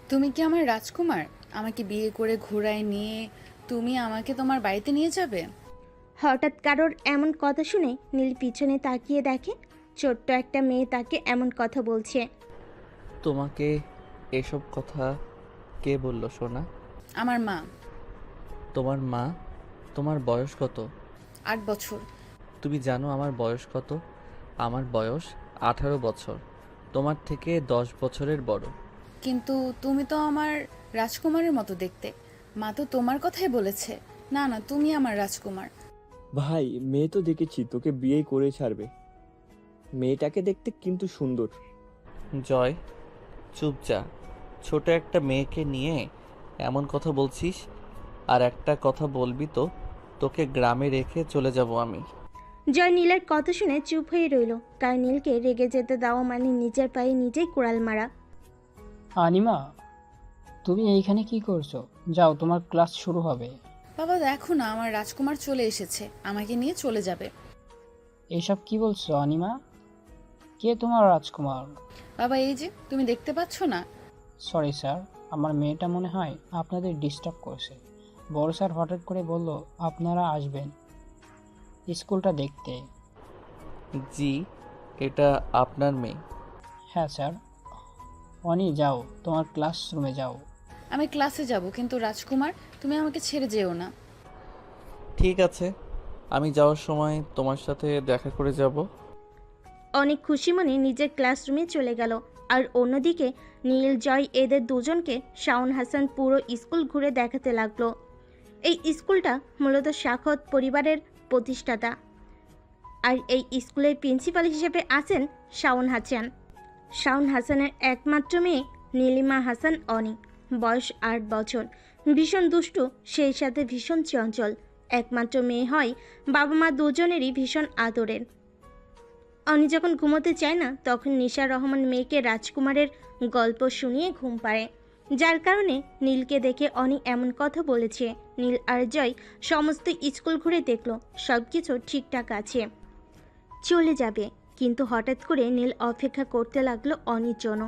তুমি কি আমার রাজকুমার? আমাকে বিয়ে করে ঘোড়ায় নিয়ে তুমি আমাকে তোমার বাড়িতে নিয়ে যাবে? হঠাৎ কারোর এমন কথা শুনে নীল পিছনে তাকিয়ে দেখে ছোট্ট একটা মেয়ে তাকে এমন কথা বলছে। তোমাকে এসব কথা কে বলল সোনা? আমার মা। তোমার মা? তোমার বয়স কত? 8 বছর। তুমি জানো আমার বয়স কত? আমার বয়স 18 বছর। তোমার থেকে 10 বছরের বড়। কিন্তু তুমি তো আমার রাজকুমারের মতো দেখতে। মা তো তোমার কথাই বলেছে। না না, তুমি আমার রাজকুমার। ভাই, মেয়ে তো দেখেছি তোকে বিয়ে করে ছাড়বে। মেয়েটাকে দেখতে কিন্তু সুন্দর। জয়, চুপ যা। ছোট একটা মেয়েকে নিয়ে এমন কথা বলছিস? আর একটা কথা বলবি তো তোকে গ্রামে রেখে চলে যাব আমি। জয় নীলের কথা শুনে চুপ হয়ে রইল, কারণ নীলকে রেগে যেতে দেওয়া মানে নিজের পায়ে নিজেই কুড়াল মারা। আনিমা, তুমি এইখানে কি করছো? যাও, তোমার ক্লাস শুরু হবে। বাবা দেখো না, আমার রাজকুমার চলে এসেছে, আমাকে নিয়ে চলে যাবে। এসব কি বলছো আনিমা? কে তোমার রাজকুমার? বাবা এই যে, তুমি দেখতে পাচ্ছ না? সরি স্যার, আমার মেয়েটা মনে হয় আপনাদের ডিস্টার্ব করছে। বড় স্যার হঠাৎ করে বলল আপনারা আসবেন স্কুলটা দেখতে। জি, এটা আপনার মেয়ে? হ্যাঁ স্যার। অনি, যাও তোমার ক্লাসরুমে যাও। আমি ক্লাসে যাব, কিন্তু রাজকুমার তুমি আমাকে ছেড়ে যেও না। ঠিক আছে, আমি যাওয়ার সময় তোমার সাথে দেখা করে যাব। অনেক খুশি মনে নিজের ক্লাসরুমে চলে গেল। আর অন্যদিকে নীল জয় এদের দুজনকে শাওন হাসান পুরো স্কুল ঘুরে দেখাতে লাগলো। এই স্কুলটা মূলত সাখত পরিবারের প্রতিষ্ঠাতা, আর এই স্কুলের প্রিন্সিপাল হিসেবে আছেন শাওন হাসান। শাওন হাসানের একমাত্র মেয়ে নীলিমা হাসান অনি, বয়স 8 বছর, ভীষণ দুষ্টু, সেই সাথে ভীষণ চঞ্চল। একমাত্র মেয়ে হয় বাবা মা দুজনেরই ভীষণ আদরের। অনি যখন ঘুমোতে চায় না, তখন নিশার রহমান মেয়েকে রাজকুমারের গল্প শুনিয়ে ঘুম পাড়ে, যার কারণে নীলকে দেখে অনি এমন কথা বলেছে। নীল আর জয় সমস্ত স্কুল ঘুরে দেখলো সব কিছু ঠিকঠাক আছে, চলে যাবে। কিন্তু হঠাৎ করে নীল অপেক্ষা করতে লাগলো অনির জন্য।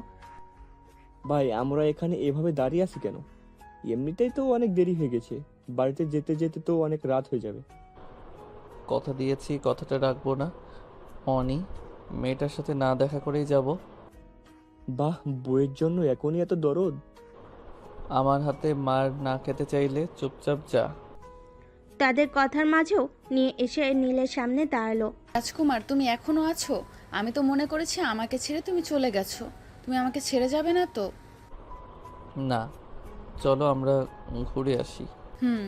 ভাই, আমরা এখানে এভাবে দাঁড়িয়ে আছি কেন? এমনিতেই তো অনেক দেরি হয়ে গেছে। বাড়িতে যেতে যেতে তো অনেক রাত হয়ে যাবে। কথা দিয়েছি, কথাটা রাখবো না। অনি, মেয়েটার সাথে না দেখা করেই যাব। বাহ, বইয়ের জন্য এখনই এত দরদ। আমার হাতে মার না খেতে চাইলে চুপচাপ যা। তাদের কথার মাঝেও নিয়ে এসে নীলের সামনে দাঁড়ালো। রাজকুমার তুমি এখনো আছো? আমি তো মনে করেছি আমাকে ছেড়ে তুমি চলে গেছো। তুমি আমাকে ছেড়ে যাবে না তো? না, চলো আমরা ঘুরে আসি। হুম।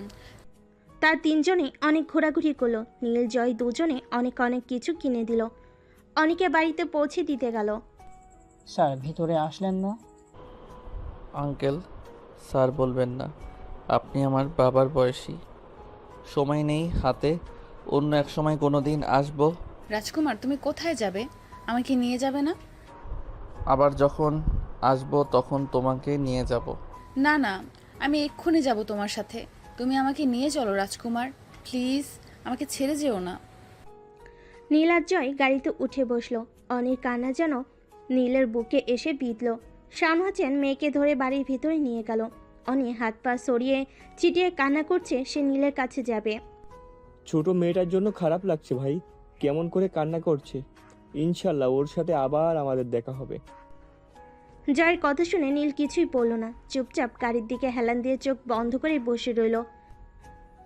তার তিনজনে অনেক ঘোরাঘুরি করলো। নীল জয় দুজনে অনেক অনেক কিছু কিনে দিল। অনিকে বাড়িতে পৌঁছে দিতে গেল। স্যার, ভিতরে আসলেন না? আঙ্কেল, স্যার বলবেন না। আপনি আমার বাবার বয়সী। সময় নেই হাতে, অন্য এক সময় কোনো দিন আসবো। রাজকুমার তুমি কোথায় যাবে? আমাকে নিয়ে যাবে না? আবার যখন আসবো তখন তোমাকে নিয়ে যাব। না না, আমি এক্ষুনি যাব তোমার সাথে। তুমি আমাকে নিয়ে চলো রাজকুমার, প্লিজ। আমাকে ছেড়ে যেও না। নীল আর জয় গাড়িতে উঠে বসলো। অনির কান্না যেন নীলের বুকে এসে বিঁধল। শাওন হাসান মেয়েকে ধরে বাড়ির ভিতরে নিয়ে গেল। অনি হাত পা সরিয়ে চিটিয়ে কান্না করছে, সে নীলের কাছে যাবে। ছোট মেয়েটার জন্য খারাপ লাগছে ভাই, কেমন করে কান্না করছে। ইনশাল্লাহ ওর সাথে আবার আমাদের দেখা হবে। জয়ের কথা শুনে নীল কিছুই বলল না, চুপচাপ গাড়ির দিকে হেলান দিয়ে চোখ বন্ধ করে বসে রইল।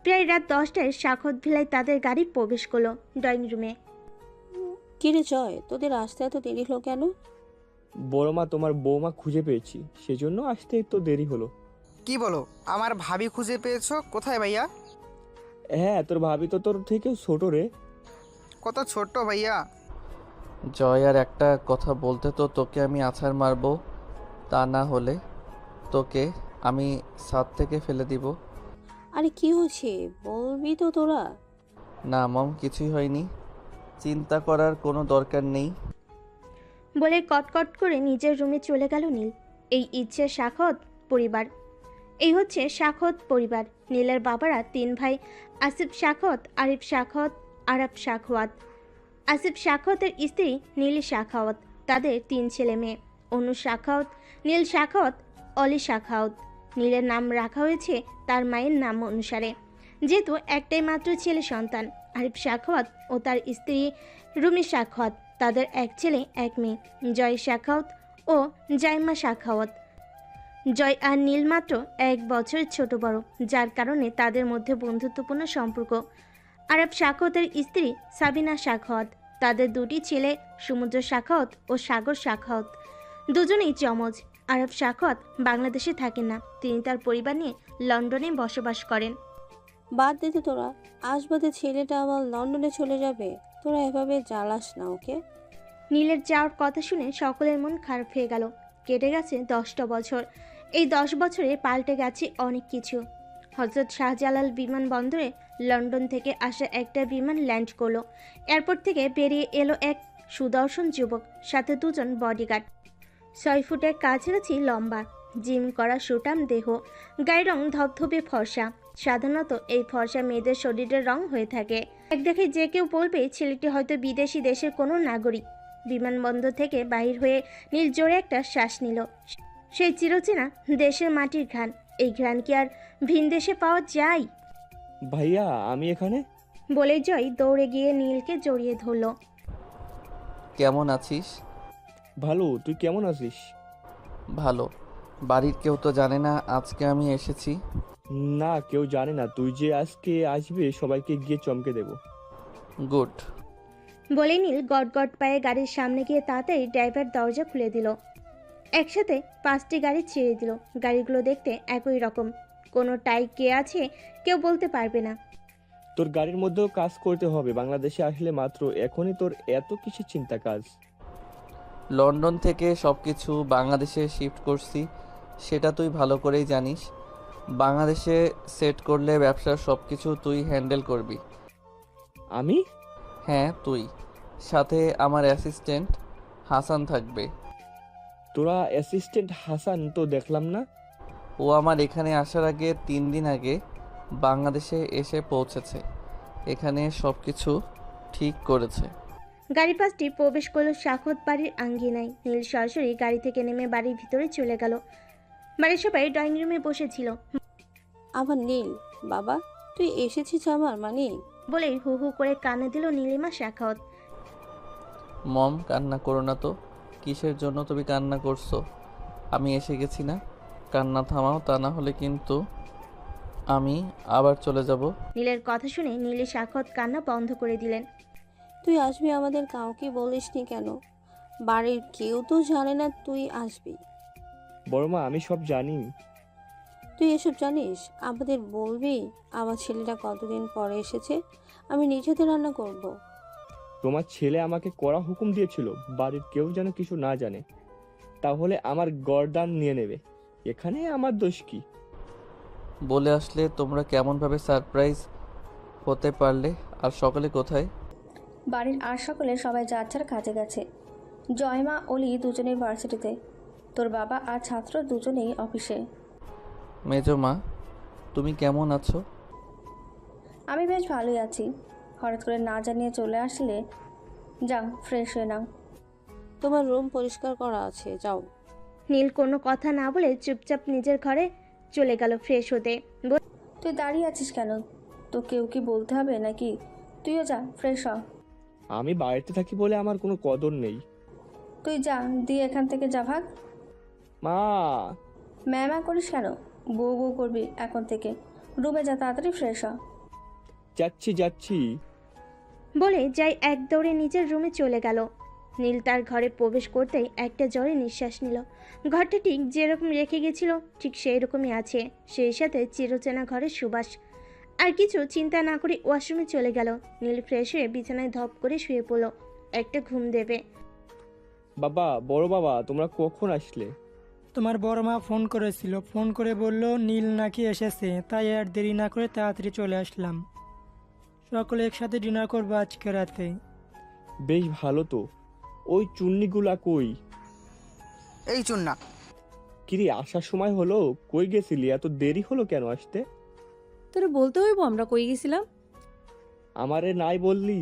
প্রায় রাত 10টায় সাখত ভিলায় তাদের গাড়ি প্রবেশ করলো ড্রয়িং রুমে। কিরে জয়, তোদের আসতে এত দেরি হলো কেন? বড় মা, তোমার বৌমা খুঁজে পেয়েছি, সেজন্য আসতে একটু দেরি হলো। কি বলো? আমার ভাবি খুঁজে পেয়েছো? কোথায় ভাইয়া? হ্যাঁ, তোর ভাবি তো তোর থেকেও ছোট রে। কত ছোট্ট ভাইয়া! জয়, আর একটা কথা বলতে তো তোকে আমি আছাড় মারবো, তা না হলে তোকে আমি ছাদ থেকে ফেলে দিব। আরে কি হয়েছে, বলবি তো তোরা? না মম, কিছুই হয়নি, চিন্তা করার কোনো দরকার নেই। বলে কটকট করে নিজের রুমে চলে গেল নীল। এই ইচ্ছে সাখত পরিবার। এই হচ্ছে সাখত পরিবার। নীলের বাবারা 3 ভাই, আসিফ সাখত, আরিফ সাখত, আরাব সাখওয়াত। আসিফ সাখতের স্ত্রী নীল সাখাওয়াত। তাদের 3 ছেলে মেয়ে, অনু সাখাওয়াত, নীল সাখাওয়াত অলি শাখাওয়াত। নীলের নাম রাখা হয়েছে তার মায়ের নাম অনুসারে, যেহেতু একটাই মাত্র ছেলে সন্তান আরিফ শাখাওয়াত ও তার স্ত্রী রুমি শাখাওয়াত। তাদের এক ছেলে এক মেয়ে, জয় শাখাওয়াত ও জাইমা শাখাওয়াত। জয় আর নীল মাত্র 1 বছরের ছোট বড়, যার কারণে তাদের মধ্যে বন্ধুত্বপূর্ণ সম্পর্ক। আরব শাখাওয়াতের স্ত্রী সাবিনা শাখাওয়াত। তাদের 2টি ছেলে সমুদ্র শাখাওয়াত ও সাগর শাখাওয়াত। দুজনেই যমজ। আরব শাখাওয়াত বাংলাদেশে থাকেন না, তিনি তার পরিবার নিয়ে লন্ডনে বসবাস করেন। বাদ দে তো তোরা, আজ বাদে ছেলেটা আবার লন্ডনে চলে যাবে। তোরা এভাবে জ্বালাস না ওকে। নীলের যাওয়ার কথা শুনে সকলের মন খারাপ হয়ে গেল। কেটে গেছে 10টা বছর। এই 10 বছরে পাল্টে গেছে অনেক কিছু। হজরত শাহজালাল বিমানবন্দরে লন্ডন থেকে আসা একটা বিমান ল্যান্ড করলো। এয়ারপোর্ট থেকে বেরিয়ে এলো এক সুদর্শন যুবক, সাথে 2 জন বডিগার্ড। 6 ফুটের কাছাকাছি লম্বা, জিম করা সুটাম দেহ, গায়ের রং ধবধবে ফর্সা। সাধারণত এই ফর্সা মেয়েদের শরীরের রং হয়ে থাকে। এক দেখে যে কেউ বলবে ছেলেটি হয়তো বিদেশি দেশের কোনো নাগরিক। বিমানবন্দর থেকে বাহির হয়ে নীল জোরে একটা শ্বাস নিল। সেই চিরচেনা দেশের মাটির ঘ্রাণ। এই ঘ্রাণ কি আর ভিন দেশে পাওয়া যায়? ভাইয়া আমি এখানে। বলে জয় দৌড়ে গিয়ে নীলকে জড়িয়ে ধরল। কেমন আছিস? ভালো, তুই কেমন আছিস? ভালো। বাড়ির কেউ তো জানে না আজকে আমি এসেছি? না, কেউ জানে না। তুই যে আজকে আসবে সবাইকে গিয়ে চমকে দেব। গুড। বলে নীল গট পায়ে গাড়ির সামনে গিয়ে তাড়াতাড়ি ড্রাইভার দরজা খুলে দিল। একসাথে 5টি গাড়ি ছেড়ে দিল। গাড়িগুলো দেখতে একই রকম, কোনো টাই কে আছে কেউ বলতে পারবে না। তোর গাড়ির মধ্যেও কাজ করতে হবে বাংলাদেশে আসলে মাত্র, এখনই তোর এত কিসের চিন্তা কাজ? লন্ডন থেকে সব কিছু বাংলাদেশে শিফট করছি, সেটা তুই ভালো করেই জানিস। বাংলাদেশে সেট করলে ব্যবসার সব কিছু তুই হ্যান্ডেল করবি। আমি? হ্যাঁ তুই, সাথে আমার অ্যাসিস্ট্যান্ট হাসান থাকবে। তোরা অ্যাসিস্ট্যান্ট হাসান তো দেখলাম না। ও আমার এখানে আসার আগে 3 দিন আগে বাংলাদেশে এসে পৌঁছেছে, এখানে সব কিছু ঠিক করেছে। গাড়ি 5টি প্রবেশ করলো শাখাওয়াত বাড়ির আঙ্গিনায়। নীল সরাসরি গাড়ি থেকে নেমে বাড়ির ভিতরে চলে গেল। বাড়ির সবাই ড্রয়িং রুমে বসেছিল। আবার নীল, বাবা তুই এসেছিস আমার মানে? বলেই হু হু করে কানে দিল নীলিমা শাখাওয়াত। মম, কান্না করো না তো। কিসের জন্য তুমি কান্না করছো? আমি এসে গেছি না। কান্না থামাও, তা না হলে কিন্তু আমি আবার চলে যাব। নীলের কথা শুনে নীলি শাখাওয়াত কান্না বন্ধ করে দিলেন। তুই আসবি, আমাদের কাউকে বলিসনি কেন? বাড়ির কেউ তো জানে না তুই আসবি। বড়মা আমি সব জানি। তুই এসব জানিস? আমাদের বলবি আমার ছেলেটা কতদিন পরে এসেছে, আমি নিজেতে রান্না করব। তোমার ছেলে আমাকে কড়া হুকুম দিয়েছিল বাড়ির কেউ যেন কিছু না জানে, তাহলে আমার গর্দান নিয়ে নেবে। এখানে আমার দোষ কি? বলে আসলে তোমরা কেমনভাবে সারপ্রাইজ হতে পারলে? আর সকলে কোথায়? বাড়ির আর সকলে সবাই যার যার কাজে গেছে। জয়মা অলি দুজনেই ভার্সিটিতে, তোর বাবা আর ছাত্র দুজনেই অফিসে। মেজো মা, তুমি কেমন আছো? আমি বেশ ভালোই আছি। হঠাৎ করে না জানিয়ে চলে আসলে, যাও ফ্রেশ হয়ে নাও। তোমার রুম পরিষ্কার করা আছে, যাও। নীল কোনো কথা না বলে চুপচাপ নিজের ঘরে চলে গেল ফ্রেশ হতে। তুই দাঁড়িয়ে আছিস কেন? তো কেউ কি বলতে হবে নাকি? তুইও যা ফ্রেশ হ। আমি বাড়িতে থাকি বলে আমার কোনো কদর নেই। তুই যা, দিয়ে এখান থেকে যা, ভাগ। মা! ম্যামা করিস কেন? বউ বউ করবি এখন থেকে। রুমে যা, তাড়াতাড়ি ফ্রেশ হ। যাচ্ছি যাচ্ছি। বলে যাই এক দৌড়ে নিজের রুমে চলে গেল। নীল তার ঘরে প্রবেশ করতেই একটা জোরে নিঃশ্বাস নিল। ঘরটা ঠিক যেরকম রেখে গেছিল ঠিক সেই রকমই আছে, সেই সাথে চিরচেনা ঘরের সুবাস। আর কিছু চিন্তা না করে ওয়াশরুমে চলে গেল। নীল ফ্রেশ হয়ে বিছানায় ধপ করে শুয়ে পড়ল, একটা ঘুম দেবে। বাবা, বড় বাবা, তোমরা কখন আসলে? তোমার বড় মা ফোন করেছিল, ফোন করে বলল নীল নাকি এসেছে, তাই আর দেরি না করে তাড়াতাড়ি চলে আসলাম। সকলে একসাথে ডিনার করবো আজকে রাতে। বেশ ভালো তো। ওই চুন্নিগুলা কই? এই চুন্না, কিরে আসার সময় হলো? কই গেছিলি? এত দেরি হলো কেন আসতে? তোরা বলতে হইব আমরা কই গেছিলাম? আমারে নাই বললি?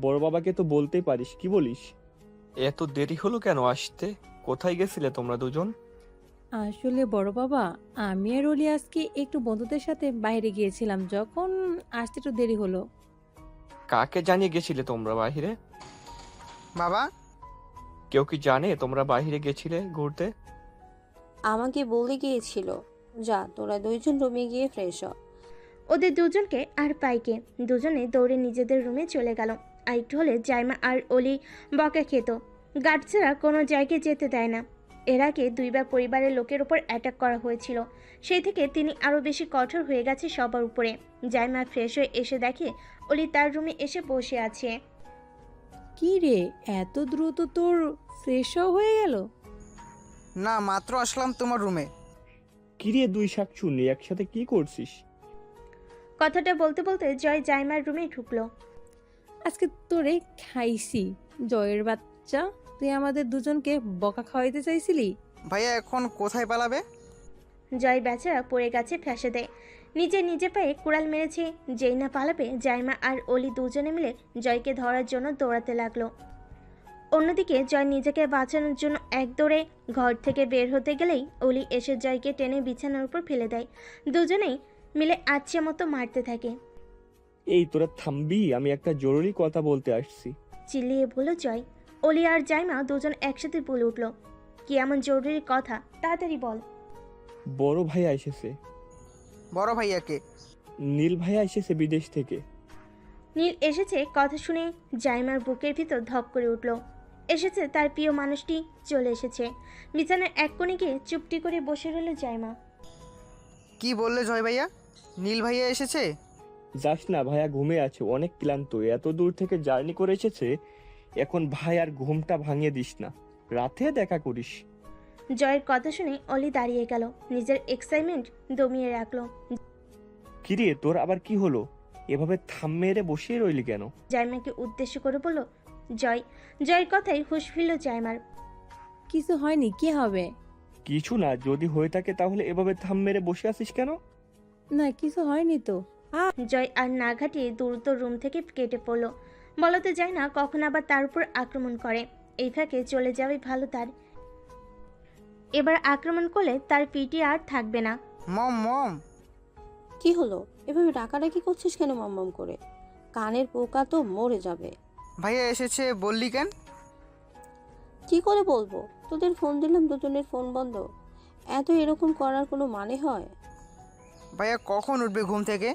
বড় বাবাকে তো বলতেই পারিস, কি বলিস? এত দেরি হলো কেন আসতে? কোথায় গেছিলে তোমরা দুজন? আসলে বড় বাবা, আমি আর অলি আজকে একটু বন্ধুদের সাথে বাইরে গিয়েছিলাম, যখন আসতে একটু দেরি হলো। কাকে জানিয়ে গেছিলে তোমরা বাহিরে? বাবা, কেউ কি জানে তোমরা বাহিরে গেছিলে ঘুরতে? আমাকে বলে গিয়েছিল। যা, তোরা দুইজন রুমে গিয়ে ফ্রেশ হ। ওদের দুজনকে আর পাইকে দুজনে দৌড়ে নিজেদের রুমে চলে গেল। আর একটু হলে জাইমা আর অলি বকা খেত। গার্ড ছাড়া কোনো জায়গায় যেতে দেয় না। এর আগে দুইবার পরিবারের লোকের ওপর অ্যাটাক করা হয়েছিল। সেই থেকে তিনি আরও বেশি কঠোর হয়ে গেছে সবার উপরে। জাইমা ফ্রেশ হয়ে এসে দেখে অলি তার রুমে এসে বসে আছে। কি রে, এত দ্রুত তোর ফ্রেশও হয়ে গেল? না মাত্র আসলাম তোমার রুমে। কিরে দুই শাকচুন্নি, একসাথে কি করছিস? কথাটা বলতে বলতে জয় জাইমার রুমে ঢুকলো। আজকে তোরে খাইছি জয়ের বাচ্চা, তুই আমাদের দুজনকে বকা খাওয়াইতে চাইছিলি। ভাইয়া এখন কোথায় পালাবে? জয় বেচারা পড়ে গেছে ফ্যাসে দেয়। নিজে পায়ে কুড়াল মেরেছে। যেই না পালাবে, জাইমা আর অলি দুজনে মিলে জয়কে ধরার জন্য দৌড়াতে লাগলো। অন্যদিকে জয় নিজেকে বাঁচানোর জন্য এক দৌড়ে ঘর থেকে বের হতে গেলেই অলি এসে জয়কে টেনে বিছানার উপর ফেলে দেয়। দুজনেই মিলে আচ্ছা মতো মারতে থাকে। এই তোরা থামবি, আমি একটা জরুরি কথা বলতে আসছি। চিল্লিয়ে বলল জয়। অলি আর জাইমা দুজন একসাথে বলে উঠল, কি এমন জরুরি কথা, তাড়াতাড়ি বল। বড় ভাইয়া এসেছে। বড় ভাইয়াকে? নীল ভাইয়া এসেছে বিদেশ থেকে। নীল এসেছে কথা শুনে জাইমার বুকের ভিতর ধপ করে উঠল। এসেছে তার প্রিয় মানুষটি চলে এসেছে। বিছানার এক কোণে গিয়ে চুপটি করে বসে রইল জাইমা। কি বললে জয় ভাইয়া? নীল ভাইয়া এসেছে? যাস না, ভাইয়া ঘুমে আছে, অনেক ক্লান্ত, এত দূর থেকে জার্নি করে এসেছে। এখন ভাই আর ঘুমটা ভাঙিয়ে দিস না, রাতে দেখা করিস। জয়ের কথা শুনে অলি দাঁড়িয়ে গেল, নিজের এক্সাইটমেন্ট দমিয়ে রাখলো। কিরে তোর আবার কি হলো? এভাবে থাম মেরে বসিয়ে রইলি কেন? জাইমাকে উদ্দেশ্য করে বলল জয়। জয়ের কথাই হুঁশ ফিরল জাইমার। কিছু হয়নি, কি হবে? কিছু না, যদি হয়ে থাকে তাহলে এভাবে থাম মেরে বসে আছিস কেন? না, কিছু হয়নি তো। জয় আর না ঘাটিয়ে দ্রুত রুম থেকে কেটে পড়ল। বলতে যায় না কখন আবার তার উপর আক্রমণ করে। এই ফাঁকে চলে যাওয়াই ভালো তার। এবার আক্রমণ করলে তার পিটি আর থাকবে না। মম মম। কি হলো? এভাবে ডাকাডাকি করছিস কেন মম করে? কানের পোকা তো মরে যাবে। ভাইয়া এসেছে বললি কেন? কি করে বলবো? তোদের ফোন দিলাম, দুজনের ফোন বন্ধ। এত এরকম করার কোনো মানে হয়? ভাইয়া কখন উঠবে ঘুম থেকে?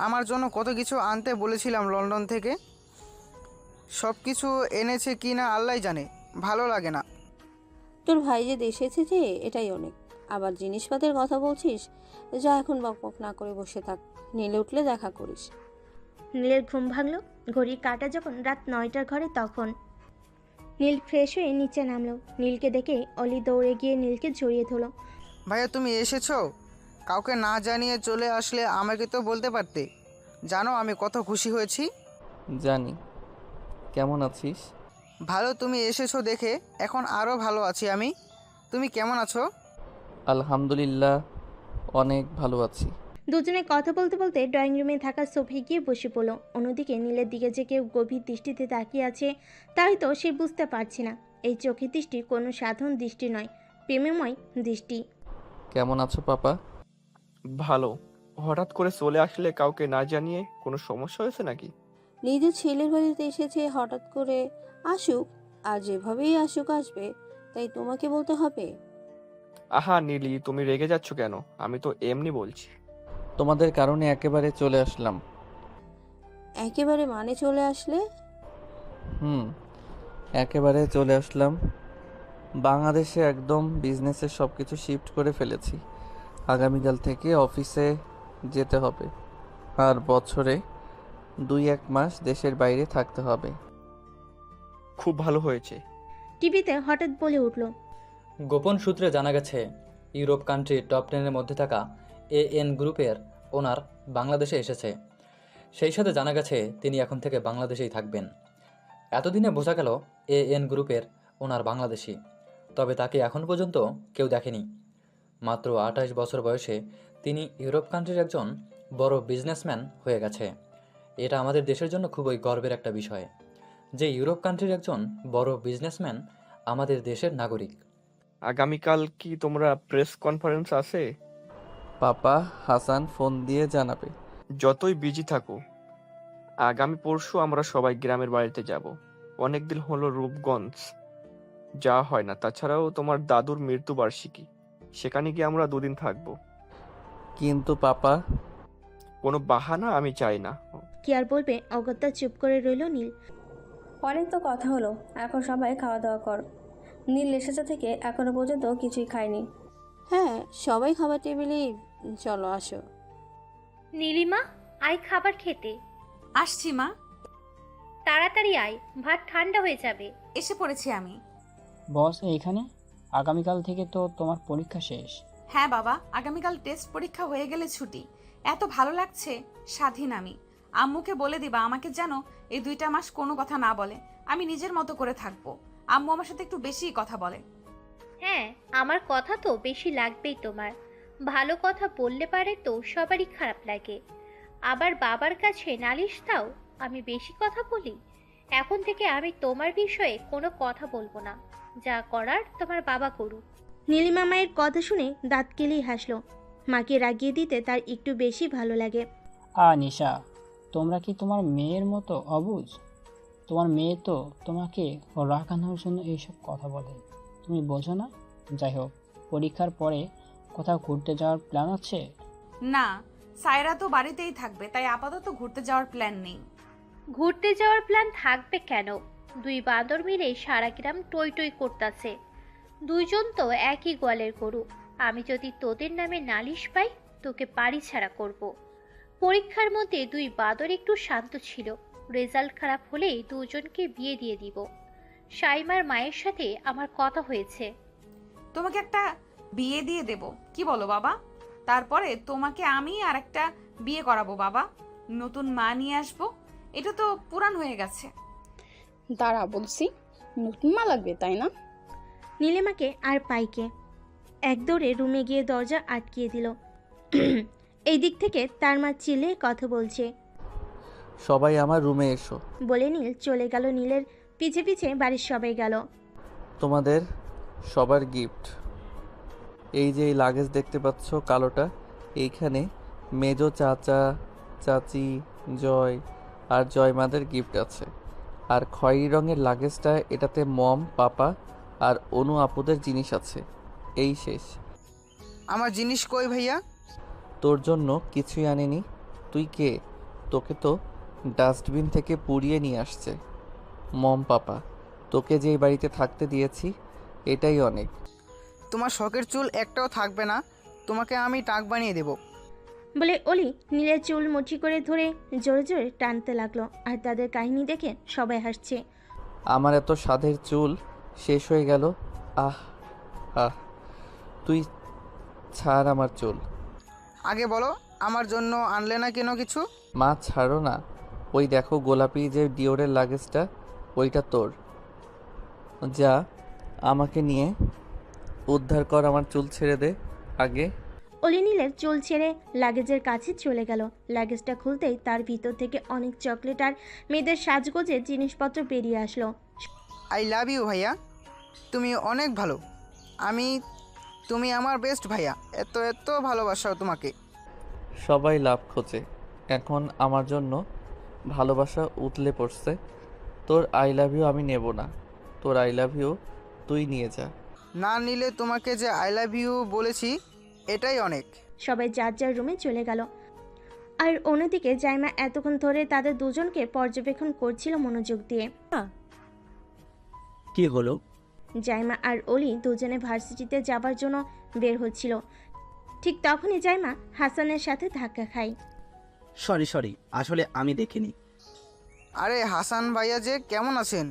আমার জন্য কত কিছু আনতে বলেছিলাম লন্ডন থেকে। সব কিছু এনেছে কি না আল্লাহ জানে, ভালো লাগে না। তোর ভাই যে দেশে এসেছে এটাই অনেক। আবার জিনিসপাতের কথা বলছিস? যা, এখন বকবক না করে বসে থাক, নীলে উঠলে দেখা করিস। নীলের ঘুম ভাঙলো। ঘড়ি কাটা যখন রাত 9টার ঘরে তখন। নীল ফ্রেশ হয়ে নিচে নামলো। নীলকে দেখে অলি দৌড়ে গিয়ে নীলকে জড়িয়ে ধরলো। ভাইয়া তুমি এসেছো? কাউকে না জানিয়ে চলে আসলে আমাকে তো বলতে পারতে। জানো আমি কত খুশি হয়েছি। জানি। কেমন আছিস? ভালো, তুমি এসেছো দেখে এখন আরও ভালো আছি আমি। তুমি কেমন আছো? আলহামদুলিল্লাহ, অনেক ভালো আছি। দুজনে কথা বলতে বলতে ড্রয়িং রুমে থাকা সোফায় গিয়ে বসে পড়লো। অন্যদিকে নীলের দিকে যে কেউ গভীর দৃষ্টিতে তাকিয়ে আছে তাই তো সে বুঝতে পারছে না। এই চোখের দৃষ্টি কোনো সাধারণ দৃষ্টি নয়, প্রেমময় দৃষ্টি। কেমন আছো পাপা? ভালো। হঠাৎ করে চলে আসলে কাউকে না জানিয়ে, কোনো সমস্যা হয়েছে নাকি? নিজের ছেলের বাড়িতে এসেছে, হঠাৎ করে আসুক, আর যেভাবেই আসুক আসবে, তাই তোমাকে বলতে হবে? আহা নীলি, তুমি রেগে যাচ্ছ কেন? আমি তো এমনি বলছি। তোমাদের কারণে একেবারে চলে আসলাম। একেবারে মানে চলে আসলে? একেবারে চলে আসলাম। বাংলাদেশে একদম বিজনেসের সব কিছু শিফট করে ফেলেছি। আগামীকাল থেকে অফিসে যেতে হবে, আর বছরে 2-1 মাস দেশের বাইরে থাকতে হবে। খুব ভালো হয়েছে। টিভিতে হঠাৎ বলে উঠল, গোপন সূত্রে জানা গেছে ইউরোপ কান্ট্রি টপ 10-এর মধ্যে থাকা AN গ্রুপের ওনার বাংলাদেশে এসেছে। সেই সাথে জানা গেছে তিনি এখন থেকে বাংলাদেশেই থাকবেন। এতদিনে বোঝা গেল AN গ্রুপের ওনার বাংলাদেশি, তবে তাকে এখন পর্যন্ত কেউ দেখেনি। মাত্র 28 বছর বয়সে তিনি ইউরোপ কান্ট্রির একজন বড় বিজনেসম্যান হয়ে গেছে। এটা আমাদের দেশের জন্য খুবই গর্বের একটা বিষয় যে ইউরোপ কান্ট্রির একজন বড় বিজনেসম্যান আমাদের দেশের নাগরিক। আগামীকাল কি তোমরা প্রেস কনফারেন্স আছে? পাপা হাসান ফোন দিয়ে জানাবে। যতই বিজি থাকো, আগামী পরশু আমরা সবাই গ্রামের বাড়িতে যাব। অনেকদিন হলো রূপগঞ্জ যাওয়া হয় না। তাছাড়াও তোমার দাদুর মৃত্যুবার্ষিকী, সেখানে গিয়ে আমরা 2 দিন থাকবো। কিন্তু পাপা, কোনো বাহানা আমি চাই না। কি আর বলবে, অগত্যা চুপ করে রইল নীল। অনেক তো কথা হলো, এখন সবাই খাওয়া দাওয়া কর। নীল এসেছে থেকে এখনো পর্যন্ত কিছুই খায়নি। হ্যাঁ, সবাই খাবার টেবিলেই। চলো আসো। নীলিমা, আয় খাবার খেতে। আসছি মা। তাড়াতাড়ি আয়, ভাত ঠান্ডা হয়ে যাবে। এসে পড়েছি আমি। বস এইখানে? আগামীকাল থেকে তো তোমার পরীক্ষা শেষ। হ্যাঁ বাবা, আগামীকাল টেস্ট পরীক্ষা হয়ে গেলে ছুটি। এত ভালো লাগছে, স্বাধীন আমি। আম্মুকে বলে দিবা আমাকে যেন এই 2টা মাস কোনো কথা না বলে। আমি নিজের মতো করে থাকবো। আম্মু আমার সাথে একটু বেশিই কথা বলে। হ্যাঁ, আমার কথা তো বেশি লাগবেই তোমার। ভালো কথা বললে পারে তো সবারই খারাপ লাগে। আবার বাবার কাছে নালিশ দাও আমি বেশি কথা বলি। এখন থেকে আমি তোমার বিষয়ে কোনো কথা বলবো না। যা করার তোমার বাবা করুক। নীলিমা মায়ের কথা শুনে দাঁত কেলেই হাসলো। মাকে রাগিয়ে দিতে তার একটু বেশি ভালো লাগে। নিশা, তোমরা কি তোমার মেয়ের মতো অবুঝ? তোমার মেয়ে তো তোমাকে রাগানোর জন্য এইসব কথা বলে, তুমি বোঝো না? যাই হোক, পরীক্ষার পরে কোথাও ঘুরতে যাওয়ার প্ল্যান আছে? না, সায়রা তো বাড়িতেই থাকবে, তাই আপাতত ঘুরতে যাওয়ার প্ল্যান নেই। ঘুরতে যাওয়ার প্ল্যান থাকবে কেন? 2 বাঁদর মিলে সারা গ্রাম টই টই করতেছে। 2জন তো একই গোয়ালের গরু। আমি যদি তোদের নামে নালিশ পাই, তোকে বাড়ি ছাড়া করব। পরীক্ষার মধ্যে 2 বাঁদর একটু শান্ত ছিল। রেজাল্ট খারাপ হলেই 2জনকে বিয়ে দিয়ে দিব। শাইমার মায়ের সাথে আমার কথা হয়েছে। তোমাকে একটা বিয়ে দিয়ে দেব, কি বলো বাবা? তারপরে তোমাকে আমি আর একটা বিয়ে করাবো বাবা। নতুন মা নিয়ে আসবো। এটা তো পুরান হয়ে গেছে। দাঁড়া বলছি, নতুন মা লাগবে তাই না? নীলিমাকে আর পাইকে এক দৌড়ে রুমে গিয়ে দরজা আটকিয়ে দিল। এই দিক থেকে তার মা চিল্লে কথা বলছে। সবাই আমার রুমে এসো। বলে নীল চলে গেল। নীলের পিছে পিছে বাড়ির সবাই গেল। তোমাদের সবার গিফট। এই যে এই লাগেজ দেখতে পাচ্ছ কালোটা, এইখানে মেজো চাচা, চাচি, জয় আর জয়মাদের গিফট আছে। আর খয়েরি রঙের লাগেজটা, এটাতে মম, পাপা আর অনু আপুদের জিনিস আছে। এই শেষ। আমার জিনিস কই ভাইয়া? তোর জন্য কিছুই আনিনি। তুই কে? তোকে তো ডাস্টবিন থেকে পুড়িয়ে নিয়ে আসছে মম পাপা। তোকে যে এই বাড়িতে থাকতে দিয়েছি, এটাই অনেক। তোমার শখের চুল একটাও থাকবে না, তোমাকে আমি টাক বানিয়ে দেব। বলে অলি নীলের চুল মুঠি করে ধরে জোরে জোরে টানতে লাগলো। আর তাদের কাহিনী দেখে সবাই হাসছে। আমার এত সাধের চুল শেষ হয়ে গেল। আহ আহ, তুই ছাড় আমার চুল। আগে বলো, আমার জন্য আনলে না কেন কিছু? মা ছাড়ো না। ওই দেখো গোলাপি যে ডিওরের লাগেজটা, ওইটা তোর। যা, আমাকে নিয়ে উদ্ধার কর, আমার চুল ছেড়ে দে আগে। অলি নীলের চুল ছেড়ে লাগেজের কাছে চলে গেল। লাগেজটা খুলতেই তার ভিতর থেকে অনেক চকলেট আর মেয়েদের সাজগোজের জিনিসপত্র বেরিয়ে আসলো। আই লাভ ইউ ভাইয়া, তুমি অনেক ভালো। তুমি আমার বেস্ট ভাইয়া। এত এত ভালোবাসাও তোমাকে। সবাই লাভ খোঁজে, এখন আমার জন্য ভালোবাসা উতলে পড়ছে। তোর আই লাভ ইউ আমি নেব না। তোর আই লাভ ইউ তুই নিয়ে যা। না নিলে তোমাকে যে আই লাভ ইউ বলেছি, এটাই অনেক। সবাই যার যার রুমে চলে গেল। আর অন্যদিকে জাইমা এতক্ষণ ধরে তাদের দুজনকে পর্যবেক্ষণ করছিল মনোযোগ দিয়ে। কি হলো? জাইমা আর অলি দুজনে ভার্সিটিতে যাবার জন্য বের হচ্ছিল। ঠিক তখনই জাইমা হাসানের সাথে ধাক্কা খায়। সরি, আসলে আমি দেখিনি। আরে হাসান ভাইয়া যে, কেমন আছেন?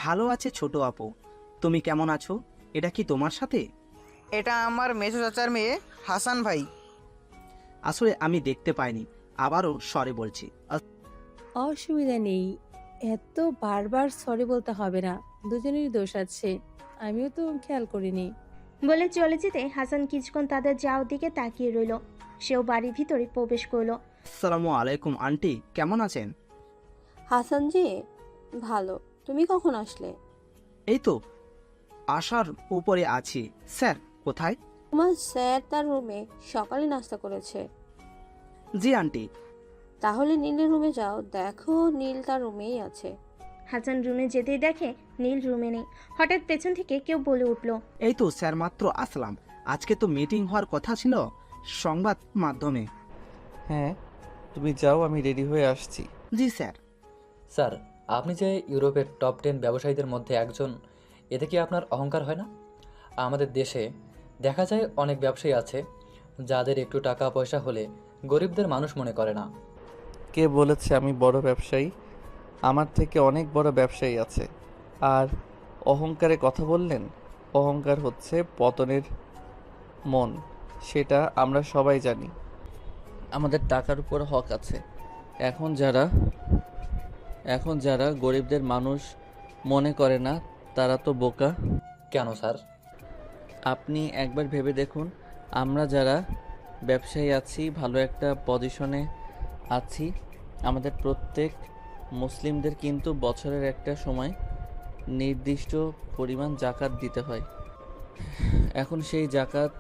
ভালো আছে ছোট আপু, তুমি কেমন আছো? এটা কি তোমার সাথে? এটা আমার মেজো চাচার মেয়ে, হাসান ভাই। আসলে আমি দেখতে পাইনি, আবারও সরি বলছি। অসুবিধা নেই, এত বারবার সরি বলতে হবে না, দুজনেরই দোষ আছে, আমিও তো খেয়াল করিনি। বলে চলে যেতে হাসান কিছুক্ষণ তাদের যাওয়ার দিকে তাকিয়ে রইল। সেও বাড়ির ভিতরে প্রবেশ করলো। আসসালামু আলাইকুম আন্টি, কেমন আছেন? হাসান জি ভালো, তুমি কখন আসলে? এই তো আসার উপরে আছি। স্যার কোথায়? তোমার স্যার তার রুমে সকালে নাস্তা করেছে। জি আন্টি। তাহলে নীলের রুমে যাও, দেখো নীল তার রুমেই আছে। হাসান রুমে যেতেই দেখে নীল রুমে নেই। হঠাৎ পেছন থেকে কেউ বলে উঠল, এই তো স্যার মাত্র আসলাম। আজকে তো মিটিং হওয়ার কথা ছিল সংবাদ মাধ্যমে। হ্যাঁ, তুমি যাও, আমি রেডি হয়ে আসছি। জি স্যার। স্যার, আপনি যে ইউরোপের টপ 10 ব্যবসায়ীদের মধ্যে একজন, এতে কি আপনার অহংকার হয় না? আমাদের দেশে দেখা যায় অনেক ব্যবসায়ী আছে যাদের একটু টাকা পয়সা হলে গরিবদের মানুষ মনে করে না। কে বলেছে আমি বড় ব্যবসায়ী? আমার থেকে অনেক বড় ব্যবসায়ী আছে। আর অহংকারে কথা বললেন, অহংকার হচ্ছে পতনের মন, সেটা আমরা সবাই জানি। আমাদের টাকার উপর হক আছে। এখন যারা গরিবদের মানুষ মনে করে না তারা তো বোকা। কেন স্যার? আপনি একবার ভেবে দেখুন, আমরা যারা ব্যবসায়ী আছি, ভালো একটা পজিশনে আছি, আমাদের প্রত্যেক মুসলিমদের কিন্তু বছরের একটা সময় নির্দিষ্ট পরিমাণ জাকাত দিতে হয়। এখন সেই জাকাত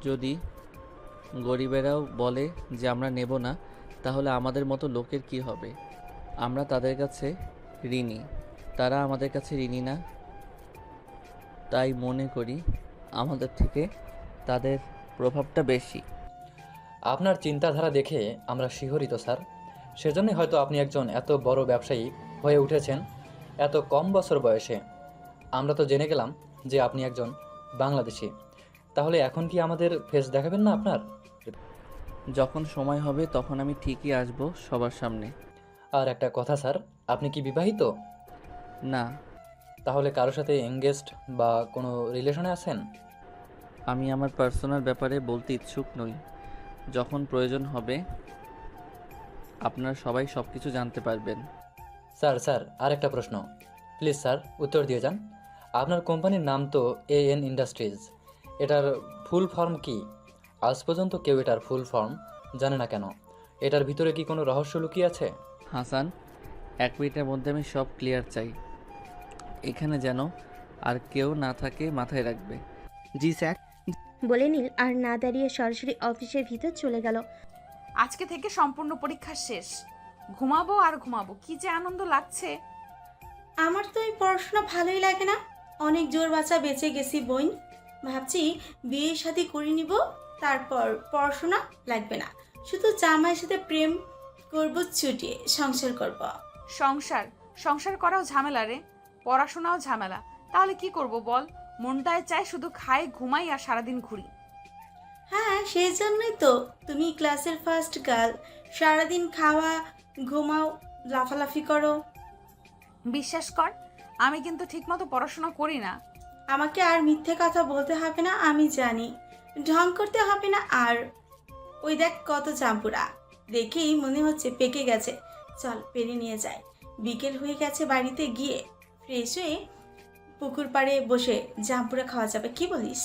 যদি গরিবেরাও বলে যে আমরা নেব না, তাহলে আমাদের মতো লোকের কি হবে? আমরা তাদের কাছে ঋণী, তারা আমাদের কাছে ঋণী না। তাই মনে করি আমাদের থেকে তাদের প্রভাবটা বেশি। আপনার চিন্তাধারা দেখে আমরা শিহরিত স্যার। সেজন্যই হয়তো আপনি একজন এত বড় ব্যবসায়ী হয়ে উঠেছেন এত কম বছর বয়সে। আমরা তো জেনে গেলাম যে আপনি একজন বাংলাদেশি। তাহলে এখন কি আমাদের ফেস দেখাবেন না আপনার? যখন সময় হবে তখন আমি ঠিকই আসব সবার সামনে। আর একটা কথা স্যার, আপনি কি বিবাহিত? না। তাহলে কারোর সাথে এঙ্গেজড বা কোনো রিলেশনে আছেন? আমি আমার পার্সোনাল ব্যাপারে বলতে ইচ্ছুক নই। যখন প্রয়োজন হবে আপনারা সবাই সব কিছু জানতে পারবেন। স্যার আর একটা প্রশ্ন, প্লিজ স্যার উত্তর দিয়ে যান। আপনার কোম্পানির নাম তো AN ইন্ডাস্ট্রিজ, এটার ফুল ফর্ম কি? আজ পর্যন্ত কেউ এটার ফুল ফর্ম জানে না কেন? এটার ভিতরে কি কোনো রহস্য লুকিয়ে আছে? হাসান, 1 মিনিটের মধ্যে আমি সব ক্লিয়ার চাই। এখানে যেন আর কেউ না থাকে, মাথায় রাখবে। জি স্যার। বলে নীল আর না দাঁড়িয়ে সরাসরি অফিসের ভিতর চলে গেল। আজকে থেকে সম্পূর্ণ পরীক্ষা শেষ, ঘুমাবো আর ঘুমাবো, কি যে আনন্দ লাগছে। আমার তো এই পড়াশোনা ভালোই লাগে না। অনেক জোর বাঁচা বেঁচে গেছি বোন। ভাবছি বিয়ে শাদী করে নিব, তারপর পড়াশোনা লাগবে না, শুধু জামাইয়ের সাথে প্রেম করব, ছুটিয়ে সংসার করব। সংসার করাও ঝামেলা রে, পড়াশোনাও ঝামেলা। তাহলে কি করব বল? মনটায় চায় শুধু খাই, ঘুমাই আর সারাদিন ঘুরি। হ্যাঁ, সেই জন্যই তো তুমি ক্লাসের ফার্স্ট গার্ল। সারাদিন খাওয়া, ঘুমাও, লাফালাফি করো। বিশ্বাস কর, আমি কিন্তু ঠিকমতো পড়াশোনা করি না। আমাকে আর মিথ্যে কথা বলতে হবে না, আমি জানি। ঢং করতে হবে না আর। ওই দেখ কত জাম্পুরা, দেখেই মনে হচ্ছে পেকে গেছে। চল পেরে নিয়ে যায়। বিকেল হয়ে গেছে, বাড়িতে গিয়ে ফ্রেশ হয়ে পুকুর পাড়ে বসে জাম্পুরা খাওয়া যাবে, কি বলিস?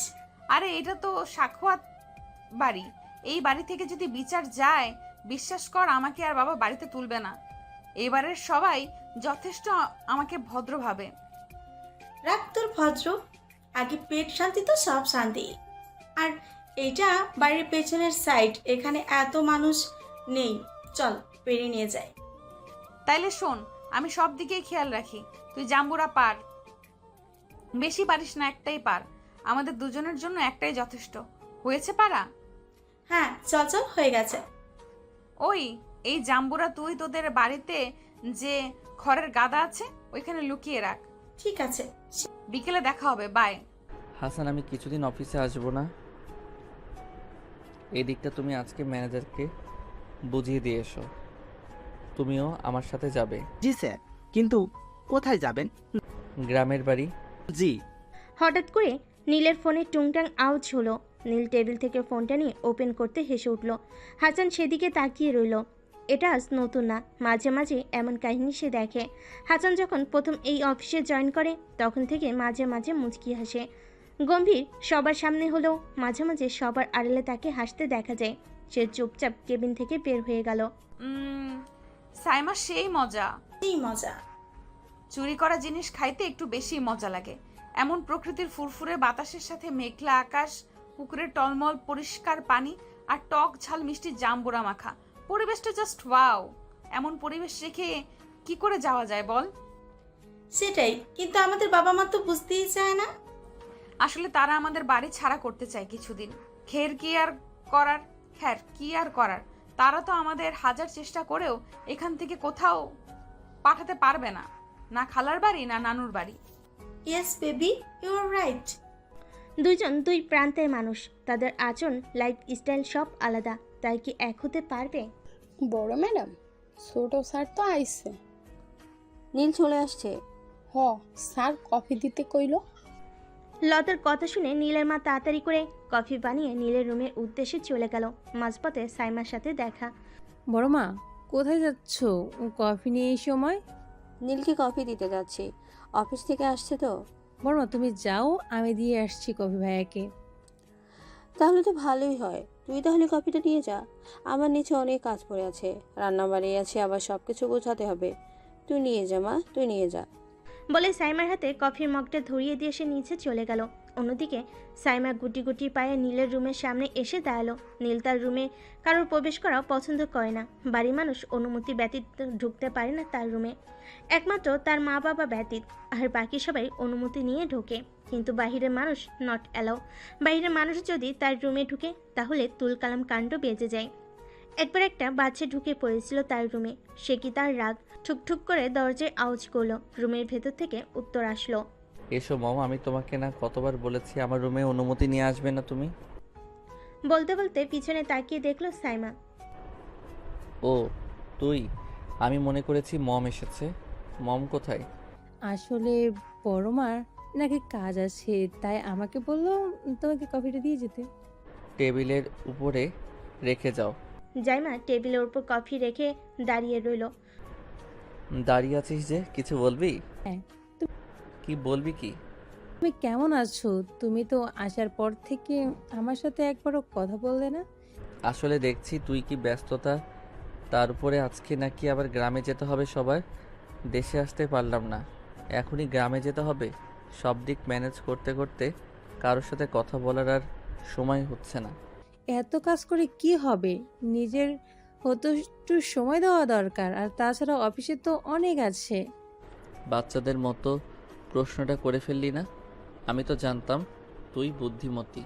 আরে এটা তো সাক্ষাৎ বাড়ি, এই বাড়ি থেকে যদি বিচার যায়, বিশ্বাস কর আমাকে আর বাবা বাড়িতে তুলবে না। এবারের সবাই যথেষ্ট আমাকে ভদ্র ভাবে। রাখ তোর ভদ্র, আগে পেট শান্তি তো সব শান্তি। আর এটা বাড়ির পেছনের সাইড, এখানে এত মানুষ নেই। চল পেরে নিয়ে যাই। তাইলে শোন, আমি সব দিকেই খেয়াল রাখি, তুই জাম্বুরা পার। বেশি পারিস না, একটাই পার। আমাদের দুজনের জন্য একটাই যথেষ্ট। হয়েছে পারা? হ্যাঁ চল চল, হয়ে গেছে। ওই এই জাম্বুরা তুই তোদের বাড়িতে যে খড়ের গাদা আছে ওইখানে লুকিয়ে রাখ। ঠিক আছে, বিকেলে দেখা হবে, বাই। হাসান, আমি কিছুদিন অফিসে আসবো না। এই দিকটা তুমি আজকে ম্যানেজারকে বুঝিয়ে দিয়ে এসো। তুমিও আমার সাথে যাবে। জি স্যার। কিন্তু কোথায় যাবেন? গ্রামের বাড়ি। জি। হঠাৎ করে নীলের ফোনে টুংটাং আওয়াজ হলো। নীল টেবিল থেকে ফোনটা নিয়ে ওপেন করতে হেসে উঠল। হাসান সেদিকে তাকিয়ে রইল। এটা আজ নতুন না, মাঝে মাঝে এমন কাহিনী সে দেখে। হাসান যখন প্রথম এই অফিসে জয়েন করে তখন থেকে মাঝে মাঝে মুচকি হাসে। গম্ভীর সবার সামনে হলেও মাঝে মাঝে সবার আড়ালে তাকে হাসতে দেখা যায়। সে চুপচাপ কেবিন থেকে বের হয়ে গেল। সাইমা সেই মজা। সেই মজা। চুরি করা জিনিস খাইতে একটু বেশি মজা লাগে। এমন প্রকৃতির ফুরফুরে বাতাসের সাথে মেঘলা আকাশ, পুকুরের টলমল পরিষ্কার পানি আর টক ঝাল মিষ্টি জাম্বুরা মাখা, পরিবেশটা জাস্ট ওয়াও। এমন পরিবেশ রেখে কি করে যাওয়া যায় বল? সেটাই, কিন্তু আমাদের বাবা মা তো বুঝতেই চায় না। আসলে তারা আমাদের বাড়ি ছাড়া করতে চায় কিছুদিন। খের কি আর করার, তারা তো আমাদের হাজার চেষ্টা করেও এখান থেকে কোথাও পাঠাতে পারবে না, না খালার বাড়ি না নানুর বাড়ি। Yes baby, you are right. দুইজন দুই প্রান্তের মানুষ, তাদের আচরণ, লাইফ স্টাইল সব আলাদা, তাই কি এক হতে পারবে? বড় ম্যাডাম, ছোট স্যার তো আইছে। নীল চলে আসছে। হ, স্যার কফি দিতে কইলো। লতার কথা শুনে নীলের মা তাড়াতাড়ি করে কফি বানিয়ে নীলের রুমের উদ্দেশ্যে চলে গেল। মাঝপথে সাইমার সাথে দেখা। বড় মা, কোথায় যাচ্ছ কফি নিয়ে এই সময়? নীলকে কফি দিতে যাচ্ছি, অফিস থেকে আসছে তো। বড় মা, তুমি যাও, আমি দিয়ে আসছি কফি ভাইয়াকে। তাহলে তো ভালোই হয়, তুই তাহলে কফিটা নিয়ে যা। আমার নিচে অনেক কাজ পড়ে আছে, রান্না বাড়ি আছে, আবার সব কিছু গোছাতে হবে। তুই নিয়ে যা মা, তুই নিয়ে যা। বলে সাইমার হাতে কফির মগটা ধরিয়ে দিয়ে সে নিচে চলে গেল। অন্যদিকে সাইমা গুটি গুটি পায়ে নীলের রুমের সামনে এসে দাঁড়ালো। নীল তার রুমে কারোর প্রবেশ করা পছন্দ করে না। বাড়ির মানুষ অনুমতি ব্যতীত ঢুকতে পারে না তার রুমে, একমাত্র তার মা বাবা ব্যতীত। আর বাকি সবাই অনুমতি নিয়ে ঢোকে, কিন্তু বাহিরের মানুষ নট অ্যালাউ। বাহিরের মানুষ যদি তার রুমে ঢুকে তাহলে তুলকালাম কাণ্ড বেজে যায়। একবার একটা বাচ্চা ঢুকে পড়েছিল তার রুমে, সে কি তার রাগ, ঠুকঠুক করে দরজায় আওয়াজ করলো। রুমের ভেতর থেকে উত্তর আসলো, এসো মম, আমি তোমাকে না কতবার বলেছি আমার রুমে অনুমতি নিয়ে আসবে না তুমি। বলতে বলতে পিছনে তাকিয়ে দেখলো সাইমা। ও তুই, আমি মনে করেছি মম এসেছে। মম কোথায়? আসলে বড় মার নাকি কাজ আছে, তাই আমাকে বললো তোমাকে কফিটা দিয়ে যেতে। টেবিলের উপরে রেখে যাও। জাইমা টেবিলের উপর কফি রেখে দাঁড়িয়ে রইল। দাঁড়িয়ে আছিস যে, কিছু বলবি? হ্যাঁ। কি বলবি কি? তুমি কেমন আছো? তুমি তো আসার পর থেকে আমার সাথে একবারও কথা বললে না। আসলে দেখছি তুই কি ব্যস্ততা, তার উপরে আজকে নাকি আবার গ্রামে যেতে হবে সবার। দেশে আসতে পারলাম না, এখনই গ্রামে যেতে হবে। সব দিক ম্যানেজ করতে করতে কারোর সাথে কথা বলার আর সময় হচ্ছে না। এত কাজ করে কি হবে? নিজের হতো একটু সময় দেওয়া দরকার। আর তাছাড়া অফিসে তো অনেক আছে। বাচ্চাদের মতো প্রশ্নটা করে ফেললি না? আমি তো জানতাম তুই বুদ্ধিমতী,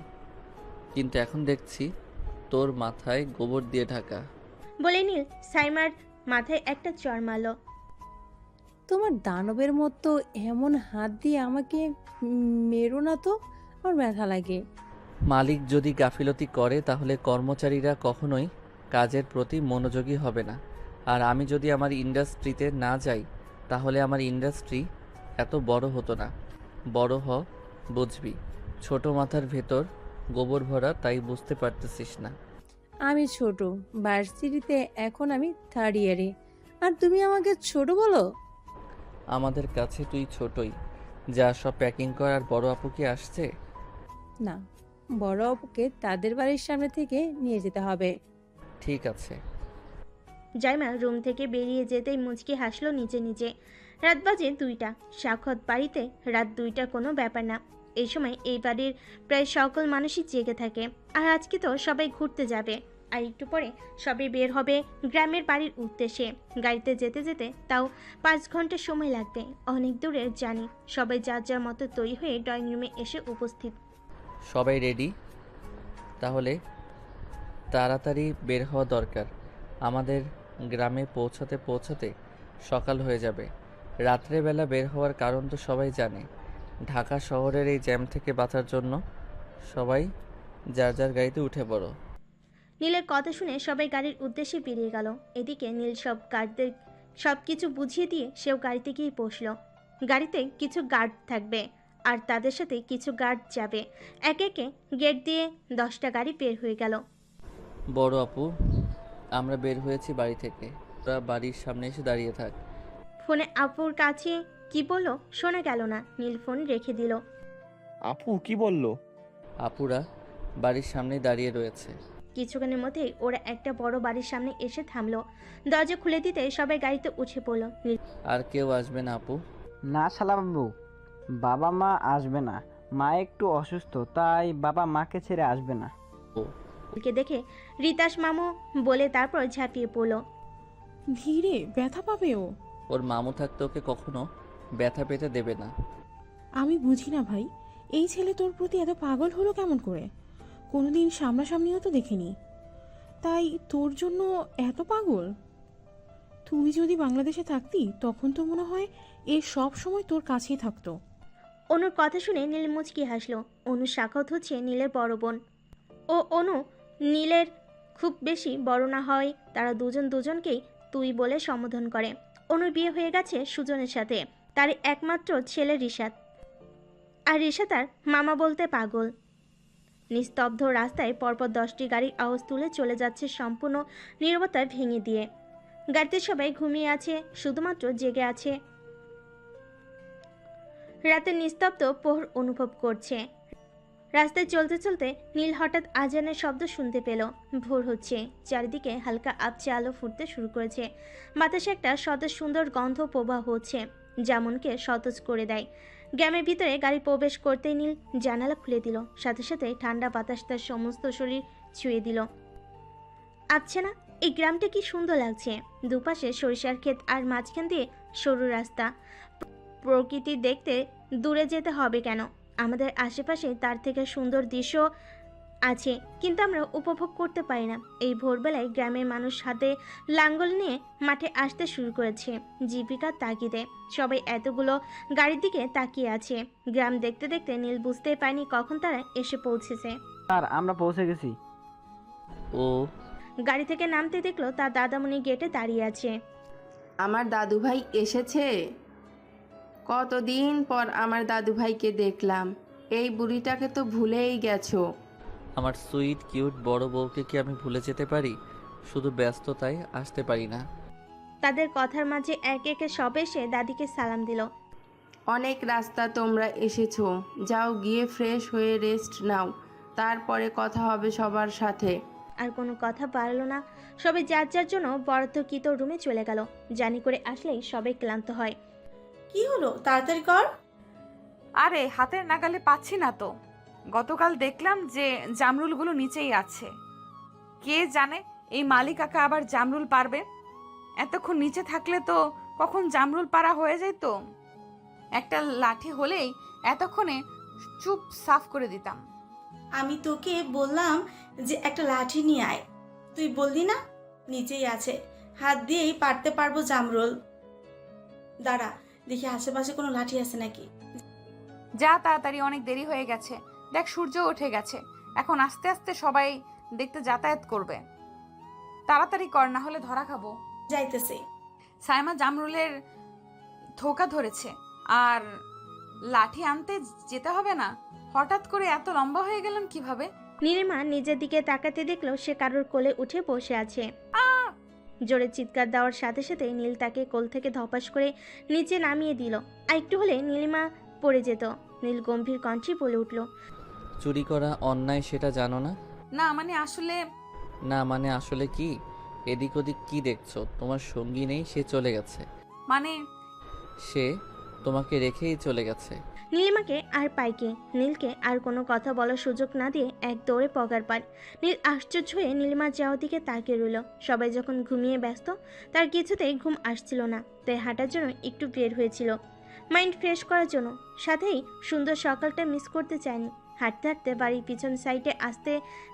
কিন্তু এখন দেখছি তোর মাথায় গোবর দিয়ে ঢাকা। বলে নীল সাইমার মাথায় একটা চড় মারল। তোমার দানবের মতো এমন হাত দিয়ে আমাকে মেরো না তো, আমার ব্যথা লাগে। মালিক যদি গাফিলতি করে তাহলে কর্মচারীরা কখনোই কাজের প্রতি মনোযোগী হবে না। আর আমি যদি আমার ইন্ডাস্ট্রিতে না যাই তাহলে আমার ইন্ডাস্ট্রি এত বড় হতো না। বড় হ, বুঝবি। ছোট মাথার ভেতর গোবর ভরা, তাই বুঝতে পারতেছিস না। আমি ছোট, ভার্সিটিতে এখন আমি 3rd ইয়ারে, আর তুমি আমাকে ছোট বলো? আমাদের কাছে তুই ছোটই। যা, সব প্যাকিং কর। আর বড় আপু কি আসছে? না, বড় আপুকে তাদের বাড়ির সামনে থেকে নিয়ে যেতে হবে। ঠিক আছে। জাইমা রুম থেকে বেরিয়ে যেতেই মুচকি হাসলো নিজে নিজে। রাত বাজে 2টা। সাক্ষত বাড়িতে রাত 2টা কোনো ব্যাপার না। এই সময় এই বাড়ির প্রায় সকল মানুষই জেগে থাকে। আর আজকে তো সবাই ঘুরতে যাবে, আর একটু পরে সবাই বের হবে গ্রামের বাড়ির উদ্দেশ্যে। গাড়িতে যেতে যেতে তাও 5 ঘন্টা সময় লাগবে। অনেক দূরে জানি। সবাই যার যার মতো তৈরি হয়ে ড্রয়িং রুমে এসে উপস্থিত। সবাই রেডি? তাহলে তাড়াতাড়ি বের হওয়া দরকার। আমাদের গ্রামে পৌঁছাতে পৌঁছাতে সকাল হয়ে যাবে। রাত্রেবেলা বের হওয়ার কারণ তো সবাই জানে। ঢাকা শহরের এই জ্যাম থেকে বাঁচার জন্য সবাই যার যার গাড়িতে উঠে পড়ো। নীলের কথা শুনে সবাই গাড়ির উদ্দেশ্যে বেরিয়ে গেল। এদিকে নীল সব গার্ডদের সব কিছু বুঝিয়ে দিয়ে সেও গাড়িতে গিয়ে বসলো। গাড়িতে কিছু গার্ড থাকবে আর তাদের সাথে কিছু গার্ড যাবে। একে একে গেট দিয়ে 10টা গাড়ি বের হয়ে গেল। বড় আপু, আমরা বের হয়েছি বাড়ি থেকে, তোরা বাড়ির সামনে এসে দাঁড়িয়ে থাক। ফোনে আপুর কাছে কি বললো শোনা গেল না। নীল ফোন রেখে দিল। আপু কি বললো? আপুরা বাড়ির সামনেই দাঁড়িয়ে রয়েছে। কিছুক্ষণের মধ্যেই ওরা একটা বড় বাড়ির সামনে এসে থামলো। দরজা খুলে দিতে সবাই গাড়িতে উঠে পড়লো। আর কেউ আসবে না আপু? না শালাবাবু, বাবা মা আসবে না, মা একটু অসুস্থ, তাই বাবা মাকে ছেড়ে আসবে না। নীলকে দেখে রিতাস মামু বলে তারপর ঝাঁপিয়ে পড়লো। ধীরে, ব্যথা পাবে ও। ওর মামু থাকতে ওকে কখনো ব্যথা পেতে দেবে না। আমি বুঝি না ভাই, এই ছেলে তোর প্রতি এত পাগল হলো কেমন করে? কোনোদিন সামনাসামনিও তো দেখিনি, তাই তোর জন্য এত পাগল? তুই যদি বাংলাদেশে থাকতি তখন তো মনে হয় এ সব সময় তোর কাছেই থাকতো। অনুর কথা শুনে নীল মুচকি হাসলো। অনু সাখাওয়াত হচ্ছে নীলের বড় বোন। ও অনু নীলের খুব বেশি বড় না হয়, তারা দুজন দুজনকেই তুই বলে সম্বোধন করে। অনুর বিয়ে হয়ে গেছে সুজনের সাথে, তার একমাত্র ছেলে রিশাদ। আর রিশাদ তার মামা বলতে পাগল। নিস্তব্ধ রাস্তায় পরপর 10টি গাড়ির আওয়াজ তুলে চলে যাচ্ছে সম্পূর্ণ নীরবতা ভেঙে দিয়ে। গাড়িতে সবাই ঘুমিয়ে আছে, শুধুমাত্র জেগে আছে। রাতে নিস্তব্ধ প্রহর অনুভব করছে। রাস্তায় চলতে চলতে নীল হঠাৎ আজানের শব্দ শুনতে পেল। ভোর হচ্ছে, চারিদিকে হালকা আবছে আলো ফুটতে শুরু করেছে। বাতাসে একটা সতেজ সুন্দর গন্ধ প্রবাহ হচ্ছে, যা মনকে সতেজ করে দেয়। গ্রামের ভিতরে গাড়ি প্রবেশ করতেই নীল জানালা খুলে দিল। সাথে সাথে ঠান্ডা বাতাস তার সমস্ত শরীর ছুঁয়ে দিল। আচ্ছা না, এই গ্রামটা কি সুন্দর লাগছে। দুপাশে সরিষার ক্ষেত আর মাঝখান দিয়ে সরু রাস্তা। প্রকৃতি দেখতে দূরে যেতে হবে কেন? আমাদের আশেপাশে তার থেকে সুন্দর দৃশ্য আছে, কিন্তু আমরা উপভোগ করতে পারি না। এই ভোরবেলায় গ্রামের মানুষ হাতে লাঙ্গল নিয়ে মাঠে আসতে শুরু করেছে জীবিকার তাগিদে। সবাই এতগুলো গাড়ির দিকে তাকিয়ে আছে। গ্রাম দেখতে দেখতে নীল বুঝতেই পারেনি কখন তারা এসে পৌঁছেছে। আর আমরা পৌঁছে গেছি। ও গাড়ি থেকে নামতে দেখলো তার দাদামণি গেটে দাঁড়িয়ে আছে। আমার দাদুভাই এসেছে। কতদিন পর আমার দাদুভাইকে দেখলাম। এই বুড়িটাকে তো ভুলেই গেছো। আমার সুইট কিউট বড় বউকে কি আমি ভুলে যেতে পারি? শুধু ব্যস্ততায় আসতে পারি না। তাদের কথার মাঝে একে একে সব এসে দাদিকে সালাম দিল। অনেক রাস্তা তোমরা এসেছো, যাও গিয়ে ফ্রেশ হয়ে রেস্ট নাও, তারপরে কথা হবে সবার সাথে। আর কোনো কথা বাড়লো না। সবাই যার যার জন্য বরাদ্দকৃত রুমে চলে গেল। জানি করে আসলেই সবাই ক্লান্ত হয়। কি হলো, তাড়াতাড়ি কর। আরে হাতের নাগালে পাচ্ছি না তো। গতকাল দেখলাম যে জামরুলগুলো নিচেই আছে। কে জানে এই মালিক কাকা আবার জামরুল পারবে। এতক্ষণ নিচে থাকলে তো কখন জামরুল পাড়া হয়ে যেত। একটা লাঠি হলেই এতক্ষণে চুপ সাফ করে দিতাম। আমি তোকে বললাম যে একটা লাঠি নিয়ে আয়, তুই বললি না নিচেই আছে, হাত দিয়েই পারতে পারবো জামরুল। দাঁড়া দেখি আশেপাশে কোনো লাঠি আছে নাকি। যা তাড়াতাড়ি, অনেক দেরি হয়ে গেছে। দেখ সূর্য উঠে গেছে, এখন আস্তে আস্তে সবাই দেখতে যাতায়াত করবে। তাড়াতাড়ি কর, না হলে ধরা খাবো। যাইতেছে। সাইমা জামরুলের ধোকা ধরেছে, আর লাঠি আনতে যেতে হবে না। হঠাৎ করে এত লম্বা হয়ে গেলেন কিভাবে? নীলিমা নিজের দিকে তাকাতে দেখলো সে কারোর কোলে উঠে বসে আছে। জোরে চিৎকার দেওয়ার সাথে সাথে নীল তাকে কোল থেকে ধপাস করে নিচে নামিয়ে দিল। আর একটু হলে নীলিমা পড়ে যেত। নীল গম্ভীর কণ্ঠে বলে উঠল, চুরি করা অন্যায় সেটা জানো না? না মানে আসলে। না মানে আসলে কি? এদিক ওদিক কি দেখছো? তোমার সঙ্গী নেই, সে চলে গেছে। মানে? সে তোমাকে রেখেই চলে গেছে। নীলিমাকে আর পাইকে নীলকে আর কোনো কথা বলার সুযোগ না দিয়ে এক দৌড়ে পগার পায়। নীল আশ্চর্য হয়ে নীলিমার যাওয়ার দিকে তাকিয়ে রইল। সবাই যখন ঘুমিয়ে ব্যস্ত, তার কিছুতেই ঘুম আসছিল না, তাই হাঁটার জন্য একটু বের হয়েছিল মাইন্ড ফ্রেশ করার জন্য। সাথেই সুন্দর সকালটা মিস করতে চায়নি। হাঁটতে হাঁটতে বাড়ির পিছন সাইডে আসতে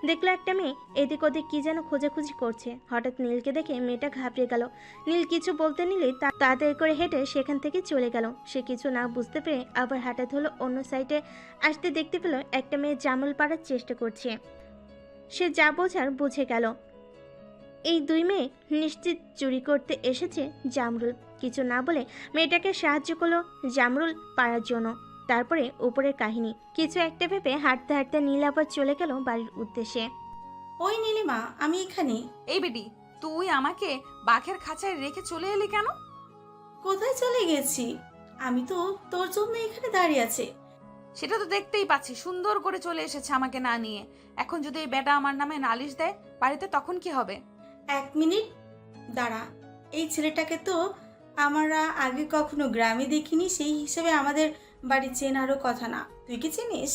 দেখলো একটা মেয়ে এদিক ওদিক কি যেন খোঁজাখুঁজি করছে। হঠাৎ নীলকে দেখে মেয়েটা ঘাবড়ে গেল। নীল কিছু বলতে নিলেই তাড়াতাড়ি করে হেঁটে সেখান থেকে চলে গেল। সে কিছু না বুঝতে পেরে আবার হঠাৎ হলো অন্য সাইডে আসতে দেখতে পেল একটা মেয়ে জামরুল পাড়ার চেষ্টা করছে। সে যা বোঝার বুঝে গেল, এই দুই মেয়ে নিশ্চিত চুরি করতে এসেছে জামরুল। কিছু না বলে মেয়েটাকে সাহায্য করলো জামরুল পাড়ার জন্য। তারপরে উপরের কাহিনী কিছু একটা ভেবে হাঁটতে হাঁটতে নীল আবার চলে গেল বাড়ির উদ্দেশ্যে। ওই নীলিমা, আমি এখানে। এই বেটি, তুই আমাকে বাঘের খাঁচায় রেখে চলে এলি কেন? কোথায় চলে গেছি? আমি তো তোর জন্য এখানে দাঁড়িয়ে আছি। সেটা তো দেখতেই পাচ্ছি, সুন্দর করে চলে এসেছে আমাকে না নিয়ে। এখন যদি এই বেটা আমার নামে নালিশ দেয় বাড়িতে, তখন কি হবে? 1 মিনিট দাঁড়া। এই ছেলেটাকে তো আমরা আগে কখনো গ্রামে দেখিনি, সেই হিসেবে আমাদের বাড়ি চেনারও কথা না। তুই কি চিনিস?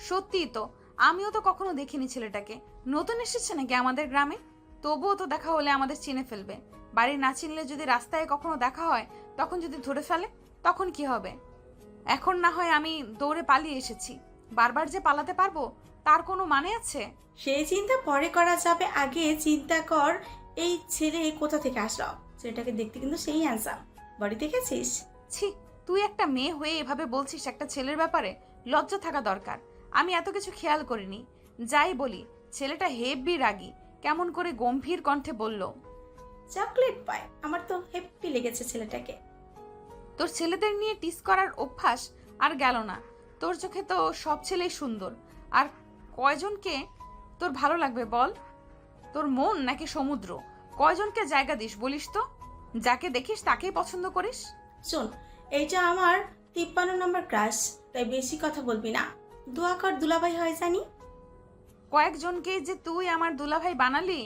সত্যিই তো, আমিও তো কখনো দেখিনি ছেলেটাকে। নতুন এসেছে নাকি আমাদের গ্রামে? তবুও তো দেখা হলে আমাদের চিনে ফেলবে। বাড়ি না চিনলে যদি রাস্তায় কখনো দেখা হয়, তখন যদি ধরে ফেলে, তখন কি হবে? এখন না হয় আমি দৌড়ে পালিয়ে এসেছি, বারবার যে পালাতে পারবো তার কোনো মানে আছে? সেই চিন্তা পরে করা যাবে, আগে চিন্তা কর এই ছেলে কোথা থেকে আসলো। ছেলেটাকে দেখতে কিন্তু সেই হ্যান্ডসাম। বাড়ি দেখেছিস? ছি, তুই একটা মেয়ে হয়ে এভাবে বলছিস একটা ছেলের ব্যাপারে? লজ্জা থাকা দরকার। আমি এত কিছু খেয়াল করিনি। যাই বলি, ছেলেটা হেব্বি রাগী। কেমন করে গম্ভীর কণ্ঠে বলল, চকলেট পায়। আমার তো হ্যাপি লেগেছে ছেলেটাকে। তোর ছেলেদের নিয়ে টিস করার অভ্যাস আর গেল না। তোর চোখে তো সব ছেলেই সুন্দর। আর কয়জনকে তোর ভালো লাগবে বল? তোর মন নাকি সমুদ্র? কয়জনকে জায়গা দিস বলিস তো? যাকে দেখিস তাকেই পছন্দ করিস? শোন, এইটা আমার 53 নম্বর ক্রাশ, তাই বেশি কথা বলবি না। দোয়া কর দুলাভাই হয় জানি। কয়েকজনকে যে তুই আমার দুলাভাই বানালি?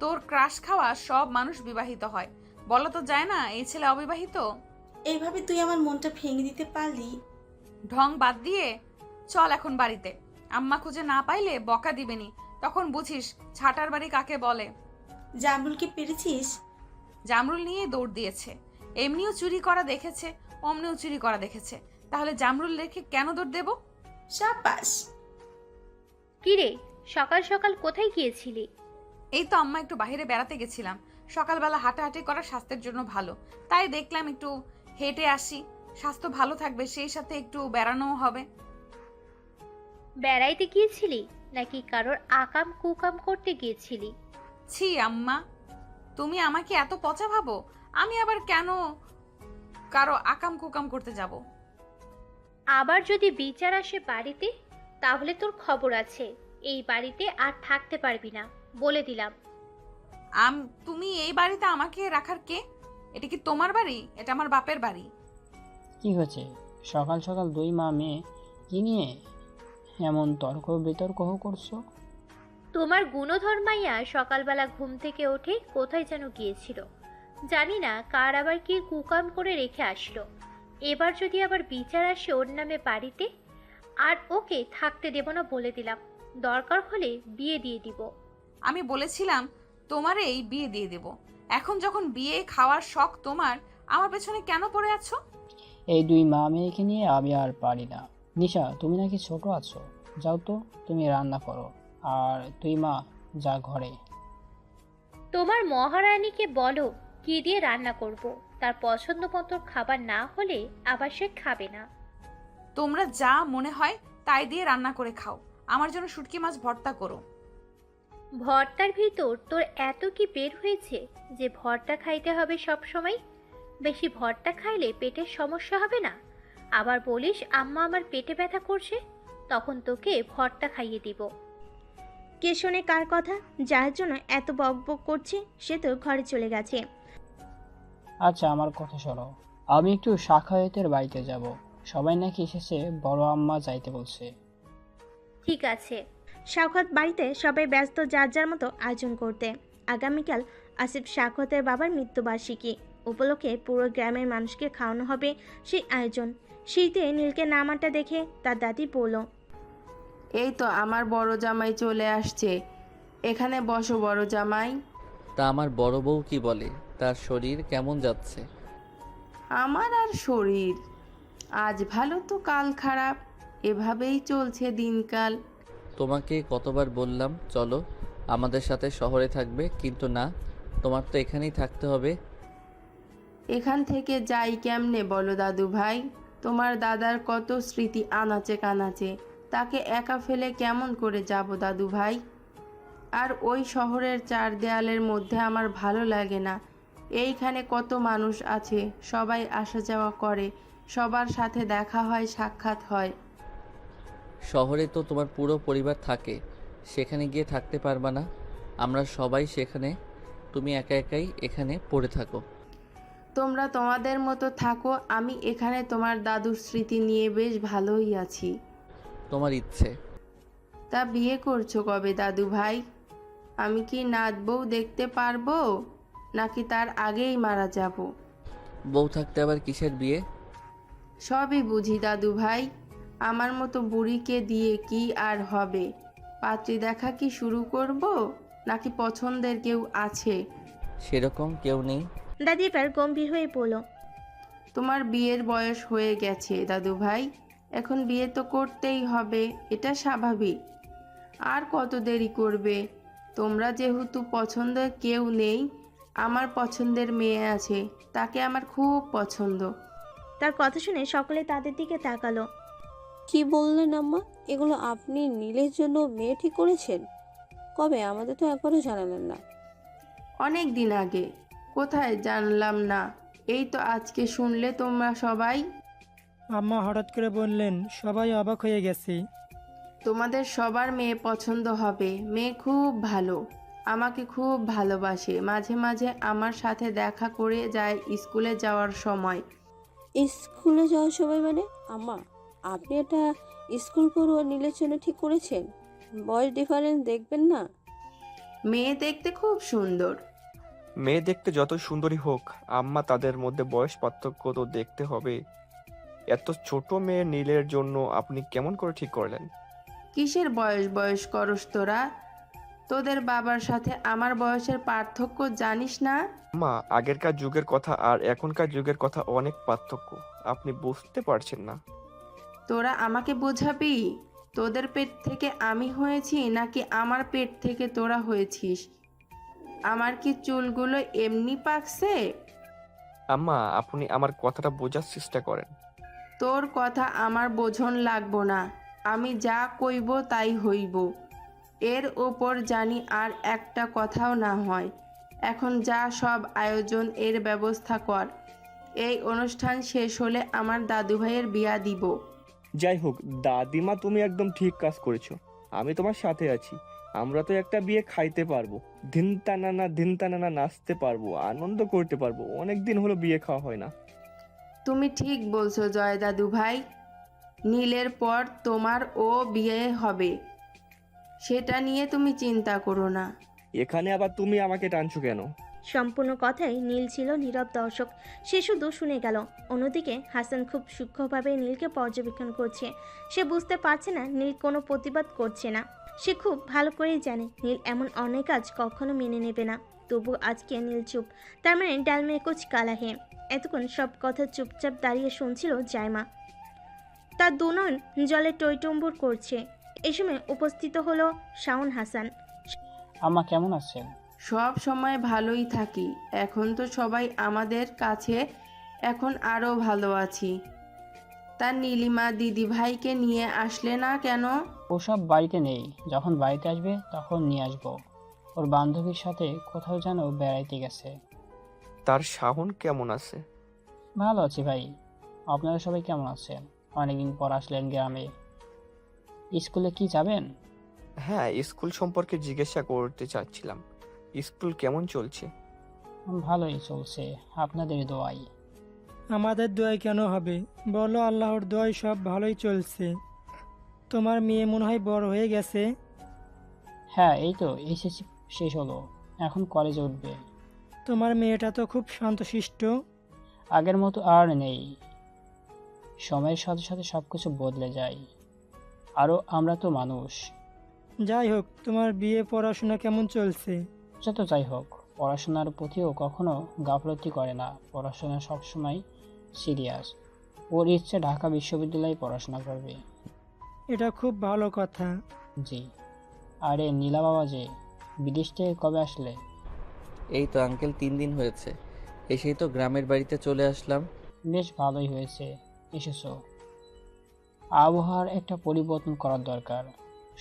তোর ক্রাশ খাওয়া সব মানুষ বিবাহিত হয়, বলা তো যায় না এই ছেলে অবিবাহিত। এইভাবে তুই আমার মনটা ভেঙে দিতে পারলি? ঢং বাদ দিয়ে চল এখন বাড়িতে। আম্মা খুঁজে না পাইলে বকা দিবেনি, তখন বুঝিস ছাটার বাড়ি কাকে বলে। জামরুলকে পেরেছিস? জামরুল নিয়ে দৌড় দিয়েছে। এমনিও চুরি করা দেখেছে, অমনিও চুরি করা দেখেছে। তাহলে জামরুল রেখে কেন দৌড় দেব? শাবাশ। কিরে, সকাল সকাল কোথায় গিয়েছিলি? এই তো আম্মা, একটু বাইরে বেড়াতে গেছিলাম। সকালবেলা হাঁটাহাঁটি করা স্বাস্থ্যের জন্য ভালো, তাই দেখলাম একটু হেঁটে আসি। স্বাস্থ্য ভালো থাকবে, সেই সাথে একটু বেড়ানোও হবে। বেড়াইতে গিয়েছিলি নাকি কারোর আকাম কুকাম করতে গিয়েছিলি? ছি আম্মা, তুমি আমাকে এত পচা ভাবো? আমি আবার কেন কারো আকাম কুকাম করতে যাব? আবার যদি বিচার আসে বাড়িতে, তাহলে তোর খবর আছে। এই বাড়িতে আর থাকতে পারবি না, বলে দিলাম। তুমি এই বাড়িতে আমাকে রাখার কে? এটা কি তোমার বাড়ি? এটা আমার বাপের বাড়ি। কি হয়েছে? সকাল সকাল দুই মা মেয়ে কি নিয়ে এমন তর্ক বিতর্ক করছো? তোমার গুণধর মাইয়া সকালবেলা ঘুম থেকে উঠে কোথায় যেন গিয়েছিল, জানি না কার আবার কি কুকাম করে রেখে আসলো। এবার যদি আবার বিচার আসে ওর নামে বাড়িতে, আর ওকে থাকতে দেব না বলে দিলাম। দরকার হলে বিয়ে দিয়ে দিব। আমি বলেছিলাম তোমার এই বিয়ে দিয়ে দেব। এখন যখন বিয়ে খাওয়ার শখ তোমার, আমার পেছনে কেন পড়ে আছো? এই দুই মা মেয়েকে নিয়ে আমি আর পারি না। নিশা, তুমি নাকি ছোট আছো, যাও তো তুমি রান্না করো। আর তুই মা যা ঘরে। তোমার মহারানীকে বলো কি দিয়ে রান্না করব। তার পছন্দ মতো খাবার না হলে আবার সে খাবে না। তোমরা যা মনে হয় তাই দিয়ে রান্না করে খাও। আমার জন্য শুটকি মাছ ভর্তা করো। ভর্তার ভিতর তোর এত কি বের হয়েছে যে ভর্তা খাইতে হবে সব সময়? বেশি ভর্তা খাইলে পেটের সমস্যা হবে না? আবার বলিস আম্মা আমার পেটে ব্যথা করছে, তখন তোকে ভর্তা খাইয়ে দিব। কে শোনে কার কথা? যার জন্য এত বকবক করছে সে তো ঘরে চলে গেছে। আচ্ছা, আমার কথা শোনো। আমি একটু শাখায়েতের বাড়িতে যাব। সবাই নাকি এসেছে, বড় আম্মা যাইতে বলছে। ঠিক আছে। শাওকত বাড়িতে সবাই ব্যস্ত যার যার মতো আয়োজন করতে। আগামীকাল আসিফ শাওকতের বাবার মৃত্যুবার্ষিকী উপলক্ষে পুরো গ্রামের মানুষকে খাওয়ানো হবে সেই আয়োজন। শীতে নীলকে নামাটা দেখে তার দাদি বলল, এই তো আমার বড় জামাই চলে আসছে, এখানে বসো বড় জামাই। তা আমার বড় বউ কি বলে? তার শরীর কেমন যাচ্ছে? আমার আর শরীর, আজ ভালো তো কাল খারাপ, এভাবেই চলছে দিনকাল। তোমাকে কতবার বললাম চলো আমাদের সাথে শহরে থাকবে, কিন্তু না, তোমার তো এখানেই থাকতে হবে। এখান থেকে যাই কেমনে বলো দাদু ভাই? তোমার দাদার কত স্মৃতি আনাচে কানাচে, তাকে একা ফেলে কেমন করে যাব দাদু ভাই? আর ওই শহরের চার দেয়ালের মধ্যে আমার ভালো লাগে না। এইখানে কত মানুষ আছে, সবাই আসা যাওয়া করে, সবার সাথে দেখা হয়, সাক্ষাৎ হয়। শহরে তো তোমার পুরো পরিবার থাকে, সেখানে গিয়ে থাকতে পারবা না। আমরা সবাই সেখানে, তুমি একা একাই এখানে পড়ে থাকো। তোমরা তোমাদের মতো থাকো, আমি এখানে তোমার দাদুর স্মৃতি নিয়ে বেশ ভালোই আছি। তোমার ইচ্ছে। তা বিয়ে করছো কবে দাদু ভাই? আমি কি নাত বউ দেখতে পারবো, নাকি তার আগেই মারা যাব? বউ থাকতে আবার কিসের বিয়ে? সবই বুঝি দাদু ভাই। আমার মতো বুড়িকে দিয়ে কি আর হবে? পাত্রী দেখা কি শুরু করব, নাকি পছন্দের কেউ আছে? সেরকম কেউ নেই। দাদি এবার গম্ভীর হয়ে বলল, তোমার বিয়ের বয়স হয়ে গেছে দাদু ভাই, এখন বিয়ে তো করতেই হবে, এটা স্বাভাবিক। আর কত দেরি করবে? তোমরা যেহেতু পছন্দের কেউ নেই, আমার পছন্দের মেয়ে আছে, তাকে আমার খুব পছন্দ। তার কথা শুনে সকলে তাদের দিকে তাকালো। কি বললেন আম্মা? এগুলো আপনি নীলের জন্য মেয়ে ঠিক করেছেন? কবে? আমাদের তো একবারও জানালেন না। অনেক দিন আগে। কোথায় জানলাম না? এই তো আজকে শুনলে তোমরা সবাই। আম্মা হঠাৎ করে বললেন, সবাই অবাক হয়ে গেছে। তোমাদের সবার মেয়ে পছন্দ হবে। মেয়ে খুব ভালো, আমাকে খুব ভালোবাসে, মাঝে মাঝে আমার সাথে দেখা করে যায় স্কুলে যাওয়ার সময়। স্কুলে যাওয়ার সময় মানে? আম্মা, আপনি এটা স্কুল পড়ুয়া নীলের জন্য ঠিক করেছেন? বয়স ডিফারেন্স দেখবেন না? মেয়ে দেখতে খুব সুন্দর। মেয়ে দেখতে যত সুন্দরী হোক আম্মা, তাদের মধ্যে বয়স পার্থক্য তো দেখতে হবে। এত ছোট মেয়ে নীলের জন্য আপনি কেমন করে ঠিক করলেন? কিসের বয়স বয়স করস তোরা? তোদের বাবার সাথে আমার বয়সের পার্থক্য জানিস না? আম্মা, আগেরকার যুগের কথা আর এখনকার যুগের কথা অনেক পার্থক্য, আপনি বুঝতে পারছেন না। তোরা আমাকে বোঝাবি? তোদের পেট থেকে আমি হয়েছি নাকি আমার পেট থেকে তোরা হয়েছিস? আমার কি চুলগুলো এমনি পাকছে? আম্মা, আপনি আমার কথাটা বোঝার চেষ্টা করেন। তোর কথা আমার বোঝন লাগবো না, আমি যা কইব তাই হইব। এর ওপর জানি আর একটা কথাও না হয়। এখন যা সব আয়োজন এর ব্যবস্থা কর। এই অনুষ্ঠান শেষ হলে আমার দাদু ভাইয়ের বিয়া দিব। যাই হোক দাদিমা, তুমি একদম ঠিক কাজ করেছো। আমি তোমার সাথে আছি। আমরা তো একটা বিয়ে খাইতে পারবো, ধিন টানানা নাচতে পারবো, আনন্দ করতে পারবো। অনেকদিন হলো বিয়ে খাওয়া হয় না। তুমি ঠিক বলছো জয় দাদু ভাই। নীলের পর তোমার ও বিয়ে হবে, সেটা নিয়ে তুমি চিন্তা করো না। এখানে আবার তুমি আমাকে টানছো কেন? সম্পূর্ণ কথাই নীল ছিল নীরব দর্শক, সে শুধু শুনে গেল। অন্যদিকে হাসান খুব সূক্ষ্মভাবে নীলকে পর্যবেক্ষণ করছে। সে বুঝতে পারছে না নীল কোনো প্রতিবাদ করছে না। সে খুব ভালো করেই জানে নীল এমন অনেক কাজ কখনো মেনে নেবে না। তবু আজকে নীল চুপ, তার মানে ডাল মে কুচ কালা হে। এতক্ষণ সব কথা চুপচাপ দাঁড়িয়ে শুনছিল জাইমা। তার দুনয়ন জলে টইটুম্বুর করছে। এই সময় উপস্থিত হলো শাওন হাসান। আম্মা কেমন আছেন? সব সময় ভালোই থাকি, এখন তো সবাই আমাদের কাছে, এখন আরও ভালো আছি। তার নীলিমা দিদি ভাইকে নিয়ে আসলে না কেন? ওসব বাড়িতে নেই, যখন বাড়িতে আসবে তখন নিয়ে আসবো। ওর বান্ধবীর সাথে কোথাও যেন বেড়াইতে গেছে। তার শাহন কেমন আছে? ভালো আছি ভাই। আপনারা সবাই কেমন আছেন? অনেকদিন পর আসলেন গ্রামে। স্কুলে কি যাবেন? হ্যাঁ, স্কুল সম্পর্কে জিজ্ঞাসা করতে চাচ্ছিলাম। স্কুল কেমন চলছে? ভালোই চলছে, আপনাদের দোয়াই। আমাদের দোয়াই কেন হবে বলো? আল্লাহর দোয়াই সব ভালোই চলছে। তোমার মেয়ে মনে হয় বড় হয়ে গেছে। হ্যাঁ, এই তো এসএসসি শেষ হলো, এখন কলেজে উঠবে। তোমার মেয়েটা তো খুব শান্তশিষ্ট। আগের মতো আর নেই, সময়ের সাথে সাথে সব কিছু বদলে যায়। আরও আমরা তো মানুষ। যাই হোক, তোমার বিয়ে পড়াশোনা কেমন চলছে? যত যাই হোক, পড়াশোনার প্রতিও কখনো গাফলতি করে না। পড়াশোনা সবসময় সিরিয়াস। ওর ইচ্ছে ঢাকা বিশ্ববিদ্যালয়ে পড়াশোনা করবে। এটা খুব ভালো কথা। জি। আরে নীলা বাবা যে, বিদেশ থেকে কবে আসলে? এই তো আঙ্কেল 3 দিন হয়েছে, এসেই তো গ্রামের বাড়িতে চলে আসলাম। বেশ ভালোই হয়েছে এসেছো। আবহাওয়ার একটা পরিবর্তন করার দরকার।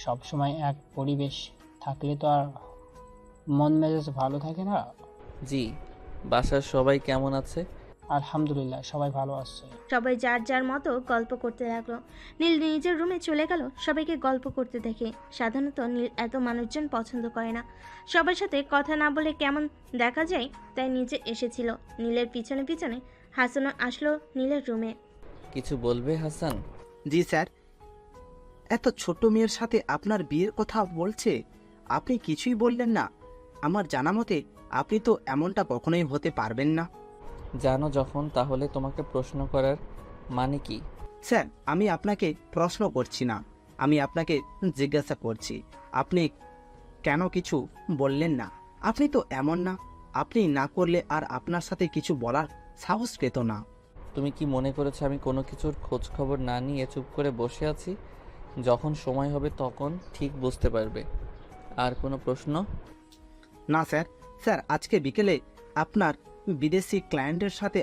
সবসময় এক পরিবেশ থাকলে তো আর মন মেজাজ ভালো থাকে না। জি। বাসার সবাই কেমন আছে? আলহামদুলিল্লাহ, সবাই ভালো আছে। সবাই যার যার মতো গল্প করতে লাগলো। নীল নিজের রুমে চলে গেল সবাইকে গল্প করতে দেখে। সাধারণত নীল এত মানুষজন পছন্দ করে না, সবার সাথে কথা না বলে কেমন দেখা যায়, তাই নিজে এসেছিল। নীলের পিছনে পিছনে হাসানও আসলো নীলের রুমে। কিছু বলবে হাসান? জি স্যার। এত ছোট মেয়ের সাথে আপনার বিয়ের কথা বলছে, আপনি কিছুই বললেন না? আমার জানা মতে আপনি তো এমনটা কখনোই হতে পারবেন না। জানো যখন, তাহলে তোমাকে প্রশ্ন করার মানে কি? স্যার, আমি আপনাকে প্রশ্ন করছি না, আমি আপনাকে জিজ্ঞাসা করছি। আপনি কেন কিছু বললেন না? আপনি তো এমন না, আপনি না করলে আর আপনার সাথে কিছু বলার সাহস পেত না। তুমি কি মনে করেছো আমি কোনো কিছুর খোঁজ খবর না নিয়ে চুপ করে বসে আছি? যখন সময় হবে তখন ঠিক বুঝতে পারবে। আর কোনো প্রশ্ন? না স্যার। স্যার, আজকে বিকেলে আপনার বিদেশি ক্লায়েন্টের সাথে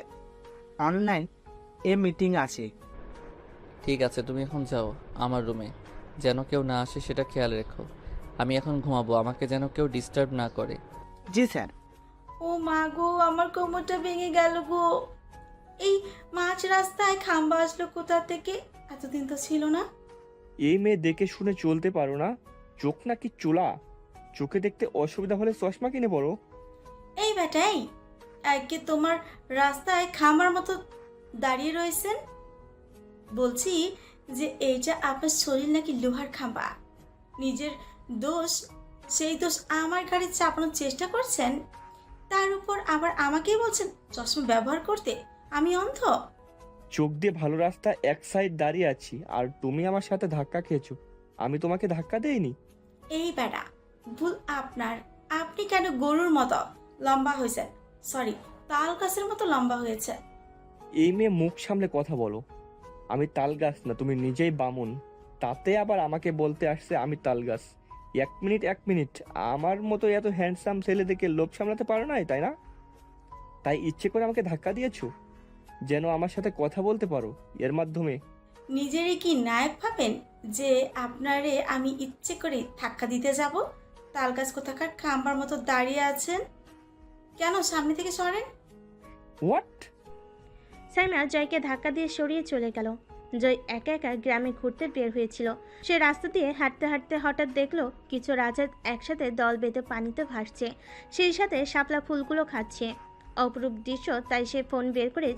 অনলাইন মিটিং আছে। ঠিক আছে, তুমি এখন যাও আমার রুমে, যেন কেউ না আসে সেটা খেয়াল রেখো। আমি এখন ঘুমাবো, আমাকে যেন কেউ ডিস্টার্ব না করে। জি স্যার। ও মা গো, আমার কোমরটা ভেঙে গেল গো। এই মাঝ রাস্তায় খাম্বা আসলো কোথা থেকে? এতদিন তো ছিল না। এই মেয়ে দেখে শুনে চলতে পারো না? চোখ নাকি চোলা? চোখে দেখতে অসুবিধা হলে চশমা কিনে পড়ো। এই বেটাই, একে তোমার রাস্তায় খাম্বার মতো দাঁড়িয়ে রয়েছেন। বলছি যে এইটা আপনার শরীর নাকি লোহার খাম্বা? নিজের দোষ, সেই দোষ আমার ঘাড়ে চাপানোর চেষ্টা করছেন। তার উপর আবার আমাকেই বলছেন চশমা ব্যবহার করতে। আমি অন্ধ? চোখ দিয়ে ভালো রাস্তা এক সাইড দাঁড়িয়ে আছি, আর তুমি আমার সাথে ধাক্কা খেয়েছো। আমি তোমাকে ধাক্কা দেইনি। এই বেটা, ভুল আপনার। আপনি কেন গরুর মতো লম্বা হয়েছেন? সরি, তাল গাছের মতো লম্বা হয়েছে। এই মেয়ে মুখ সামলে কথা বলো। আমি তাল গাছ না, তুমি নিজেই বামুন। তাতে আবার আমাকে বলতে আসছে আমি তাল গাছ। এক মিনিট, আমার মতো এত হ্যান্ডসাম ছেলে দেখে লোভ সামলাতে পারো না, তাই না? তাই ইচ্ছে করে আমাকে ধাক্কা দিয়েছো যেন আমার সাথে কথা বলতে পারো এর মাধ্যমে। নিজেরই কি নায়ক ভাবেন যে আপনারে আমি ইচ্ছে করে ধাক্কা দিতে যাব? তাল গাছ কোথাকার খাম্বার মতো দাঁড়িয়ে আছেন কেন? সামনে থেকে সরেন। হোয়াট? সাইমা জয়কে ধাক্কা দিয়ে সরিয়ে চলে গেল। জয় একা একা গ্রামে ঘুরতে বের হয়েছিল। সে রাস্তা দিয়ে হাঁটতে হাঁটতে হঠাৎ দেখলো কিছু রাজা একসাথে দল বেঁধে পানিতে ভাসছে, সেই সাথে শাপলা ফুলগুলো খাচ্ছে। অপরূপ দৃশ্য, তাই সে ফোন বের করে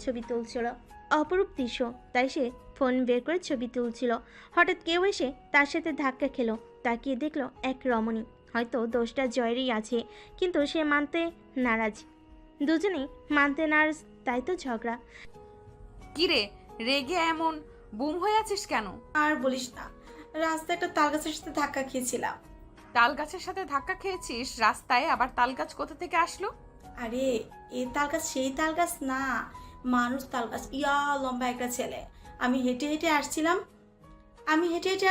ছবি তুলছিল। হঠাৎ কেউ এসে তার সাথে ধাক্কা খেলো। তাকিয়ে দেখলো এক রমণী। হয়তো দোষটা জয়েরই আছে, কিন্তু সে মানতে নারাজ। দুজনেই মানতে নারাজ, তাই তো ঝগড়া। কিরে, রেগে এমন বুম হয়ে আছিস কেন? আর বলিস না, রাস্তায় একটা তাল গাছের সাথে ধাক্কা খেয়েছিলাম। তাল গাছের সাথে ধাক্কা খেয়েছিস রাস্তায়? আবার তাল গাছ কোথা থেকে আসলো? আরে, এই তাল গাছ সেই তাল গাছ না, মানুষ তাল গাছ। ইয়া লম্বা একটা ছেলে। আমি হেঁটে হেঁটে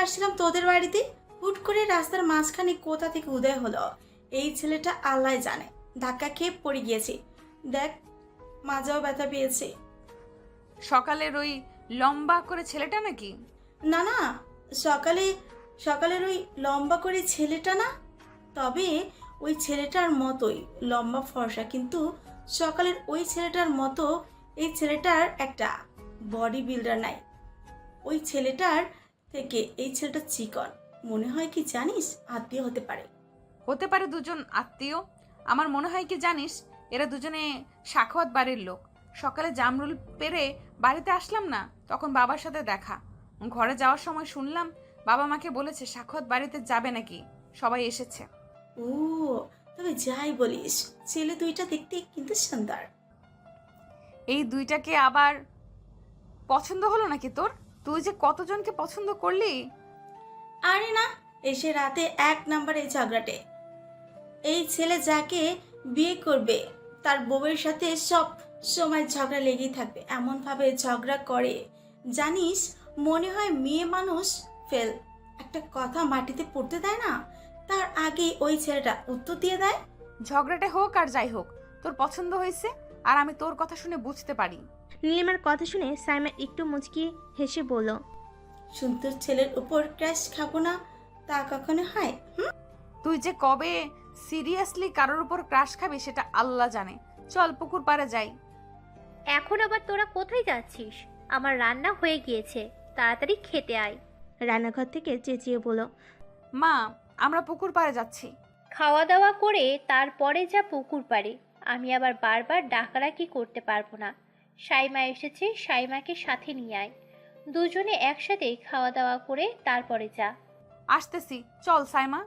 আসছিলাম তোদের বাড়িতে। হুট করে রাস্তার মাঝখানে কোথা থেকে উদয় হলো এই ছেলেটা আল্লাহ জানে। ধাক্কা খেয়ে পড়ে গিয়েছি। দেখ, মাজাও ব্যথা পেয়েছে। সকালের ওই লম্বা করে ছেলেটা নাকি? না না, সকালের ওই লম্বা করে ছেলেটা না। তবে ওই ছেলেটার মতোই লম্বা ফর্সা, কিন্তু সকালের ওই ছেলেটার মতো এই ছেলেটার একটা বডি বিল্ডার নাই। ওই ছেলেটার থেকে এই ছেলেটা চিকন। মনে হয় কি জানিস, আত্মীয় হতে পারে। হতে পারে দুজন আত্মীয়। আমার মনে হয় কি জানিস, এরা দুজনে সাখাওয়াত বাড়ির লোক। সকালে জামরুল পেরে বাড়িতে আসলাম না, তখন বাবার সাথে দেখা। ঘরে যাওয়ার সময় শুনলাম বাবা মাকে বলেছে সাখাওয়াত বাড়িতে যাবে নাকি, সবাই এসেছে। ও, তবে যাই বলিস, ছেলে দুইটা দেখতে কিন্তু সুন্দর। এই দুইটাকে আবার পছন্দ হলো নাকি তোর? তুই যে কতজনকে পছন্দ করলি। আরে না, এসে রাতে 1 নম্বরে ঝগড়াটে। এই ছেলে যাকে বিয়ে করবে তার বউয়ের সাথে সব সময় ঝগড়া লেগেই থাকবে। এমন ভাবে ঝগড়া করে জানিস, মনে হয় মেয়ে মানুষ ফেল। একটা কথা মাটিতে পড়তে দেয় না, তার আগে ওই ছেলেটা উত্তর দিয়ে দেয়। ঝগড়াটা হোক আর যাই হোক, তোর পছন্দ হয়েছে, আর আমি তোর কথা শুনে বুঝতে পারি। নীলিমার কথা শুনে সাইমা একটু মুচকি হেসে বলল, সুন্দর ছেলের উপর ক্র্যাশ খাবো না, তা কখনো হয়? তুই যে কবে সিরিয়াসলি কারোর উপর ক্রাশ খাবি সেটা আল্লাহ জানে। চল পুকুর পাড়ে যাই। এখন আবার তোরা কোথায় যাচ্ছিস? আমার রান্না হয়ে গিয়েছে, তাড়াতাড়ি খেতে আয়। রান্নাঘর থেকে চেঁচিয়ে বলল, মা, আমরা পুকুর পাড়ে যাচ্ছি। খাওয়া দাওয়া করে তারপরে যা পুকুর পাড়ে। আমি আবার বারবার ডাকাডাকি করতে পারবো না। সাইমা এসেছে, সাইমাকে সাথে নিয়ে আয়। দুজনে একসাথে খাওয়া দাওয়া করে তারপরে যা। আসতেছি, চল সাইমা।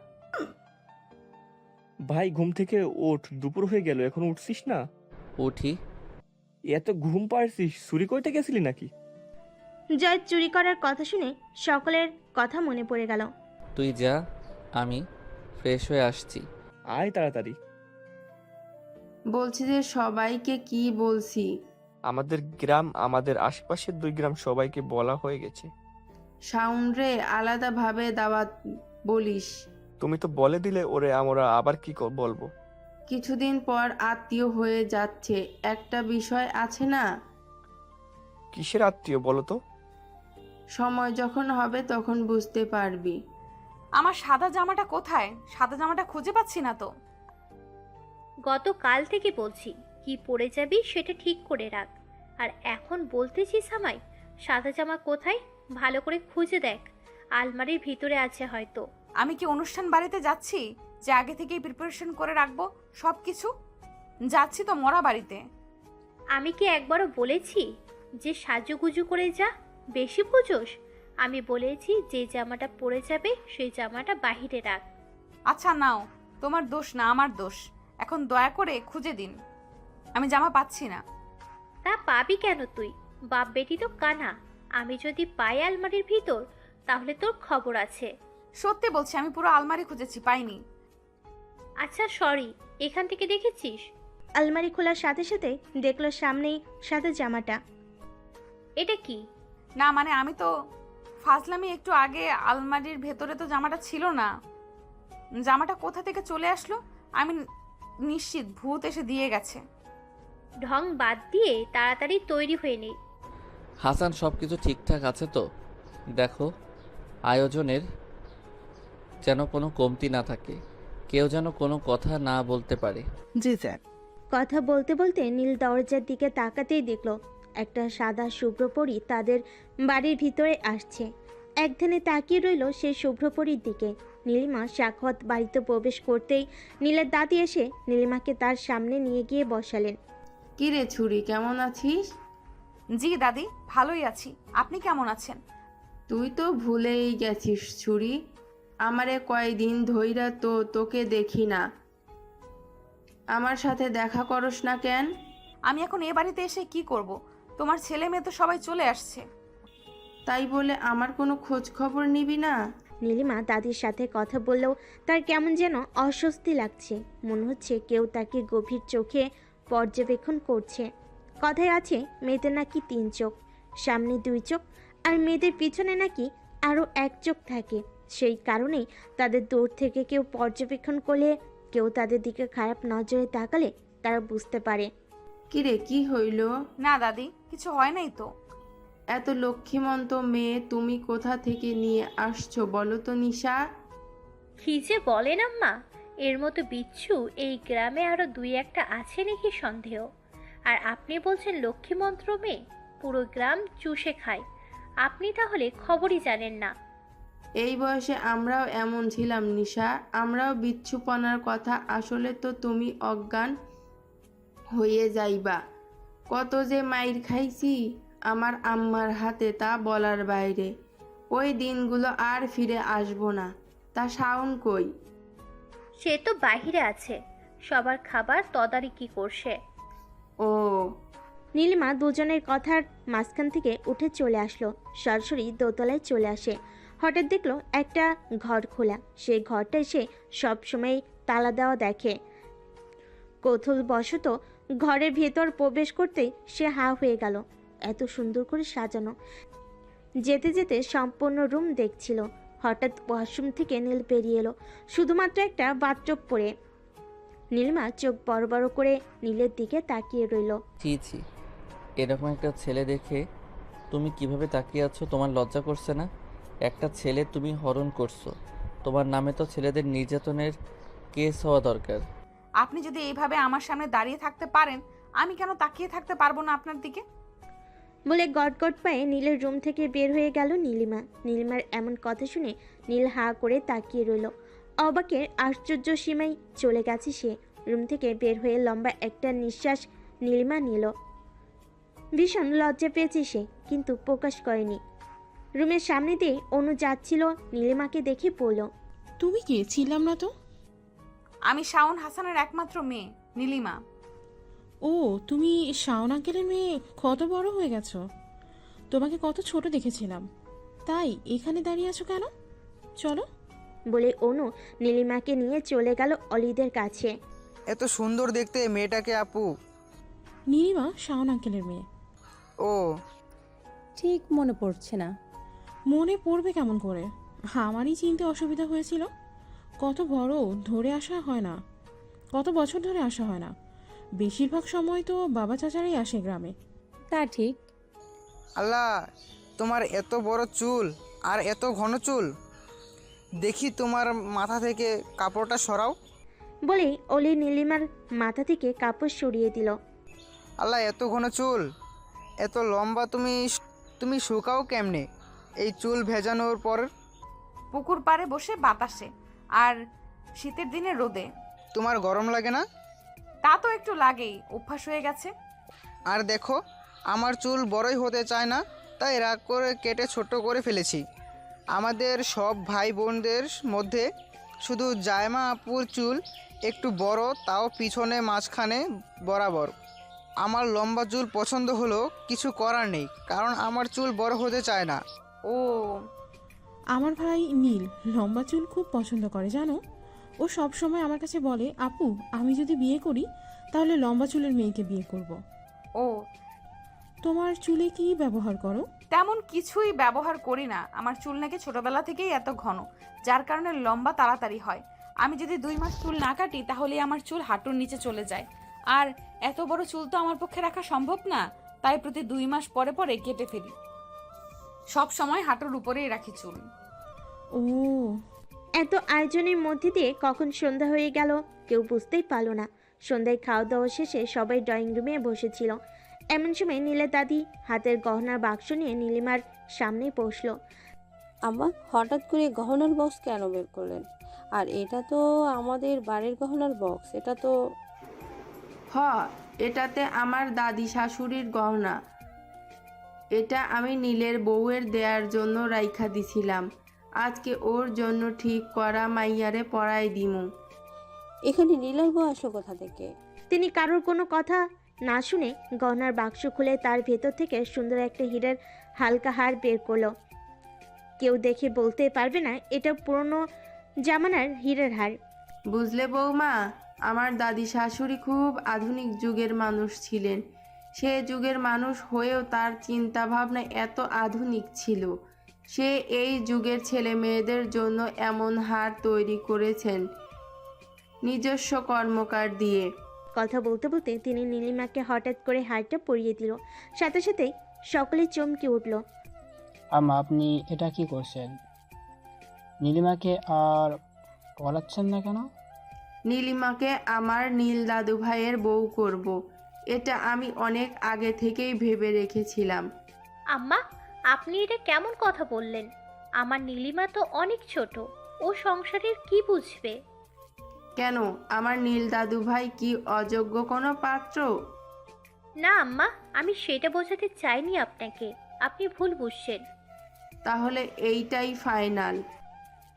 ভাই, ঘুম থেকে ওঠ, দুপুর হয়ে গেল, এখন উঠছিস না? উঠি। এত ঘুম পাড়ছিস? চুরি করতে গেছিলি নাকি? জয় চুরি করার কথা শুনে সকলের কথা মনে পড়ে গেল। তুই যা, আমি ফ্রেশ হয়ে আসছি। আয় তাড়াতাড়ি। বলছি যে সবাইকে কি বলছি? আমাদের গ্রাম, আমাদের আশেপাশের 2 গ্রাম সবাইকে বলা হয়ে গেছে। সাউন্ডরে আলাদাভাবে দাওয়াত বলিস। তুমি তো বলে দিলে, ওরে আমরা আবার কি বলবো? কিছুদিন পর আত্মীয় হয়ে যাচ্ছে, একটা বিষয় আছে না? কিসের আত্মীয় বলো তো? সময় যখন হবে তখন বুঝতে পারবি। আমার সাদা জামাটা কোথায়? সাদা জামাটা খুঁজে পাচ্ছি না তো। গতকাল থেকে বলছি কি পরে যাবি সেটা ঠিক করে রাখ, আর এখন বলতেছিস আমায় সাদা জামা কোথায়? ভালো করে খুঁজে দেখ, আলমারির ভিতরে আছে হয়তো। আমি কি অনুষ্ঠান বাড়িতে যাচ্ছি যে আগে থেকেই প্রিপারেশন করে রাখবো সব কিছু? যাচ্ছি তো মরা বাড়িতে। আমি কি একবারও বলেছি যে সাজুগুজু করে যা? বেশি বুঝোস? আমি বলেছি যে জামাটা পরে যাবে সেই জামাটা বাহিরে রাখ। আচ্ছা নাও, তোমার দোষ না আমার দোষ। এখন দয়া করে খুঁজে দিন, আমি জামা পাচ্ছি না। তা পাবি কেন তুই? বাপ বেটি তো কানা। আমি যদি পাই আলমারির ভিতর তাহলে তোর খবর আছে। সত্যি বলছি, আমি পুরো আলমারি খুঁজেছি, পাইনি। আচ্ছা সরি, এখান থেকে দেখেছিস? আলমারি খোলার সাথে সাথে দেখলো সামনেই সাদা জামাটা। এটা কি? না মানে আমি তো ফাজলামি, একটু আগে আলমারির ভেতরে তো জামাটা ছিল না। জামাটা কোথা থেকে চলে আসলো আমি নিশ্চিত ভূত এসে দিয়ে গেছে। ঢং বাদ দিয়ে তাড়াতাড়ি তৈরি হয়ে নে। হাসান, সব কিছু ঠিকঠাক আছে তো? দেখো, আয়োজনের যেন কোনো কমতি না থাকে, কেউ যেন কোনো কথা না বলতে পারে। জি স্যার। কথা বলতে বলতে নীল দরজার দিকে তাকাতেই দেখলো একটা সাদা শুভ্রপরী তাদের বাড়ির ভিতরে আসছে। একধানে তাকিয়ে রইল সেই শুভ্রপরীর দিকে। নীলিমা সাক্ষাৎ বাড়িতে প্রবেশ করতেই নীলের দাদি এসে নীলিমাকে তার সামনে নিয়ে গিয়ে বসালেন। কিরে ছুরি, কেমন আছিস? জি দাদি, ভালোই আছি। আপনি কেমন আছেন? তুই তো ভুলেই গেছিস ছুরি, আমারে কয়দিন ধইরা তো তোকে দেখি না। আমার সাথে দেখা করস না কেন? আমি এখন এ বাড়িতে এসে কি করব? তোমার ছেলে মেয়ে তো সবাই চলে আসছে। তাই বলে আমার কোনো খোঁজ খবর নিবি না? নীলিমা দাদির সাথে কথা বললেও তার কেমন যেন অস্বস্তি লাগছে। মনে হচ্ছে কেউ তাকে গভীর চোখে পর্যবেক্ষণ করছে। কথায় আছে মেয়েদের নাকি 3 চোখ, সামনে 2 চোখ, আর মেয়েদের পিছনে নাকি আরও 1 চোখ থাকে। সেই কারণেই তাদের দূর থেকে কেউ পর্যবেক্ষণ করলে, কেউ তাদের দিকে খারাপ নজরে তাকালে তারা বুঝতে পারে। কিরে, কি হইল? না দাদি, কিছু হয় নাই তো। এত লক্ষ্মীমন্ত মেয়ে তুমি কোথা থেকে নিয়ে আসছো বলো তো নিশা? কি যে বলেন আম্মা, এর মতো বিচ্ছু এই গ্রামে আরো 2-1টা আছে নাকি সন্দেহ? আর আপনি বলছেন লক্ষ্মী মন্ত্র মেয়ে, পুরো গ্রাম চুষে খায়। আপনি তাহলে খবরই জানেন না। এই বয়সে আমরাও এমন ছিলাম নিশা, আমরাও বিচ্ছুপনার কথা। আসলে তো তুমি অজ্ঞান হয়ে যাইবা। কত যে মাইর খাইছি আমার আম্মার হাতে তা বলার বাইরে। ওই দিনগুলো আর ফিরে আসবো না। তা শাওন কই? সে তো বাহিরে আছে, সবার খাবার তদারকি করছে। ও। নীলিমা দুজনের কথার মাঝখান থেকে উঠে চলে আসলো, সরাসরি দোতলায় চলে আসে। হঠাৎ দেখলো একটা ঘর খোলা। সেই ঘরটা সে সবসময় তালা দেওয়া দেখে। কৌতূহলবশত ঘরের ভেতর প্রবেশ করতেই সে হা হয়ে গেল। এত সুন্দর করে সাজানো। যেতে যেতে সম্পূর্ণ রুম দেখছিল। হঠাৎ ওয়াশরুম থেকে নীল বেরিয়ে এলো, শুধুমাত্র একটা বাথটব পরে। নীলিমা চোখ বড় বড় করে নীলের দিকে তাকিয়ে রইল। ছি ছি, এরকম একটা ছেলে দেখে তুমি কিভাবে তাকিয়ে আছো? তোমার লজ্জা করছে না? একটা ছেলে তুমি হরণ করছো, তোমার নামে তো ছেলেদের নির্যাতনের কেস হওয়া দরকার। আপনি যদি এইভাবে আমার সামনে দাঁড়িয়ে থাকতে পারেন, আমি কেন তাকিয়ে থাকতে পারবো না আপনার দিকে? বলে গটগট পায়ে নীলের রুম থেকে বের হয়ে গেল নীলিমা। নীলিমার এমন কথা শুনে নীল হা করে তাকিয়ে রইল। অবাকের আশ্চর্য সীমায় চলে গেছে সে। রুম থেকে বের হয়ে লম্বা একটা নিঃশ্বাস নীলিমা নিল। ভীষণ লজ্জা পেয়েছে সে, কিন্তু প্রকাশ করেনি। রুমের সামনে দিয়ে অনু যাচ্ছিল, নীলিমাকে দেখে বলল, তুমি কে? ছিলাম না তো। আমি শাওন হাসানের একমাত্র মেয়ে নীলিমা। ও, তুমি শাওন আঙ্কেলের মেয়ে? কত বড় হয়ে গেছো। তোমাকে কত ছোট দেখেছিলাম। তাই এখানে দাঁড়িয়ে আছো কেন? চলো। বলে অনু নীলিমাকে নিয়ে চলে গেল অলিদের কাছে। এত সুন্দর দেখতে মেয়েটাকে আপু? নীলিমা শাওন আঙ্কেলের মেয়ে। ও, ঠিক মনে পড়ছে না। মনে পড়বে কেমন করে? আমারই চিনতে অসুবিধা হয়েছিল। কত বড় ধরে আসা হয় না, কত বছর ধরে আসা হয় না। বেশিরভাগ সময় তো বাবা চাচারাই আসে গ্রামে। তা ঠিক। আল্লাহ, তোমার এত বড় চুল আর এত ঘন চুল। দেখি তোমার মাথা থেকে কাপড়টা সরাও। বলেই অলি নীলিমার মাথা থেকে কাপড় সরিয়ে দিল। আল্লাহ, এত ঘন চুল, এত লম্বা, তুমি শুকাও কেমনে এই চুল ভেজানোর পর? পুকুর পাড়ে বসে বাতাসে, আর শীতের দিনে রোদে। তোমার গরম লাগে না? তা তো একটু লাগেই, অভ্যাস হয়ে গেছে। আর দেখো, আমার চুল বড়ই হতে চায় না, তাই রাগ করে কেটে ছোট করে ফেলেছি। আমাদের সব ভাই বোনদের মধ্যে শুধু জায়মা আপুর চুল একটু বড়, তাও পিছনে মাঝখানে বরাবর। আমার লম্বা চুল পছন্দ হলো, কিছু করার নেই, কারণ আমার চুল বড় হতে চায় না। ও, আমার ভাই নীল লম্বা চুল খুব পছন্দ করে জানো। ও সব সময় আমার কাছে বলে, আপু আমি যদি বিয়ে করি তাহলে লম্বা চুলের মেয়েকে বিয়ে করব। ও, তোমার চুলে কি ব্যবহার করো? তেমন কিছুই ব্যবহার করি না। আমার চুল নাকি ছোটবেলা থেকেই এত ঘন, যার কারণে লম্বা তাড়াতাড়ি হয়। আমি যদি 2 মাস চুল না কাটি তাহলে আমার চুল হাঁটুর নিচে চলে যায়, আর এত বড় চুল তো আমার পক্ষে রাখা সম্ভব না। তাই প্রতি 2 মাস পরে পরে কেটে ফেলি। সব সময় হাঁটুর উপরেই রাখি চুল। ও, এত আয়োজনের মধ্যে দিয়ে কখন সন্ধ্যা হয়ে গেল কেউ বুঝতেই পারল না। সন্ধ্যায় খাওয়া দাওয়া শেষে সবাই ড্রয়িং রুমে বসেছিল। এমন সময় নীলের দাদি হাতের গহনার বাক্স নিয়ে নীলিমার সামনে বসলো। আম্মা, হঠাৎ করে গহনার বক্স কেন বের করলেন? আর এটা তো আমাদের বাড়ির গহনার বক্স, এটা তো। এটাতে আমার দাদি শাশুড়ির গহনা। এটা আমি নীলের বউয়ের দেয়ার জন্য রাইখা দিছিলাম। আজকে ওর জন্য ঠিক করা মাইয়ারে পরাই দিমু। এখানে নীলার বউ আসলো কোথা থেকে? তিনি কারোর কোনো কথা না শুনে গহনার বাক্স খুলে তার ভেতর থেকে সুন্দর একটা হীরের হালকা হার বের করলো। কেউ দেখে বলতে পারবে না এটা পুরনো জামানার হীরের হার। বুঝলে বৌমা, আমার দাদি শাশুড়ি খুব আধুনিক যুগের মানুষ ছিলেন। সে যুগের মানুষ হয়েও তার চিন্তা ভাবনা এত আধুনিক ছিল। সে এই যুগের ছেলে মেয়েদের জন্য এমন হার তৈরি করেছেন নিজস্ব কর্মকার দিয়ে। কথা বলতে বলতে তিনি নীলিমাকে হঠাৎ করে হারটা পরিয়ে দিল। সাথে সাথে সকলে চমকে উঠল। আম্মা, আপনি এটা কি করছেন? নীলিমাকে আর পড়াচ্ছেন না কেন? নীলিমাকে আমার নীল দাদু ভাইয়ের বউ করব। এটা আমি অনেক আগে থেকেই ভেবে রেখেছিলাম। আম্মা, আপনি এটা কেমন কথা বললেন? আমার নীলিমা তো অনেক ছোট, ও সংসারের কি বুঝবে? কেন, আমার নীল দাদু ভাই কি অযোগ্য কোনো পাত্র? না আম্মা, আমি সেটা বোঝাতে চাইনি আপনাকে, আপনি ভুল বুঝছেন। তাহলে এইটাই ফাইনাল।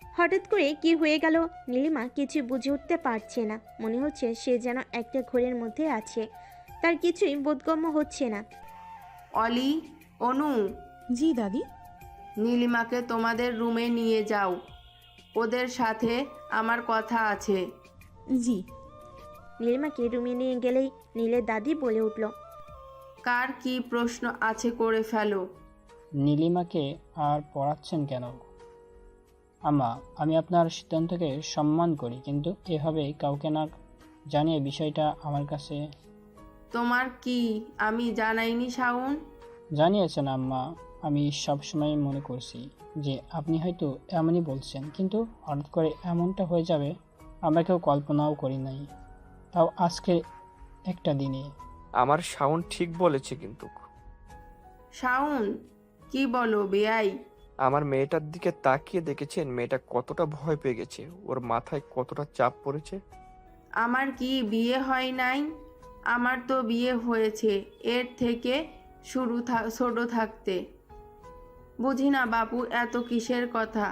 হঠাৎ করে কি হয়ে গেল নীলিমা কিছু বুঝে উঠতে পারছে না। মনে হচ্ছে সে যেন একটা ঘোরের মধ্যে আছে, তার কিছুই বোধগম্য হচ্ছে না। অলি, অনু। জি দাদি। নীলিমাকে তোমাদের রুমে নিয়ে যাও, ওদের সাথে আমার কথা আছে। জি। নীলিমাকে রুমে নিয়ে গেলেই নীলের দাদি বলে উঠল, কার কি প্রশ্ন আছে করে ফেলো। নীলিমাকে আর পড়াচ্ছেন কেন? আম্মা, আমি আপনার সিদ্ধান্তকে সম্মান করি, কিন্তু এভাবে কাউকে না জানিয়ে বিষয়টা আমার কাছে। তোমার কি আমি জানাইনি শাওন? জানিয়েছেন আম্মা। আমি সবসময় মনে করছি যে আপনি হয়তো এমনই বলছেন, কিন্তু হঠাৎ করে এমনটা হয়ে যাবে আমরা কেউ কল্পনাও করি নাই, তাও আজকে একটা দিনে। আমার শাওন ঠিক বলেছে কিন্তু। শাওন, কি বলো বেয়াই? আমার মেয়েটার দিকে তাকিয়ে দেখেছেন মেয়েটা কতটা ভয় পেয়ে গেছে, ওর মাথায় কতটা চাপ পড়েছে। আমার কি বিয়ে হয় নাই? আমার তো বিয়ে হয়েছে এর থেকে ছোট থাকতে। বুঝি না বাপু এত কিসের কথা।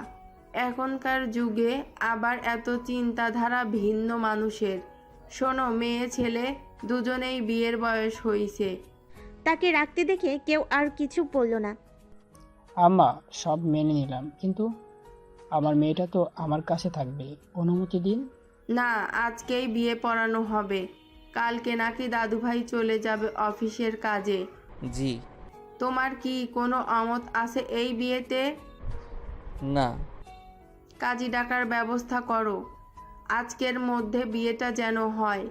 এখনকার যুগে আবার এত চিন্তাধারা ভিন্ন মানুষের। শোনো, মেয়ে ছেলে দুজনেই বিয়ের বয়স হয়েছে। তাকে রাখতে দেখে কেউ আর কিছু বলল না। আম্মা, সব মেনে নিলাম, কিন্তু আমার মেয়েটা তো আমার কাছে থাকবে, অনুমতি দিন। না, আজকেই বিয়ে পড়ানো হবে। কালকে নাকি দাদুভাই চলে যাবে অফিসের কাজে। জি। তোমার কি কোনো অমত আছে এই বিয়েতে? না। কাজী ডাকার ব্যবস্থা করো। আজকের মধ্যে বিয়েটা যেন হয়।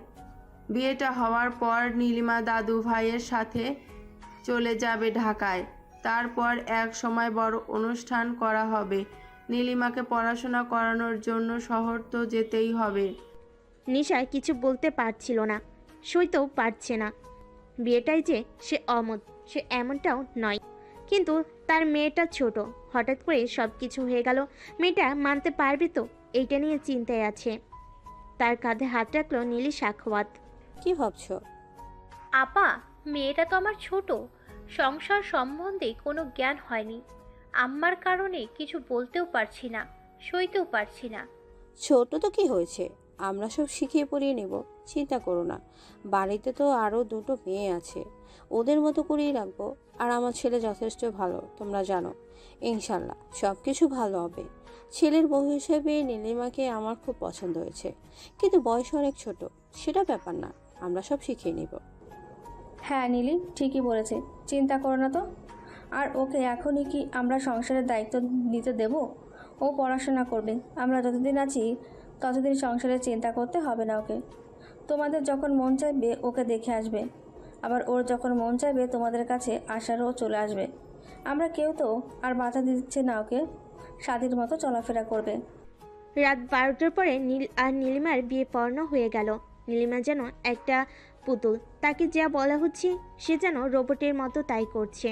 বিয়েটা হওয়ার পর নীলিমা দাদু ভাইয়ের সাথে চলে যাবে ঢাকায়। তারপর এক সময় বড় অনুষ্ঠান করা হবে। নীলিমাকে পড়াশোনা করানোর জন্য শহর তো যেতেই হবে। নিশা কিছু বলতে পারছিল না, সইতেও পারছে না। বিয়েটাই যে সে অমত, সে এমনটাও নয়, কিন্তু তার মেয়েটা ছোট, হঠাৎ করে সব কিছু হয়ে গেল। মেয়েটা মানতে পারবে তো, এইটা নিয়ে চিন্তায় আছে। তার কাঁধে হাত রাখলো নীলি সাখাওয়াত। কি ভাবছো? আপা, মেয়েটা তো আমার ছোট, সংসার সম্বন্ধে কোনো জ্ঞান হয়নি। আম্মার কারণে কিছু বলতেও পারছি না, সইতেও পারছি না। ছোট তো কি হয়েছে, আমরা সব শিখিয়ে পড়িয়ে নেব, চিন্তা করো না। বাড়িতে তো আরও দুটো মেয়ে আছে, ওদের মতো করেই রাখবো। আর আমার ছেলে যথেষ্ট ভালো, তোমরা জানো। ইনশাল্লাহ সব কিছু ভালো হবে। ছেলের বউ হিসেবে নীলিমাকে আমার খুব পছন্দ হয়েছে, কিন্তু বয়স অনেক ছোট, সেটা ব্যাপার না, আমরা সব শিখিয়ে নেব। হ্যাঁ নীলি ঠিকই বলেছে, চিন্তা করো না তো। আর ওকে এখনই কি আমরা সংসারের দায়িত্ব নিতে দেব? ও পড়াশোনা করবে, আমরা যতদিন আছি ততদিন সংসারের চিন্তা করতে হবে না ওকে। তোমাদের যখন মন চাইবে ওকে দেখে আসবে, আবার ওর যখন মন চাইবে তোমাদের কাছে আসারও চলে আসবে। আমরা কেউ তো আর বাধা দিচ্ছে না, ওকে স্বাধীন মতো চলাফেরা করবে। রাত 12টার পরে নীল আর নীলিমার বিয়ে পড়ানো হয়ে গেল। নীলিমা যেন একটা পুতুল, তাকে যা বলা হচ্ছে সে যেন রোবটের মতো তাই করছে।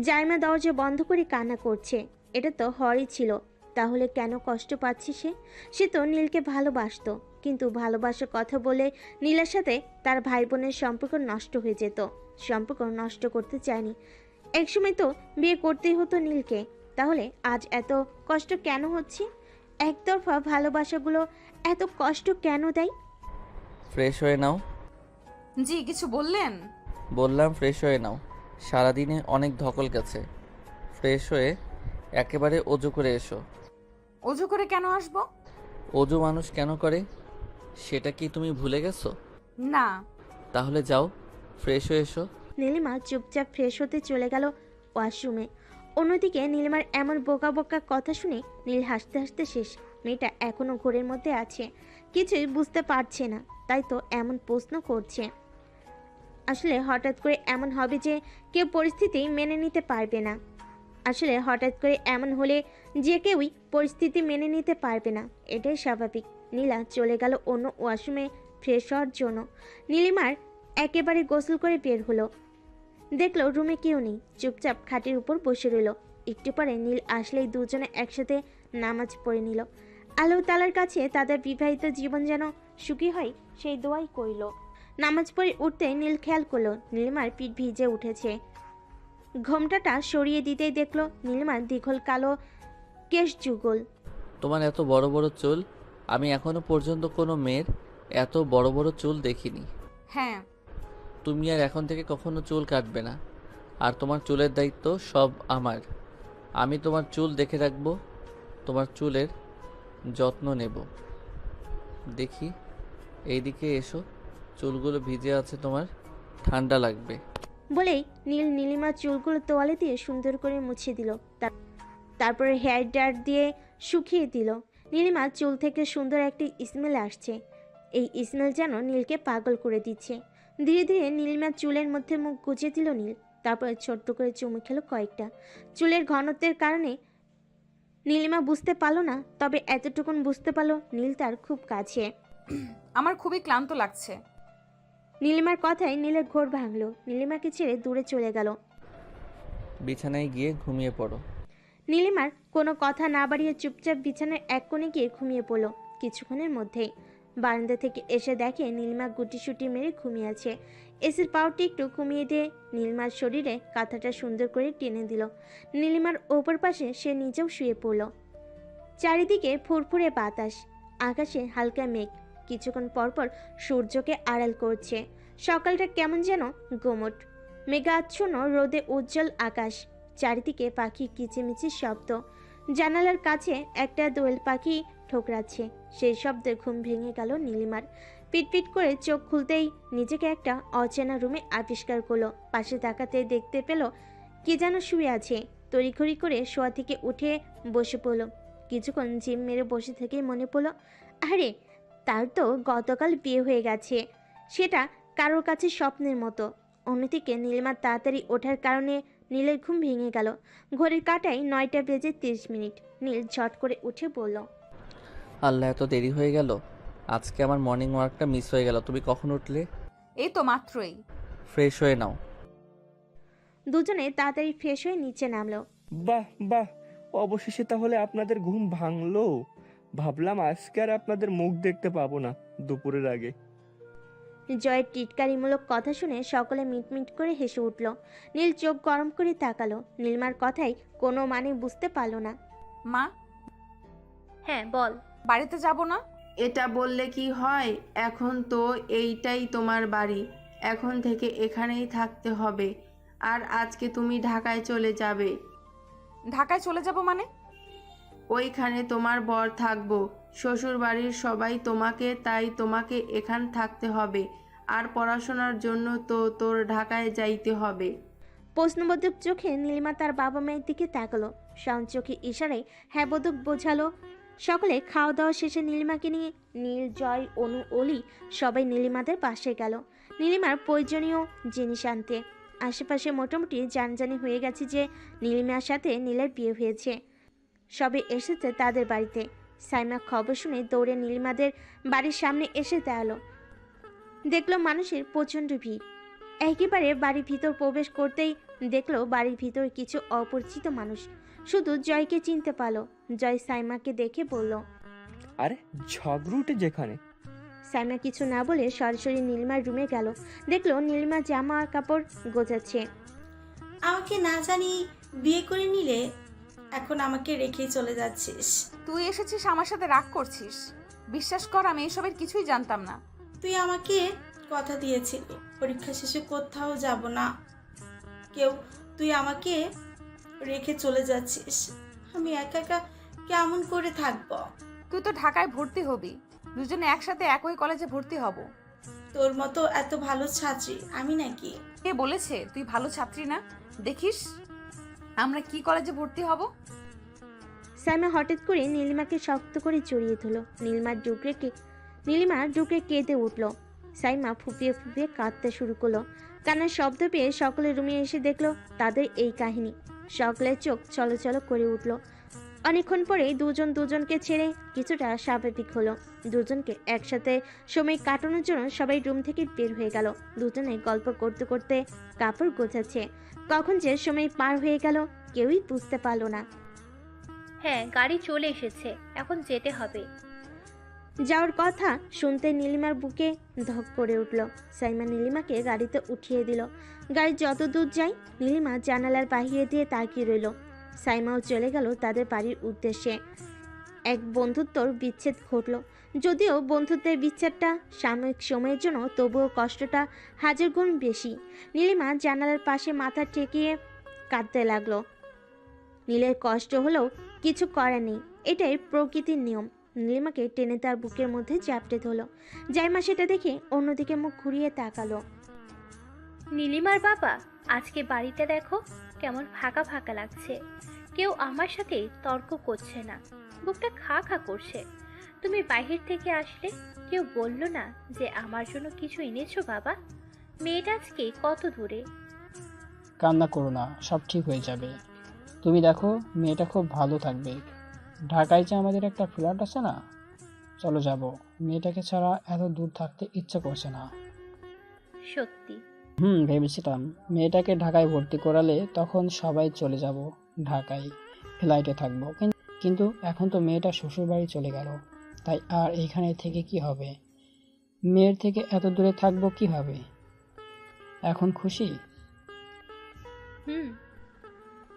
জাইমা দরজা বন্ধ করে কান্না করছে। এটা তো হরই ছিল, তাহলে কেন কষ্ট পাচ্ছে সে? সে তো নীলকে ভালোবাসতো, কিন্তু ভালোবাসার কথা বলে নীলের সাথে তার ভাই বোনের সম্পর্ক নষ্ট হয়ে যেত। সম্পর্ক নষ্ট করতে চায়নি, একসময় তো বিয়ে করতেই হতো নীলকে। তাহলে আজ এত কষ্ট কেন হচ্ছে? একতরফা ভালোবাসাগুলো এত কষ্ট কেন দেয়? ফ্রেশ হয়ে নাও। জি, কিছু বললেন? বললাম ফ্রেশ হয়ে নাও, সারাদিনে অনেক ধকল গেছে। ফ্রেশ হয়ে একেবারে অজু করে এসো। অজু করে কেন আসবো? অজু মানুষ কেন করে সেটা কি তুমি ভুলে গেছো? না। তাহলে যাও, ফ্রেশ হয়ে এসো। নীলিমা চুপচাপ ফ্রেশ হতে চলে গেল ওয়াশরুমে। অন্যদিকে নীলিমার এমন বোকা বোকা কথা শুনে নীল হাসতে হাসতে শেষ। মেয়েটা এখনো ঘোরের মধ্যে আছে, কিছুই বুঝতে পারছে না, তাই তো এমন প্রশ্ন করছে। আসলে হঠাৎ করে এমন হবে যে কেউ পরিস্থিতি মেনে নিতে পারবে না। আসলে হঠাৎ করে এমন হলে যে কেউই পরিস্থিতি মেনে নিতে পারবে না, এটাই স্বাভাবিক। নীলা চলে গেল অন্য ওয়াশরুমে ফ্রেশ হওয়ার জন্য। নীলিমার একেবারে গোসল করে বের হলো, দেখলো রুমে কেউ নেই, চুপচাপ খাটের উপর বসে রইল। একটু পরে নীল আসলেই দুজনে একসাথে নামাজ পড়ে নিল। আল্লাহ তাআলার কাছে তাদের বিবাহিত জীবন যেন সুখী হয় সেই দোয়াই কইল। নামাজ পড়ে উঠতে নীল খেয়াল করলো নীলিমার পিঠ ভিজে উঠেছে। ঘোমটাটা সরিয়ে দিতেই দেখলো নীলিমার দীঘল কালো কেশ যুগল। তোমার এত বড় বড় চুল, আমি এখনো পর্যন্ত কোনো মেয়ের এত বড় বড় চুল দেখিনি। হ্যাঁ। তুমি আর এখন থেকে কখনো চুল কাটবে না, আর তোমার চুলের দায়িত্ব সব আমার। আমি তোমার চুল দেখে রাখবো, তোমার চুলের যত্ন নেব। দেখি, এইদিকে এসো, চুলগুলো ভিজে আছে, তোমার ঠান্ডা লাগবে। বলেই নীল নীলিমার চুলগুলো তোয়ালে দিয়ে সুন্দর করে মুছে দিল, তারপরে হেয়ার ড্রায়ার দিয়ে শুকিয়ে দিল। নীলিমার চুল থেকে সুন্দর একটি স্মেল আসছে। এই স্মেল যেন নীলকে পাগল করে দিচ্ছে। ধীরে ধীরে নীলিমার চুলের মধ্যে মুখ গুজে দিল নীল, তারপরে ছোট্ট করে চুমু খেলো কয়েকটা। চুলের ঘনত্বের কারণে নীলিমা বুঝতে পারলো না, তবে এতটুকুন বুঝতে পারলো নীল তার খুব কাছে। আমার খুবই ক্লান্ত লাগছে। নীলিমার কথায় নীলের ঘোর ভাঙলো। নীলিমাকে ছেড়ে দূরে চলে গেল। বিছানায় গিয়ে ঘুমিয়ে পড়ো। নীলিমার কোনো কথা না বাড়িয়ে চুপচাপ বিছানার এক কোণে গিয়ে ঘুমিয়ে পড়ল। কিছুক্ষণের মধ্যেই বারান্দা থেকে এসে দেখে নীলিমা গুটিসুটি মেরে ঘুমিয়ে আছে। এসির পাওয়ারটি একটু কমিয়ে দিয়ে নীলিমার শরীরে কাঁথাটা সুন্দর করে টেনে দিল। নীলিমার ওপর পাশে সে নিজেও শুয়ে পড়ল। চারিদিকে ফুরফুরে বাতাস, আকাশে হালকা মেঘ কিছুক্ষণ পরপর সূর্যকে আড়াল করছে। সকালটা কেমন যেন গোমট, মেঘাচ্ছন্ন রোদে উজ্জ্বল আকাশ, চারিদিকে পাখি কিচিমিচির শব্দ। জানালার কাছে একটা দোয়েল পাখি ঠোকরাচ্ছে। সেই শব্দে ঘুম ভেঙে গেল নীলিমার। পিটপিট করে চোখ খুলতেই নিজেকে একটা অচেনা রুমে আবিষ্কার করলো। পাশে তাকাতে দেখতে পেল কি যেন শুয়ে আছে। তড়িঘড়ি করে শোয়া থেকে উঠে বসে পড়ল। কিছুক্ষণ জিম মেরে বসে থেকেই মনে পড়লো, আরে তার তো গতকাল বিয়ে হয়ে গেছে। সেটা কারোর কাছে স্বপ্নের মতো। অন্যদিকে নীলিমার তাড়াতাড়ি ওঠার কারণে নীলের ঘুম ভেঙে গেল। ঘড়ির কাঁটায় 9টা বেজে 30 মিনিট। নীল ঝট করে উঠে বলল, আল্লাহ, এত দেরি হয়ে গেল। আজকে আমার মর্নিং ওয়াকটা মিস হয়ে গেল। তুমি কখন উঠলে? এই তো মাত্রই। ফ্রেশ হয়ে নাও। দুজনে তাড়াতাড়ি ফ্রেশ হয়ে নিচে নামলো। বাহ বাহ, অবশেষে তাহলে আপনাদের ঘুম ভাঙলো। ভাবলাম আজকে আর আপনাদের মুখ দেখতে পাবো না দুপুরের আগে। জয়ের টিটকারিমূলক কথা শুনে সকলে মিটমিট করে হেসে উঠল। নীল চোখ গরম করে তাকালো। নীলমার কথাই কোনো মানে বুঝতে পারল না। মা, হ্যাঁ বল। বাড়িতে যাব না? এটা বললে কি হয়? এখন তো এইটাই তোমার বাড়ি, এখন থেকে এখানেই থাকতে হবে। আর আজকে তুমি ঢাকায় চলে যাবে। ঢাকায় চলে যাব মানে? ওইখানে তোমার বর থাকবো, শ্বশুর বাড়ির সবাই তোমাকে, তাই তোমাকে এখান থাকতে হবে। আর পড়াশোনার জন্য তো তোর ঢাকায় যাইতে হবে। প্রশ্নবোধক চোখে নীলিমা তার বাবা মায়ের দিকে তাকালো। শাওন চোখে ইশারায় হ্যাঁ বোধক বোঝালো। সকলে খাওয়া দাওয়া শেষে নীলিমাকে নিয়ে নীল, জয়, অনু, অলি সবাই নীলিমাদের পাশে গেল নীলিমার প্রয়োজনীয় জিনিস আনতে। আশেপাশে মোটামুটি জানজানি হয়ে গেছে যে নীলিমার সাথে নীলের বিয়ে হয়েছে। সবে এসেছে তাদের বাড়িতে। সাইমা খবর শুনে দৌড়ে নীলিমাদের বাড়ির সামনে এসে দাঁড়ালো। দেখলো মানুষের প্রচণ্ড ভিড়। একেবারে বাড়ির ভিতর প্রবেশ করতেই দেখলো বাড়ির ভিতর কিছু অপরিচিত মানুষ। শুধু জয়কে চিনতে পারলো। জয় সাইমাকে দেখে বলল, আরে ঝগড়ুটে যেখানে। সাইমা কিছু না বলে সরাসরি নীলিমার রুমে গেল। দেখলো নীলিমা জামা কাপড় গোছাচ্ছে। আমাকে না জানি বিয়ে করে নিলে, এখন আমাকে রেখেই চলে যাচ্ছিস। তুই এসেছিস আমার সাথে রাগ করছিস? বিশ্বাস কর, আমি এসবের কিছুই জানতাম না। তুই আমাকে কথা দিয়েছিলি পরীক্ষা শেষে কোথাও যাব না কেউ, তুই আমাকে রেখে চলে যাচ্ছিস। আমি একা একা কেমন করে থাকবো? তুই তো ঢাকায় ভর্তি হবি, দুজনে একসাথে একই কলেজে ভর্তি হব। তোর মতো এত ভালো ছাত্রী আমি নাকি? কে বলেছে তুই ভালো ছাত্রী না? দেখিস আমরা কি কলেজে ভর্তি হব। সাইমা হঠাৎ করে নীলিমাকে শক্ত করে জড়িয়ে ধরল। নীলিমা ডুকরে কেঁদে উঠল। সাইমা ফুপিয়ে ফুপিয়ে কাঁদতে শুরু করলো। কান্নার শব্দ পেয়ে সকলের রুমে এসে দেখলো তাদের এই কাহিনী। সকলের চোখ চলচল করে উঠল। অনেকক্ষণ পরে দুজন দুজনকে ছেড়ে কিছুটা স্বাভাবিক হলো। দুজনকে একসাথে সময় কাটানোর জন্য সবাই রুম থেকে বের হয়ে গেল। দুজনে গল্প করতে করতে কাপড় গোছাচ্ছে। কখন যে সময় পার হয়ে গেল কেউই বুঝতে পারলো না। হ্যাঁ, গাড়ি চলে এসেছে, এখন যেতে হবে। যাওয়ার কথা শুনতে নীলিমার বুকে ধক করে উঠল। সাইমা নীলিমাকে গাড়িতে উঠিয়ে দিল। গাড়ি যত দূর যায় নীলিমা জানালার বাহিরে দিয়ে তাকিয়ে রইল। সাইমাও চলে গেল তাদের বাড়ির উদ্দেশ্যে। এক বন্ধুত্বর বিচ্ছেদ ঘটল। যদিও বন্ধুত্বের বিচ্ছেদটা সাময়িক সময়ের জন্য, তবুও কষ্টটা হাজার গুণ বেশি। নীলিমা জানালার পাশে মাথা ঠেকিয়ে কাঁদতে লাগলো। নীলের কষ্ট হলেও কিছু করার নেই, এটাই প্রকৃতির নিয়ম। নীলিমাকে টেনে তার বুকের মধ্যে চাপটে ধরল। জাইমা সেটা দেখে অন্যদিকে মুখ ঘুরিয়ে তাকালো। নীলিমার বাবা, আজকে বাড়িতে দেখো কেমন ফাঁকা ফাঁকা লাগছে। কেউ আমার সাথে তর্ক করছে না, বুকটা খা খা করছে। তুমি বাহির থেকে আসলে কেউ বলল না যে আমার জন্য কিছু এনেছো বাবা? মেয়েটা আজকে কত দূরে? কান্না করো না, সব ঠিক হয়ে যাবে। তুমি দেখো মেয়েটা খুব ভালো থাকবে। ঢাকায় যে আমাদের একটা ফ্ল্যাট আছে না, চলো যাব। মেয়েটাকে ছাড়া এত দূর থাকতে ইচ্ছা করছে না। সত্যি? ভেবেছিলাম মেয়েটাকে ঢাকায় ভর্তি করালে তখন সবাই চলে যাব ঢাকায়, ফ্লাইটে থাকবো। কিন্তু এখন তো মেয়েটা শ্বশুর বাড়ি চলে গেল, তাই আর এইখানে থেকে কি হবে? মেয়ের থেকে এত দূরে থাকবো কিভাবে? এখন খুশি?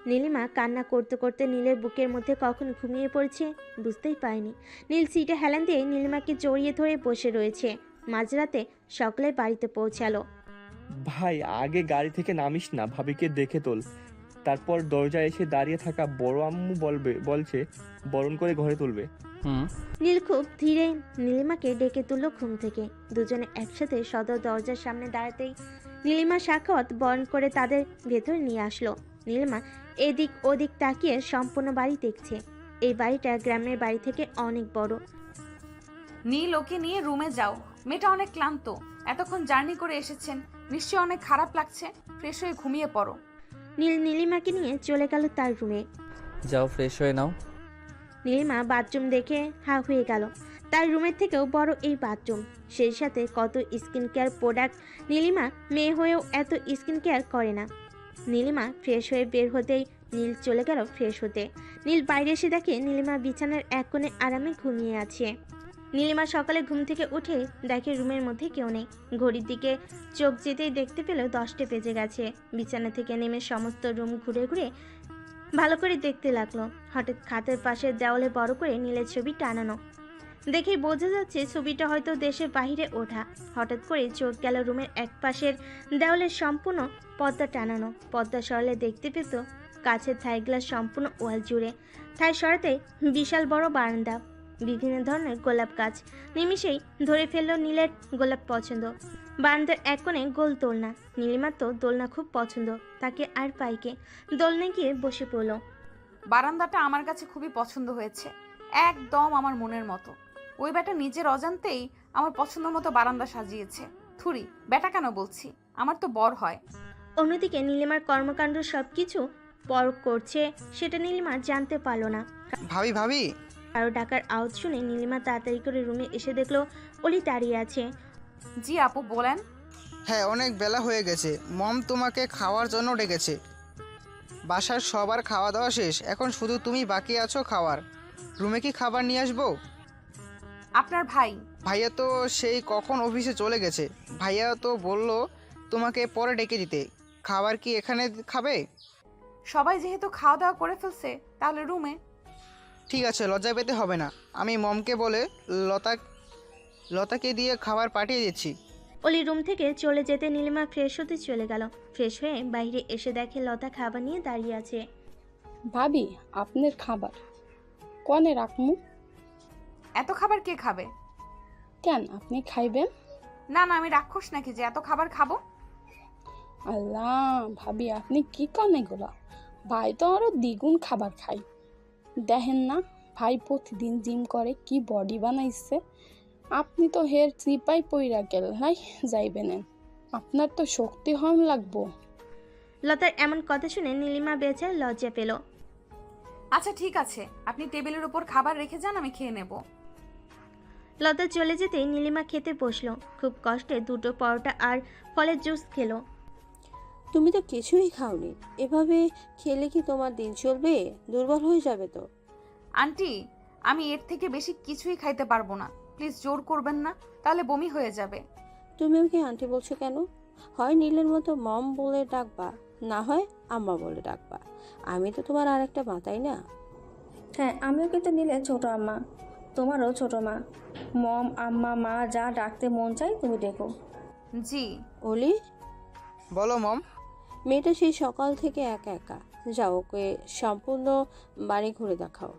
নীলিমা কান্না করতে করতে নীলের বুকের মধ্যে কখন ঘুমিয়ে পড়েছে বুঝতেই পারেনি। নীল সিটে হেলান দিয়ে নীলিমাকে জড়িয়ে ধরে বসে রয়েছে। মাঝরাতে সকলে বাড়িতে পৌঁছালো। ভাই আগে গাড়ি থেকে নামিস না, ভাবিকে দেখে তোল। তারপর দরজায় এসে দাঁড়িয়ে থাকা বড় আম্মু বলছে বরণ করে ঘরে তুলবে। নীল খুব ধীরে নীলিমাকে ডেকে তুলল ঘুম থেকে। দুজনে একসাথে সদর দরজার সামনে দাঁড়াতেই নীলিমা সাখাওয়াত বরণ করে তাদের ভেতর নিয়ে আসলো। নীলিমা এদিক ওদিক তাকিয়ে সম্পূর্ণ বাড়ি দেখছে। এই বাড়িটা গ্রামের বাড়ি থেকে অনেক বড়। নীল, ওকে নিয়ে রুমে যাও। মেয়েটা অনেক ক্লান্ত, এতক্ষণ জার্নি করে এসেছেন, নিশ্চয়ই অনেক খারাপ লাগছে। ফ্রেশ হয়ে ঘুমিয়ে পড়ো। নীল নীলিমাকে নিয়ে চলে গেল তার রুমে। যাও ফ্রেশ হয়ে নাও। নীলিমা বাথরুম দেখে হা হয়ে গেল। তার রুমের থেকেও বড় এই বাথরুম, সেই সাথে কত স্কিন কেয়ার প্রোডাক্ট। নীলিমা মেয়ে হয়েও এত স্কিন কেয়ার করে না। নীলিমা ফ্রেশ হয়ে বের হতেই নীল চলে গেল ফ্রেশ হতে। নীল বাইরে এসে দেখে নীলিমা বিছানার এক কোণে আরামে ঘুমিয়ে আছে। নীলিমা সকালে ঘুম থেকে উঠে দেখে রুমের মধ্যে কেউ নেই। ঘড়ির দিকে চোখ যেতেই দেখতে পেল 10টা বেজে গেছে। বিছানা থেকে নেমে সমস্ত রুম ঘুরে ঘুরে ভালো করে দেখতে লাগলো। হঠাৎ খাটের পাশে দেওয়ালে বড় করে নীলের ছবি টানানো দেখেই বোঝা যাচ্ছে ছবিটা হয়তো দেশের বাইরে ওঠা। হঠাৎ করে চোখ গেল রুমের এক পাশের দেওয়ালের সম্পূর্ণ পর্দা টানানো। পর্দা সরালে দেখতে পেত কাছের থাই গ্লাস সম্পূর্ণ ওয়াল জুড়ে। থাই সরাতে বিশাল বড় বারান্দা, বিভিন্ন ধরনের গোলাপ গাছ। নিমিষেই ধরে ফেললো নীলের গোলাপ পছন্দ। বারান্দার এক কোণে গোল দোলনা। নীলিমার তো দোলনা খুব পছন্দ, তাকে আর পাইকে দোলনায় গিয়ে বসে পড়ল। বারান্দাটা আমার কাছে খুবই পছন্দ হয়েছে, একদম আমার মনের মতো। ওই বেটা নিজের অজান্তেই আমার পছন্দ মতো বারান্দা সাজিয়েছে। থুরি, বেটা কেন বলছি, আমার তো বর হয়। অন্যদিকে নীলিমার কর্মকাণ্ড সবকিছু পরখ করছে, সেটা নীলিমা জানতে পারল না। ভাবি ভাবি কারো ডাকার আওয়াজ শুনে নীলিমা তাড়াতাড়ি করে রুমে এসে দেখলো অলি দাঁড়িয়ে আছে। জি আপু, বলেন। হ্যাঁ, অনেক বেলা হয়ে গেছে। মম তোমাকে খাওয়ার জন্য ডেকেছে। বাসার সবার খাওয়া দাওয়া শেষ, এখন শুধু তুমি বাকি আছো খাওয়ার। রুমে কি খাবার নিয়ে আসবো? আপনার ভাই? ভাইয়া তো সেই কখন অফিসে চলে গেছে। ভাইয়া তো বললো তোমাকে পরে ডেকে দিতে। খাবার কি এখানে খাবে? সবাই যেহেতু খাওয়া দাওয়া করে ফেলছে, তাহলে রুমে। ঠিক আছে, লজ্জা পেতে হবে না। আমি মমকে বলে লতাকে দিয়ে খাবার পাঠিয়ে দিচ্ছি। অলি রুম থেকে চলে যেতে নীলিমা ফ্রেশ হতে চলে গেল। ফ্রেশ হয়ে বাইরে এসে দেখে লতা খাবার নিয়ে দাঁড়িয়ে আছে। ভাবি, আপনার খাবার কনে রাখমু? এত খাবার কে খাবে? কেন, আপনি খাইবেন? না না, আমি রাক্ষস নাকি যে এত খাবার খাবো? আল্লাহ ভাবি, আপনি কি কন এগুলা? ভাই তো আরো দ্বিগুণ খাবার খাই। দেখেন না, ভাই প্রতিদিন জিম করে, কি বডি বানাইছে। আপনি তো হের চিপাই পইরা গেল নাই যাইবেন। আপনার তো শক্তি হন লাগবো। লতার এমন কথা শুনে নীলিমা বেচার লজ্জা পেল। আচ্ছা ঠিক আছে, আপনি টেবিলের উপর খাবার রেখে যান, আমি খেয়ে নেব। লতা চলে যেতেই নীলিমা খেতে বসলো। খুব কষ্টে 2টো পরোটা আর ফলের জুস খেলো। তুমি তো কিছুই খাওনি, এভাবে খেলে কি তোমার দিন চলবে? দুর্বল হয়ে যাবে তো। আন্টি, আমি এর থেকে বেশি কিছুই খাইতে পারবো না, প্লিজ জোর করবেন না, তাহলে বমি হয়ে যাবে। তুমি আমাকে আন্টি বলছো কেন? হয় নীলের মতো মম বলে ডাকবা, না হয় আম্মা বলে ডাকবা। আমি তো তোমার আরেকটা মা, তাই না? হ্যাঁ, আমিও কিন্তু নীলের ছোট আম্মা, তোমারও ছোট মা। মম, আম্মা, মা যা ডাকতে মন চাই তুমি ডেকো। জি। অলি, বলো মম। মেয়েটা সেই সকাল থেকে একা একা। যাও, ওকে সম্পূর্ণ বাড়ি ঘুরে দেখাও।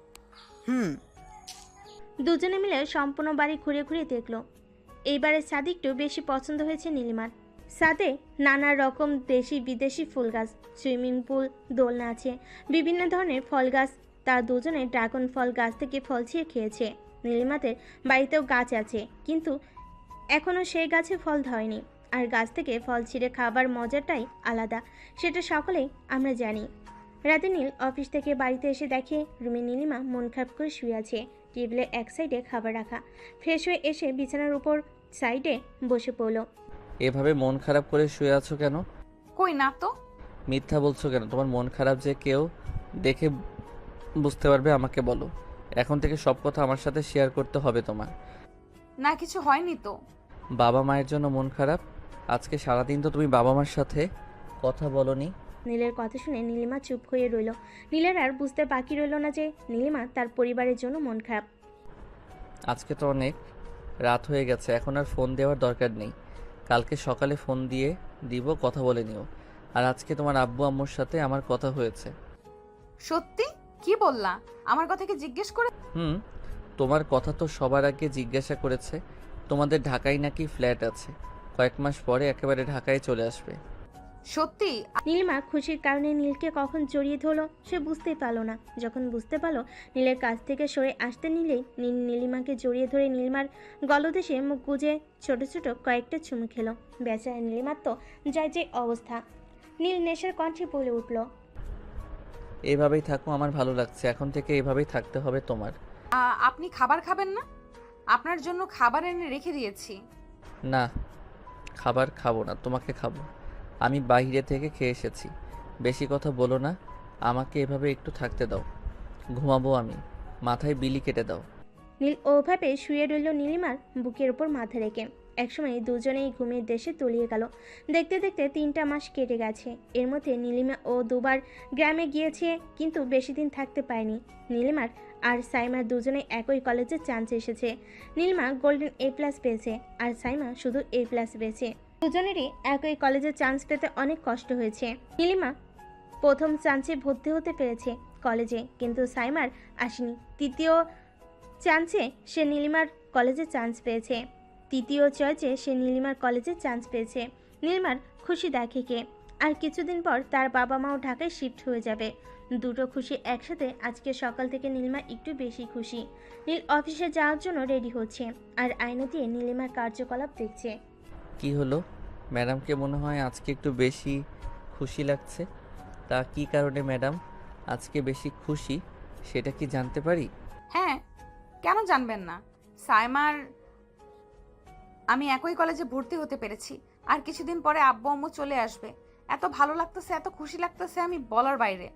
দুজনে মিলে সম্পূর্ণ বাড়ি ঘুরে ঘুরে দেখলো। এইবারে ছাদ একটু বেশি পছন্দ হয়েছে নীলিমার। ছাদে নানা রকম দেশি বিদেশি ফুল গাছ, সুইমিং পুল, দোলনা আছে, বিভিন্ন ধরনের ফল গাছ। তারা দুজনে ড্রাগন ফল গাছ থেকে ফল ছিঁড়ে খেয়েছে। নীলিমাদের বাড়িতেও গাছ আছে, কিন্তু এখনও সেই গাছে ফল ধরেনি। আর গাছ থেকে ফল ছিঁড়ে খাবার মজাটাই আলাদা, সেটা সকলেই আমরা জানি। রাতে নীল অফিস থেকে বাড়িতে এসে দেখে রুমে নীলিমা মন খারাপ করে শুয়ে আছে। টেবিলের এক সাইডে খাবার রাখা। ফ্রেশ হয়ে এসে বিছানার উপর সাইডে বসে পড়ল। এভাবে মন খারাপ করে শুয়ে আছো কেন? কই না তো। মিথ্যা বলছো কেন? তোমার মন খারাপ যে কেউ দেখে বুঝতে পারবে, আমাকে বলো। এখন থেকে সব কথা আমার সাথে শেয়ার করতে হবে তোমার। না, কিছু হয়নি তো। বাবা মায়ের জন্য মন খারাপ? আজকে সারাদিন তো তুমি বাবা মার সাথে কথা বলোনি। নীলের কথা শুনে নীলিমা চুপ হয়ে রইল। নীলের আর বুঝতে বাকি রইল না যে নীলিমা তার পরিবারের জন্য মন খারাপ। আজকে তো অনেক রাত হয়ে গেছে, এখন আর ফোন দেওয়ার দরকার নেই। কালকে সকালে ফোন দিব, কথা বলে নিও। আর আজকে তোমার আব্বু আম্মুর সাথে আমার কথা হয়েছে। সত্যি? কি বললা? আমার কথা কি জিজ্ঞেস করে? হুম, তোমার কথা তো সবার আগে জিজ্ঞাসা করেছে। তোমাদের ঢাকায় নাকি ফ্ল্যাট আছে, কয়েক মাস পরে একেবারে ঢাকায় চলে আসবে। সত্যি? নীলিমা খুশির কারণে নীলকে কখন জড়িয়ে ধরলো সে বুঝতেই পারলো না। যখন বুঝতে পারলো নীলের কাছ থেকে সরে আসতে নিলেই নীল নীলিমাকে জড়িয়ে ধরে নীলিমার গলদেশে মুখ গুজে ছোট ছোট কয়েকটা চুমু খেলো। বেচারা নীলিমার তো যায় যে অবস্থা। নীল নেশার কণ্ঠে বলে উঠল, এইভাবেই থাকো, আমার ভালো লাগছে। এখন থেকে এইভাবেই থাকতে হবে তোমার। আপনি খাবার খাবেন না? আপনার জন্য খাবার এনে রেখে দিয়েছি। না, খাবার খাবো না, তোমাকে খাবো। আমি বাইরে থেকে খেয়ে এসেছি। বেশি কথা বলো না, আমাকে এভাবে একটু থাকতে দাও। ঘুমাবো আমি, মাথায় বিলি কেটে দাও। নীল ওভাবে শুয়ে রইল নীলিমার বুকের উপর মাথা রেখে। একসময় দুজনেই ঘুমের দেশে তলিয়ে গেল। দেখতে দেখতে 3টা মাস কেটে গেছে। এর মধ্যে নীলিমা ও দুবার গ্রামে গিয়েছে, কিন্তু বেশি দিন থাকতে পারেনি। নীলিমার আর সাইমার দুজনে একই কলেজে চান্স এসেছে। নীলিমা গোল্ডেন A+ পেয়েছে আর সাইমা শুধু A+ পেয়েছে। দুজনেরই একই কলেজে চান্স পেতে অনেক কষ্ট হয়েছে। নীলিমা প্রথম চান্সে ভর্তি হতে পেরেছে কলেজে, কিন্তু সাইমার আসেনি। তৃতীয় চান্সে সে নীলিমার কলেজে চান্স পেয়েছে। তৃতীয় চয়েসে সে নীলিমার কলেজে চান্স পেয়েছে। নীলিমার খুশি দেখে কে। আর কিছুদিন পর তার বাবা মাও ঢাকায় শিফট হয়ে যাবে। দুটো খুশি একসাথে। আজকে সকাল থেকে নীলিমা একটু বেশি খুশি। নীল অফিসে যাওয়ার জন্য রেডি হচ্ছে আর আয়না দিয়ে নীলিমার কার্যকলাপ দেখছে। কি হলো, ম্যাডামকে মনে হয় আজকে একটু বেশি খুশি লাগছে। তা কি কারণে ম্যাডাম আজকে বেশি খুশি, সেটা কি জানতে পারি? হ্যাঁ, কেন জানবেন না? সাইমার আমি একই কলেজে ভর্তি হতে পেরেছি। আর কিছুদিন পরে আব্বু আম্মু চলে আসবে। এত ভালো লাগতেছে, এত খুশি লাগতেছে, আমি বলার বাইরে।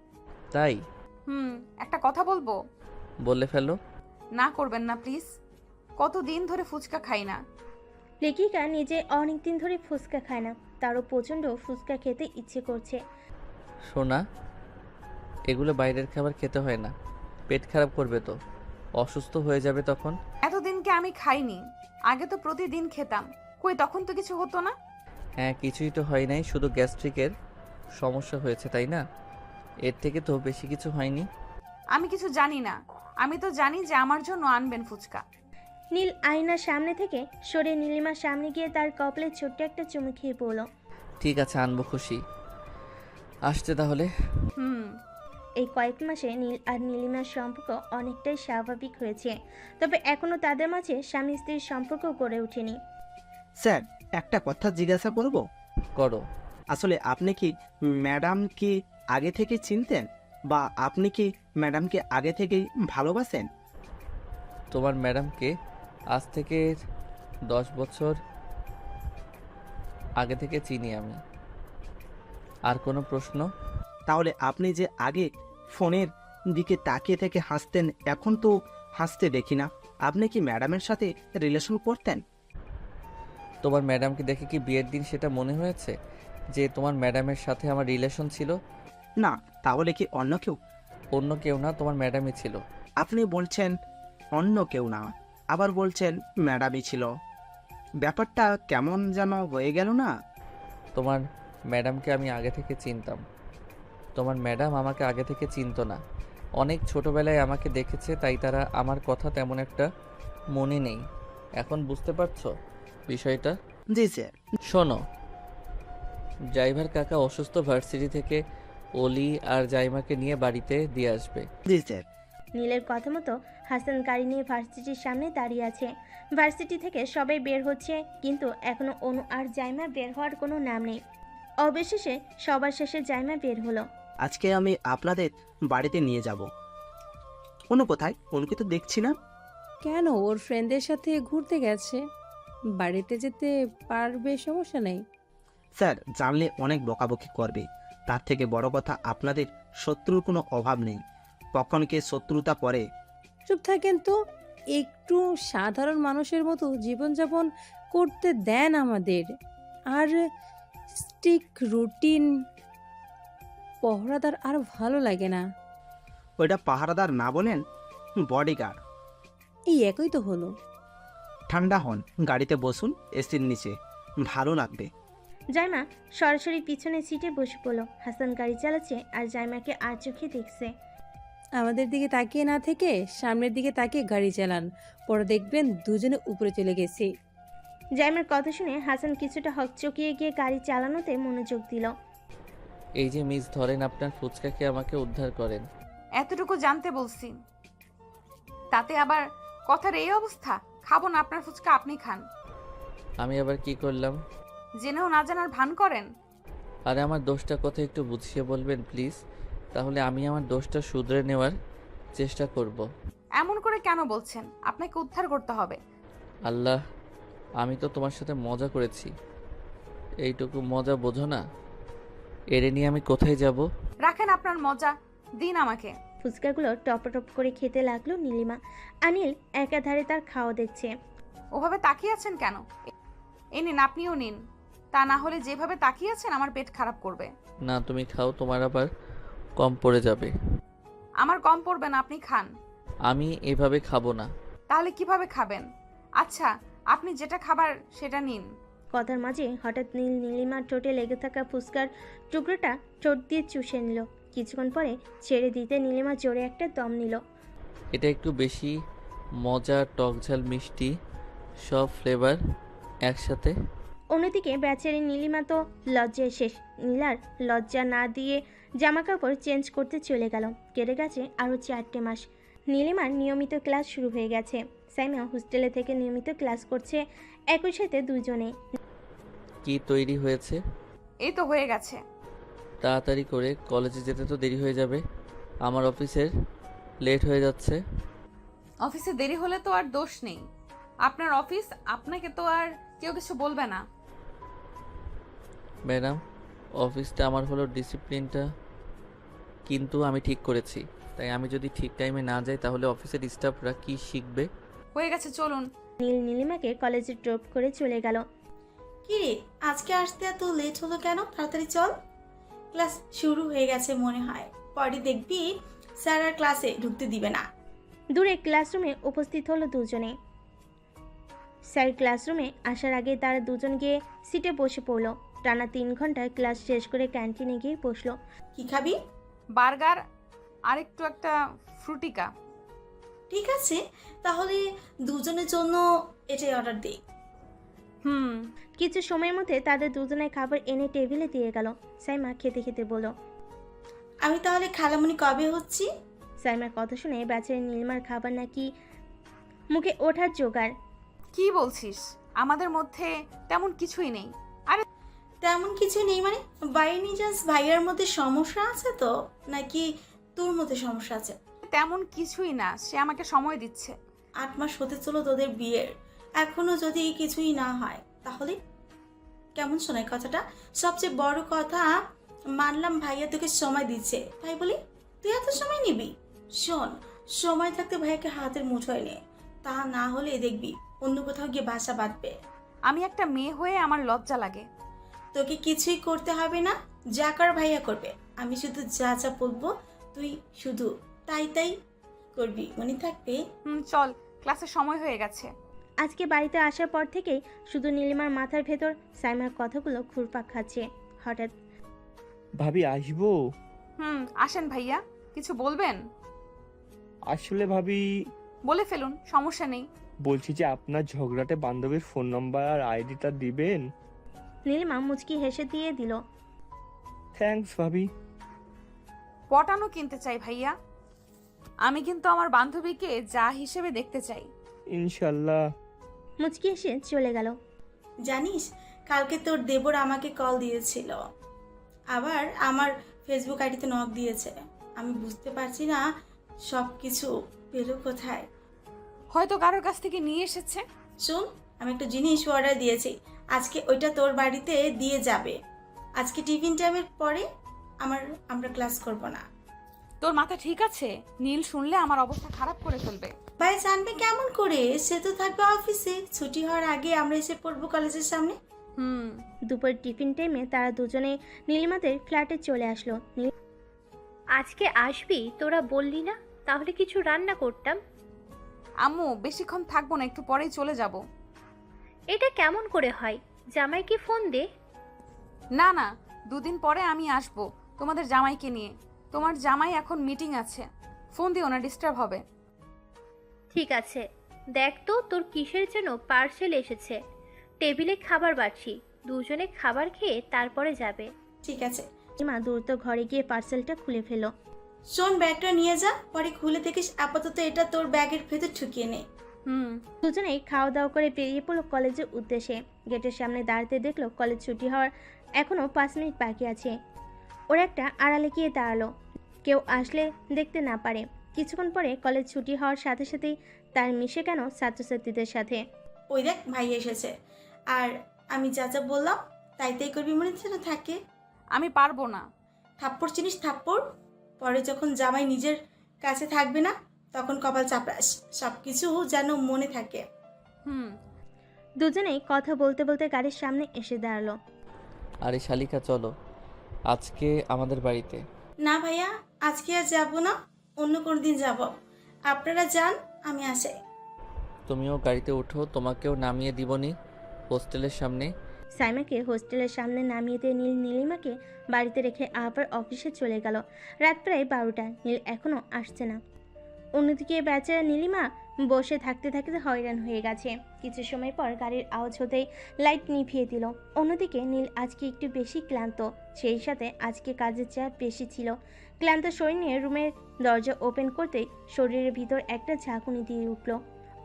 তাই? একটা কথা বলবো? বলে ফেলো। না করবেন না প্লিজ। কতদিন ধরে ফুচকা খাই না। লেখিকা নিজে অনেকদিন ধরে ফুচকা খায় না, তারও প্রচণ্ড ফুচকা খেতে ইচ্ছে করছে। সোনা, এগুলো বাইরের খাবার খেতে হয় না, পেট খারাপ করবে তো, অসুস্থ হয়ে যাবে তখন। এতদিনকে আমি খাইনি, আগে তো প্রতিদিন খেতাম। কই তখন তো কিছু হতো না। হ্যাঁ, কিছুই তো হয় নাই, শুধু গ্যাস্ট্রিকের সমস্যা হয়েছে, তাই না? এর থেকে তো বেশি কিছু হয়নি। আমি কিছু জানি না, আমি তো জানি যে আমার জন্য আনবেন ফুচকা। নীল আয়নার সামনে থেকে সরে নীলিমার সামনে গিয়ে তার কপালে ছোট্ট একটা চুমু খেয়ে পড়ল। ঠিক আছে, আনবো, খুশি। আসছে তাহলে। এই কয়েক মাসে নীল আর নীলিমার সম্পর্ক অনেকটাই স্বাভাবিক হয়েছে, তবে এখনো তাদের মাঝে স্বামী স্ত্রীর সম্পর্ক গড়ে ওঠেনি। স্যার, একটা কথা জিজ্ঞাসা করব? করো। আসলে আপনি কি ম্যাডাম কি আগে থেকে চিনতেন, বা আপনি কি ম্যাডামকে আগে থেকেই ভালোবাসেন? তোমার ম্যাডামকে আজ থেকে 10 বছর আগে থেকে চিনি আমি। আর কোনো প্রশ্ন? তাহলে আপনি যে আগে ফোনের দিকে তাকিয়ে থেকে হাসতেন, এখন তো হাসতে দেখি না। আপনি কি ম্যাডামের সাথে রিলেশন করতেন? তোমার ম্যাডামকে দেখে কি বিয়ের দিন সেটা মনে হয়েছে যে তোমার ম্যাডামের সাথে আমার রিলেশন ছিল? না, তাহলে কি অন্য কেউ? অন্য কেউ না, তোমার ম্যাডামই ছিল। আপনি বলছেন অন্য কেউ না, আবার বলছেন ম্যাডামই ছিল। ব্যাপারটা কেমন যেন হয়ে গেল না? তোমার ম্যাডামকে আমি আগে থেকে চিনতাম, তোমার ম্যাডাম আমাকে আগে থেকে চিনতো না। অনেক ছোটবেলায় আমাকে দেখেছে, তাই তারা আমার কথা তেমন একটা মনে নেই। এখন বুঝতে পারছো বিষয়টা? জি স্যার। শোনো, ড্রাইভার কাকা অসুস্থ, ভার্সিটি থেকে অলি আর জাইমাকে নিয়ে বাড়িতে দিয়ে আসবে। জি স্যার। নীলের কথা মতো হাসান গাড়ি নিয়ে ভার্সিটির সামনে দাঁড়িয়ে আছে। ভার্সিটি থেকে সবাই বের হচ্ছে, কিন্তু এখনো অনু আর জাইমা বের হওয়ার কোনো নাম নেই। অবশেষে সবার শেষে জাইমা বের হলো। আজকে আমি আপনাদের বাড়িতে নিয়ে যাব। অনু কোথায়? অনুকে তো দেখছি না। কেন? ওর ফ্রেন্ডদের সাথে ঘুরতে গেছে, বাড়িতে যেতে পারবে, সমস্যা নেই। স্যার, জানলে অনেক বকাবকি করবে। তার থেকে বড় কথা, আপনাদের শত্রুর কোনো অভাব নেই। কখন কে শত্রুতা করে। চুপ থাকেন তো, একটু সাধারণ মানুষের মতো জীবনযাপন করতে দেন আমাদের। আর স্টিক রুটিন পহরাদার আর ভালো লাগে না। ওইটা পাহারাদার না বলেন বডিগার্ড। এই একই তো হলো। ঠান্ডা হন, গাড়িতে বসুন, এসির নিচে, ভালো লাগবে। জাইমা সরাসরি পিছনের সিটে বসে পড়ল। হাসান গাড়ি চালাচ্ছে আর জাইমাকে আর চোখে দেখছে। আমাদের দিকে তাকিয়ে না থেকে সামনের দিকে তাকিয়ে গাড়ি চালান, পরে দেখবেন দুজনে উপরে চলে গেছি। জাইমার কথা শুনে হাসান কিছুটা হকচকিয়ে গিয়ে গাড়ি চালানোতে মনোযোগ দিল। এই যে মিস, ধরেন আপনার ফুচকাকে আমাকে উদ্ধার করেন। এতটুকু জানতে বলছি, তাতে আবার কথার এই অবস্থা? খাবো না আপনার ফুচকা, আপনি খান। আমি আবার কি করলাম? জেনেও না জানার ভান করেন। আরে আমার দোষটা কথা একটু বুঝিয়ে বলবেন প্লিজ, তাহলে আমি আমার দোষটা শুধরে নেওয়ার চেষ্টা করব। এমন করে কেন বলছেন? আপনাকে উদ্ধার করতে হবে। আল্লাহ, আমি তো তোমার সাথে মজা করেছি, এইটুকু মজা বোঝো না? এরে নিয়ে আমি কোথায় যাব? রাখেন আপনার মজা, দিন আমাকে। ফুচকাগুলো টপ করে খেতে লাগলো নীলিমা। অনিল একাধারে তার খাওয়া দেখছে। ওভাবে তাকিয়ে আছেন কেন? এই নিন, আপনিও নিন। তা না হলে যেভাবে তাকিয়ে আছেন আমার পেট খারাপ করবে। না তুমি খাও, তোমার আবার কম পড়ে যাবে। আমার কম পড়বে না, আপনি খান। আমি এভাবে খাবো না। তাহলে কিভাবে খাবেন? আচ্ছা, আপনি যেটা খাবার সেটা নিন। কথার মাঝে হঠাৎ নীলিমার ঠোঁটে লেগে থাকা ফুচকার টুকরোটা ঠোঁট দিয়ে চুষে নিল। কিছুক্ষণ পরে ছেড়ে দিতে নীলিমা জোরে একটা দম নিল। এটা একটু বেশি মজা, টক ঝাল মিষ্টি সব ফ্লেভার একসাথে। অন্যদিকে বেচারি নীলিমা তো লজ্জায় শেষ। নীলার লজ্জা না দিয়ে জামা কাপড় চেঞ্জ করতে চলে গেল। কেটে গেছে আরও 4টে মাস। নীলিমার নিয়মিত ক্লাস শুরু হয়ে গেছে। সাইমা হোস্টেলে থেকে নিয়মিত ক্লাস করছে, একই সাথে দুজনে। কি তৈরি হয়েছে? এই তো হয়ে গেছে। তাড়াতাড়ি করে, কলেজে যেতে তো দেরি হয়ে যাবে। আমার অফিসের লেট হয়ে যাচ্ছে। অফিসে দেরি হলে তো আর দোষ নেই, আপনার অফিস, আপনাকে তো আর কেউ কিছু বলবে না। ম্যাডাম, অফিসটা আমার হলো, ডিসিপ্লিনটা কিন্তু আমি ঠিক করেছি। তাই আমি যদি ঠিক টাইমে না যাই তাহলে অফিসের স্টাফরা কি শিখবে? হয়ে গেছে, চলুন। নীলিমাকে কলেজে ড্রপ করে চলে গেল। কি রে, আজকে আসতে এত লেট হলো কেন? তাড়াতাড়ি চল, ক্লাস শুরু হয়ে গেছে মনে হয়। পরে দেখবি স্যার আর ক্লাসে ঢুকতে দিবে না। দূরে ক্লাসরুমে উপস্থিত হলো দুজনে। স্যার ক্লাসরুমে আসার আগে তারা দুজন গিয়ে সিটে বসে পড়লো। টানা 3 ঘন্টায় ক্লাস শেষ করে ক্যান্টিনে গিয়ে বসলো। কি খাবি? বার্গার আর একটা ফ্রুটিকা। ঠিক আছে, তাহলে দুজনের জন্য এটাই অর্ডার দে। কিছু সময়ের মধ্যে তাদের দুজনের খাবার এনে টেবিলে দিয়ে গেল। সাইমা খেতে খেতে বলল, আমি তাহলে খালামণি কবে হচ্ছি? সাইমার কথা শুনে বেচারি নীলিমার খাবার নাকি মুখে ওঠার জোগাড়। কি বলছিস? আমাদের মধ্যে তেমন কিছুই নেই। আরে তেমন কিছু নেই মানে? বাই এনি চান্স ভাইয়ার মধ্যে সমস্যা আছে তো, নাকি তোর মধ্যে সমস্যা আছে? তেমন কিছুই না, সে আমাকে সময় দিচ্ছে। 8 মাস হতে চলো তোদের বিয়ের, এখনো যদি কিছুই না হয় তাহলে কেমন শোনায় কথাটা? সবচেয়ে বড় কথা, মানলাম ভাইয়া তোকে সময় দিচ্ছে, তাই বলি তুই এত সময় নিবি? শোন, সময় থাকতে ভাইয়াকে হাতের মুঠোয় নে, তা না হলে দেখবি অন্য কোথাও গিয়ে বাসা বাঁধবে। আমি একটা মেয়ে হয়ে আমার লজ্জা লাগে। তোকে কিছুই করতে হবে না, যা কর ভাইয়া করবে। আমি শুধু যা যা বলবো তুই শুধু তাই তাই করবি, মনে থাকবে? চল, ক্লাসের সময় হয়ে গেছে। আজকে বাড়িতে আসার পর থেকেই শুধু নীলিমার মাথার ভেতর সাইমার কথাগুলো ঘুরপাক খাচ্ছে। হঠাৎ, ভাবি আসবো? আসেন ভাইয়া, কিছু বলবেন? আসলে ভাবি, বলে ফেলুন, সমস্যা নেই। বলছি যে আপনার ঝগড়াটে বান্ধবীর ফোন নাম্বার আর আইডিটা দিবেন? নীলিমা মুচকি হেসে দিয়ে দিল। থ্যাঙ্কস ভাবি। পটানো কিনতে চাই ভাইয়া, আমি কিন্তু আমার বান্ধবীকে যা হিসেবে দেখতে চাই। ইনশাল্লাহ। মুচকি হেসে চলে গেল। জানিস, কালকে তোর দেবর আমাকে কল দিয়েছিল, আবার আমার ফেসবুক আইডিতে নক দিয়েছে। আমি বুঝতে পারছি না সব কিছু পেলো কোথায়। হয়তো কারোর কাছ থেকে নিয়ে এসেছে। শোন, আমি একটা জিনিস অর্ডার দিয়েছি, আজকে ওইটা তোর বাড়িতে দিয়ে যাবে। আজকে টিফিন টাইমের পরে আমরা ক্লাস করব না। তোর মাথা ঠিক আছে? নীল শুনলে আমার অবস্থা খারাপ করে ফেলবে। ভাই জানবে কেমন করে? সে তো থাকবে অফিসে, ছুটি হওয়ার আগে আমরা এসে পড়বো কলেজের সামনে। দুপুর টিফিন টাইমে তারা দুজনে নীলিমাদের ফ্ল্যাটে চলে আসলো। আজকে আসবি তোরা বললি না? তাহলে কিছু রান্না করতাম। আম্মু, বেশিক্ষণ থাকবো না, একটু পরেই চলে যাব। এটা কেমন করে হয়? জামাইকে ফোন দে। না না, 2 দিন পরে আমি আসবো তোমাদের জামাইকে নিয়ে। তোমার জামাই এখন মিটিং আছে, ফোন দিও না, ডিস্টার্ব হবে। ঠিক আছে, দেখ তো তোর কিসের যেন পার্সেল এসেছে। টেবিলে খাবার বাড়ছি, দুজনে খাবার খেয়ে তারপরে যাবে। ঠিক আছে। মা দ্রুত ঘরে গিয়ে পার্সেলটা খুলে ফেল। শোন, ব্যাগটা নিয়ে যা, পরে খুলে দেখিস। আপাতত এটা তোর ব্যাগের ভেতর ঢুকিয়ে নে। দুজনেই খাওয়া দাওয়া করে বেরিয়ে পড়লো কলেজের উদ্দেশ্যে। গেটের সামনে দাঁড়াতে দেখলো কলেজ ছুটি হওয়ার এখনো 5 মিনিট বাকি আছে। ওরা একটা আড়ালে গিয়ে দাঁড়ালো, কেউ আসলে দেখতে না পারে। কিছুক্ষণ পরে কলেজ ছুটি হওয়ার সাথে সাথেই তার মিশে কেন ছাত্রছাত্রীদের সাথে। ওই দেখ ভাই এসেছে, আর আমি যা যা বললাম তাই তাই করবি, মনে যেন থাকে। আমি পারবো না। থাপ্পড় চিনিস থাপ্পড়? পরে যখন জামাই নিজের কাছে থাকবে না তখন কপাল চাপড়াস, সব কিছু যেন মনে থাকে। দুজনেই কথা বলতে বলতে গাড়ির সামনে এসে দাঁড়ালো। আরে শালিকা, চলো আজকে আমাদের বাড়িতে। না ভাইয়া, আজকে আর যাবো না, অন্য কোনো দিন যাব। আপনারা যান, আমি আসি। তুমিও গাড়িতে উঠো, তোমাকেও নামিয়ে দিবনি হোস্টেলের সামনে। সাইমাকে হোস্টেলের সামনে নামিয়ে দিয়ে নীল নীলিমাকে বাড়িতে রেখে আবার অফিসে চলে গেল। রাত প্রায় 12টা, নীল এখনও আসছে না। অন্যদিকে বেচারা নীলিমা বসে থাকতে থাকতে হয়রান হয়ে গেছে। কিছু সময় পর গাড়ির আওয়াজ হতেই লাইট নিভিয়ে দিল। অন্যদিকে নীল আজকে একটু বেশি ক্লান্ত, সেই সাথে আজকে কাজের চাপ বেশি ছিল। ক্লান্ত শরীর নিয়ে রুমের দরজা ওপেন করতেই শরীরের ভিতর একটা ঝাঁকুনি দিয়ে উঠল।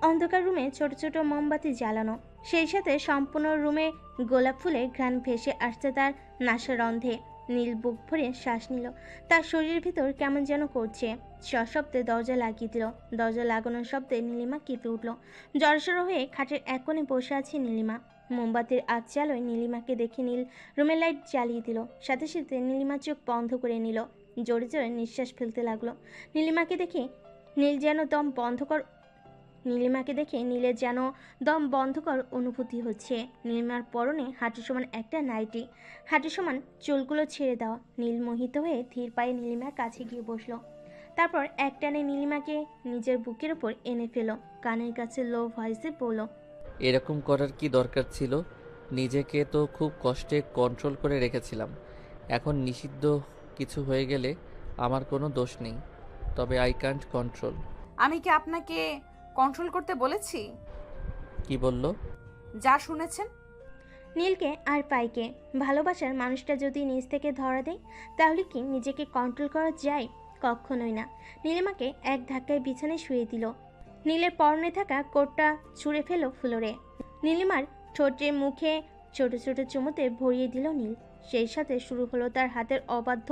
অন্ধকার রুমে ছোট ছোট মোমবাতি জ্বালানো, সেই সাথে সম্পূর্ণ রুমে গোলাপ ফুলে ঘ্রাণ ভেসে আসছে তার নাসারন্ধে। নীল বুক ভরে শ্বাস নিল, তার শরীরের ভিতর কেমন যেন করছে। সশব্দে দরজা লাগিয়ে দিল। দরজা লাগানোর শব্দে নীলিমা কেঁপে উঠল। জড়সড় হয়ে খাটের এক কোণে বসে আছে নীলিমা। মোমবাতির আঁচ আলোয় নীলিমাকে দেখে নীল রুমের লাইট জ্বালিয়ে দিল। সাথে সাথে নীলিমা চোখ বন্ধ করে নিল, জোরে জোরে নিঃশ্বাস ফেলতে লাগলো। নীলিমাকে দেখে নীলের যেন দম বন্ধকর অনুভূতি হচ্ছে। নীলিমার পরনে হাঁটু সমান একটা নাইটি, হাঁটু সমান চুলগুলো ছেড়ে দেওয়া। নীল মোহিত হয়ে ধীর পায়ে নীলিমার কাছে গিয়ে বসলো। তারপর একটানে নীলিমাকে নিজের বুকের উপর এনে ফেল, কানের কাছে লো ভয়েসে বলল, এরকম করার কি দরকার ছিল? নিজেকে তো খুব কষ্টে কন্ট্রোল করে রেখেছিলাম। এখন নিষিদ্ধ কিছু হয়ে গেলে আমার কোনো দোষ নেই, তবে আই ক্যান্ট কন্ট্রোল। আমি কি আপনাকে কন্ট্রোল করতে বলেছি? কি বললো? যা শুনেছেন। নীলকে আর পাইকে ভালোবাসার মানুষটা যদি নিজ থেকে ধরা দেয় তাহলে কি নিজেকে কন্ট্রোল করা যায়? কখনোই না। নীলিমাকে এক ধাক্কায় বিছানায় শুয়ে দিল। নীলের পরনে থাকা কোটটা ছুঁড়ে ফেলো ফ্লোরে। নীলিমার ঠোঁটে মুখে ছোট ছোট চুমুতে ভরিয়ে দিল নীল। সেই সাথে শুরু হলো তার হাতের অবাধ্য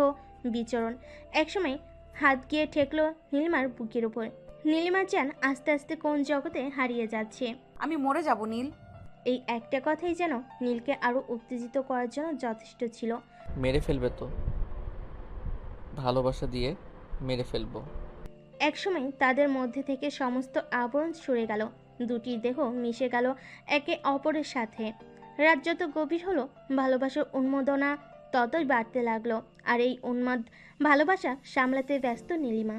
বিচরণ। একসময় হাত গিয়ে ঠেকলো নীলিমার বুকের উপর। নীলিমার চান আস্তে আস্তে কোন জগতে হারিয়ে যাচ্ছে। আমি মরে যাব নীল। এই একটা কথাই যেন নীলকে আরো উত্তেজিত করার জন্য যথেষ্ট ছিল। মেরে ফেলবে তো? ভালোবাসা দিয়ে মেরে ফেলবো। একসময় তাদের মধ্যে থেকে সমস্ত আবরণ সরে গেল। দুটি দেহ মিশে গেল একে অপরের সাথে। রাত যত গভীর হলো ভালোবাসার উন্মাদনা ততই বাড়তে লাগলো। আর এই উন্মাদ ভালোবাসা সামলাতে ব্যস্ত নীলিমা।